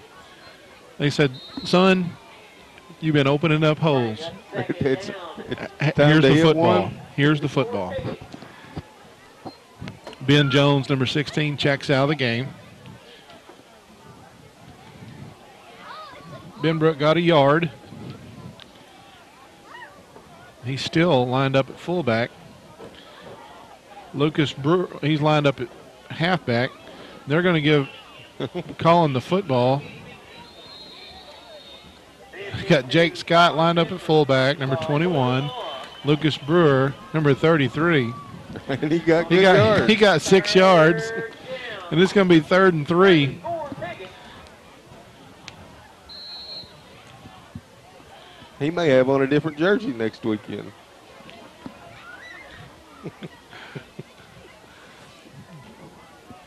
They said, son, you've been opening up holes. It's Here's the football. Here's the football. Ben Jones, number 16, checks out of the game. Benbrook got a yard. He's still lined up at fullback. Lucas Brewer, he's lined up at halfback. They're going to give Colin the football. Got Jake Scott lined up at fullback, number 21. Lucas Brewer, number 33. And he got good yards. He got 6 yards. And it's going to be 3rd and 3. He may have on a different jersey next weekend.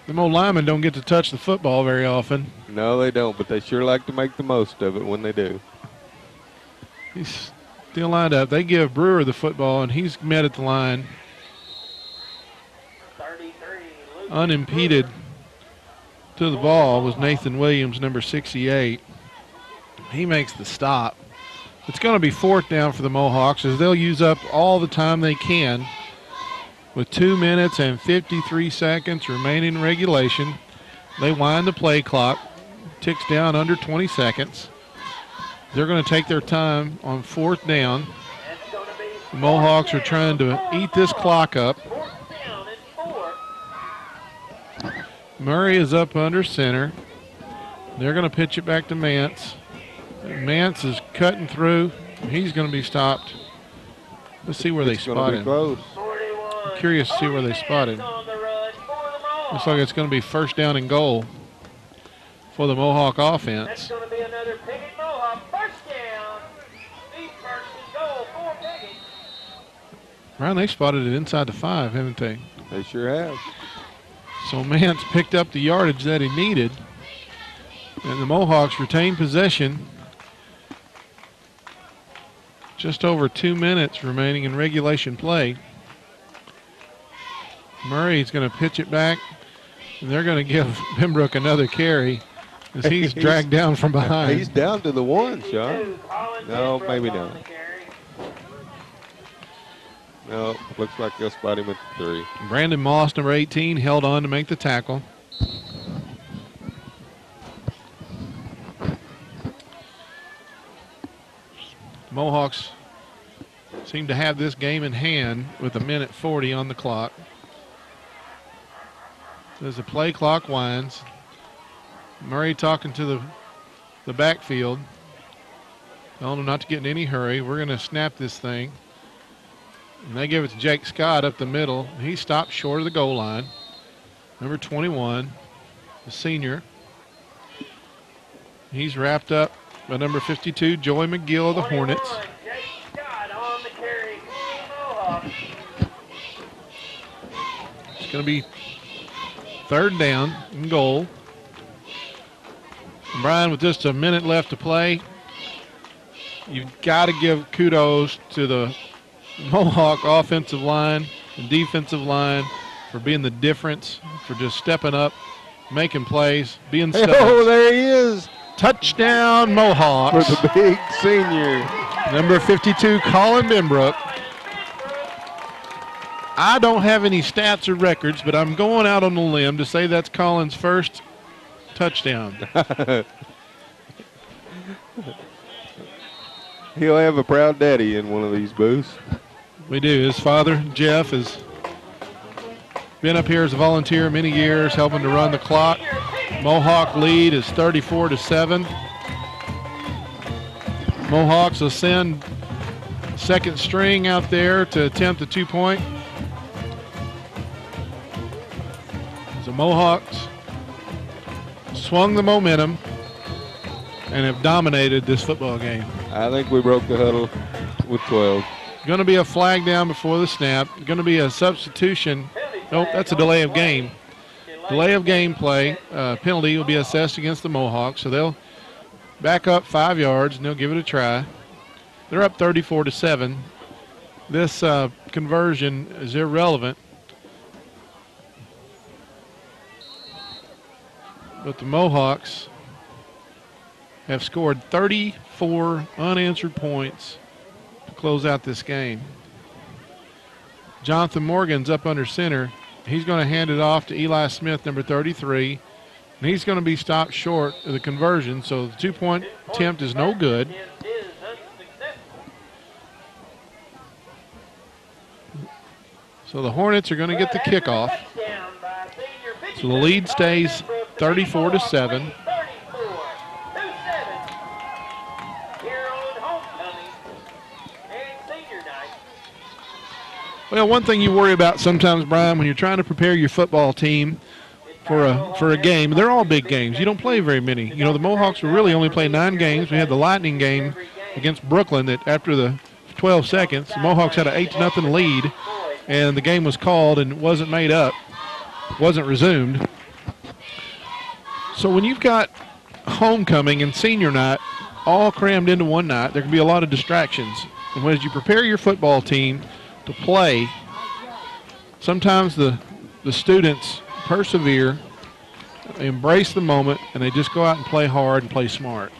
Them old linemen don't get to touch the football very often. No, they don't, but they sure like to make the most of it when they do. He's still lined up. They give Brewer the football, and he's met at the line. Unimpeded to the ball was Nathan Williams, number 68. He makes the stop. It's going to be 4th down for the Mohawks as they'll use up all the time they can with 2 minutes and 53 seconds remaining in regulation. They wind the play clock, ticks down under 20 seconds. They're going to take their time on 4th down. The Mohawks are trying to eat this clock up. Murray is up under center. They're going to pitch it back to Mance. Mance is cutting through. He's going to be stopped. Let's see where they spot him. I'm curious to see where they spot him. Looks like it's going to be 1st down and goal for the Mohawk offense. That's going to be another Piggott Mohawk 1st down. Deep 1st and goal for Piggott. Ryan, they spotted it inside the 5, haven't they? They sure have. So Mance picked up the yardage that he needed. And the Mohawks retain possession. Just over 2 minutes remaining in regulation play. Murray's going to pitch it back, and they're going to give Benbrook another carry as he's dragged down from behind. He's down to the 1, Sean. No, maybe not. No, looks like they'll spot him at the 3. Brandon Moss, number 18, held on to make the tackle. Mohawks seem to have this game in hand with 1:40 on the clock. As the play clock winds, Murray talking to the backfield, telling them not to get in any hurry. We're going to snap this thing. And they give it to Jake Scott up the middle. He stopped short of the goal line. Number 21, the senior. He's wrapped up by number 52, Joey McGill of the Hornets. It's going to be 3rd down and goal. And Brian, with just a minute left to play, you've got to give kudos to the Mohawk offensive line and defensive line for being the difference, for just stepping up, making plays, being studs. Oh, there he is. Touchdown, Mohawks. For the big senior. Number 52, Colin Benbrook. I don't have any stats or records, but I'm going out on a limb to say that's Colin's first touchdown. He'll have a proud daddy in one of these booths. We do. His father, Jeff, has been up here as a volunteer many years, helping to run the clock. Mohawk lead is 34-7. Mohawks will send second string out there to attempt the 2-point. The Mohawks swung the momentum and have dominated this football game. I think we broke the huddle with 12. Going to be a flag down before the snap. Going to be a substitution. Nope, that's a delay of game. Delay of game play. Penalty will be assessed against the Mohawks. So they'll back up 5 yards and they'll give it a try. They're up 34-7. This conversion is irrelevant. But the Mohawks have scored 34 unanswered points to close out this game. Jonathan Morgan's up under center. He's going to hand it off to Eli Smith, number 33. And he's going to be stopped short of the conversion, so the 2-point attempt is no good. So the Hornets are going to get the kickoff. So the lead stays 34-7. Well, one thing you worry about sometimes, Brian, when you're trying to prepare your football team for a game, they're all big games. You don't play very many. You know, the Mohawks will really only play 9 games. We had the Lightning game against Brooklyn that after the 12 seconds, the Mohawks had an 8-0 lead, and the game was called and wasn't made up, wasn't resumed. So when you've got homecoming and senior night all crammed into one night, there can be a lot of distractions. And as you prepare your football team to play, sometimes the students persevere, embrace the moment, and they just go out and play hard and play smart.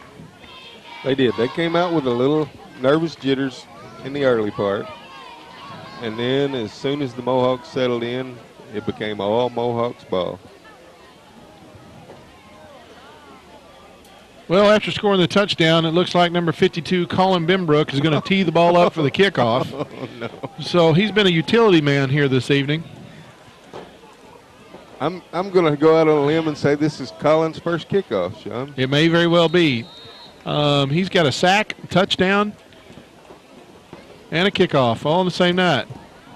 They did. They came out with a little nervous jitters in the early part, and then as soon as the Mohawks settled in, it became all Mohawks ball. Well, after scoring the touchdown, it looks like number 52, Colin Bimbrook, is going to tee the ball up for the kickoff. Oh, no. So he's been a utility man here this evening. I'm going to go out on a limb and say this is Colin's first kickoff, Sean. It may very well be. He's got a sack, a touchdown, and a kickoff all on the same night.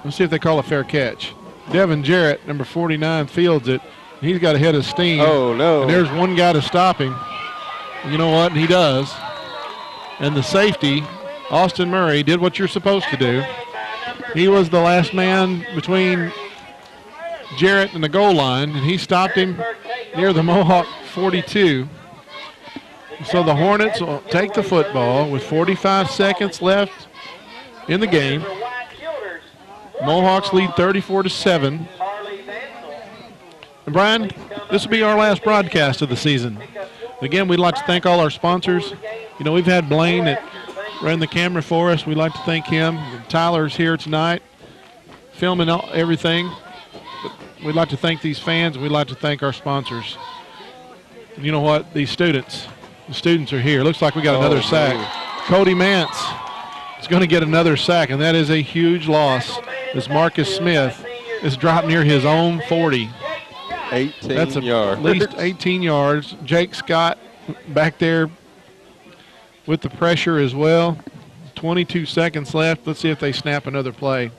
Let's see if they call a fair catch. Devin Jarrett, number 49, fields it. He's got a head of steam. Oh, no. And there's one guy to stop him. You know what? He does. And the safety, Austin Murray, did what you're supposed to do. He was the last man between Jarrett and the goal line, and he stopped him near the Mohawk 42. So the Hornets will take the football with 45 seconds left in the game. Mohawks lead 34-7. And Brian, this will be our last broadcast of the season. Again, we'd like to thank all our sponsors. You know, we've had Blaine that ran the camera for us. We'd like to thank him. Tyler's here tonight filming everything. But we'd like to thank these fans. We'd like to thank our sponsors. And you know what? These students, the students are here. Looks like we got another sack. Cody Mance is going to get another sack, and that is a huge loss as Marcus Smith is dropped near his own 40. 18 That's yards. At least 18 yards. Jake Scott back there with the pressure as well. 22 seconds left. Let's see if they snap another play.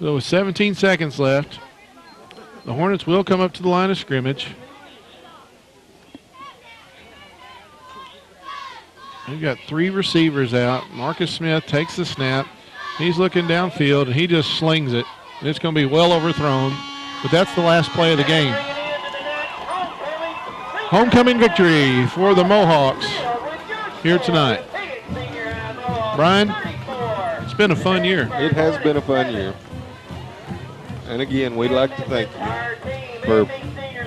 So with 17 seconds left, the Hornets will come up to the line of scrimmage. They've got 3 receivers out. Marcus Smith takes the snap. He's looking downfield, and he just slings it. And it's going to be well overthrown, but that's the last play of the game. Homecoming victory for the Mohawks here tonight. Brian, it's been a fun year. It has been a fun year. And again, we'd like to thank you for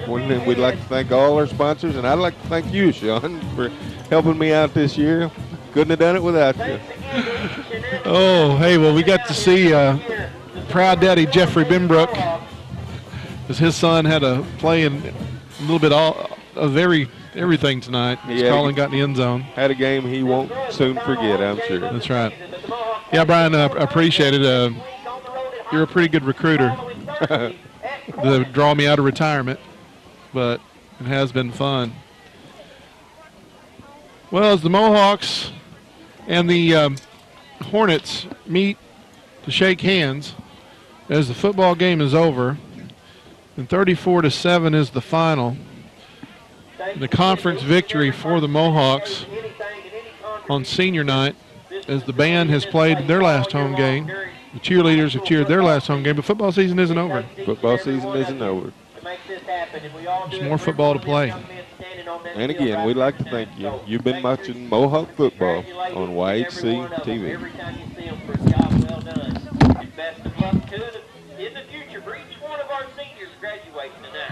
one thing. We'd like to thank all our sponsors, and I'd like to thank you, Sean, for helping me out this year. Couldn't have done it without you. Oh, hey, well, we got to see proud daddy Jeffrey Bimbrook, because his son had a play in a little bit of everything tonight. Colin got in the end zone. Had a game he won't soon forget, I'm sure. That's right. Yeah, Brian, I appreciate it. You're a pretty good recruiter to draw me out of retirement, but it has been fun. Well, as the Mohawks And the Hornets meet to shake hands as the football game is over. And 34-7 is the final. The conference victory for the Mohawks on senior night, as the band has played their last home game. The cheerleaders have cheered their last home game, but football season isn't over. Football season isn't over. There's more football to play. And again, we'd like to thank you. You've been watching Mohawk football on YHC TV. Every time you see them for a job well done. And best of luck in the future for each one of our seniors graduating tonight.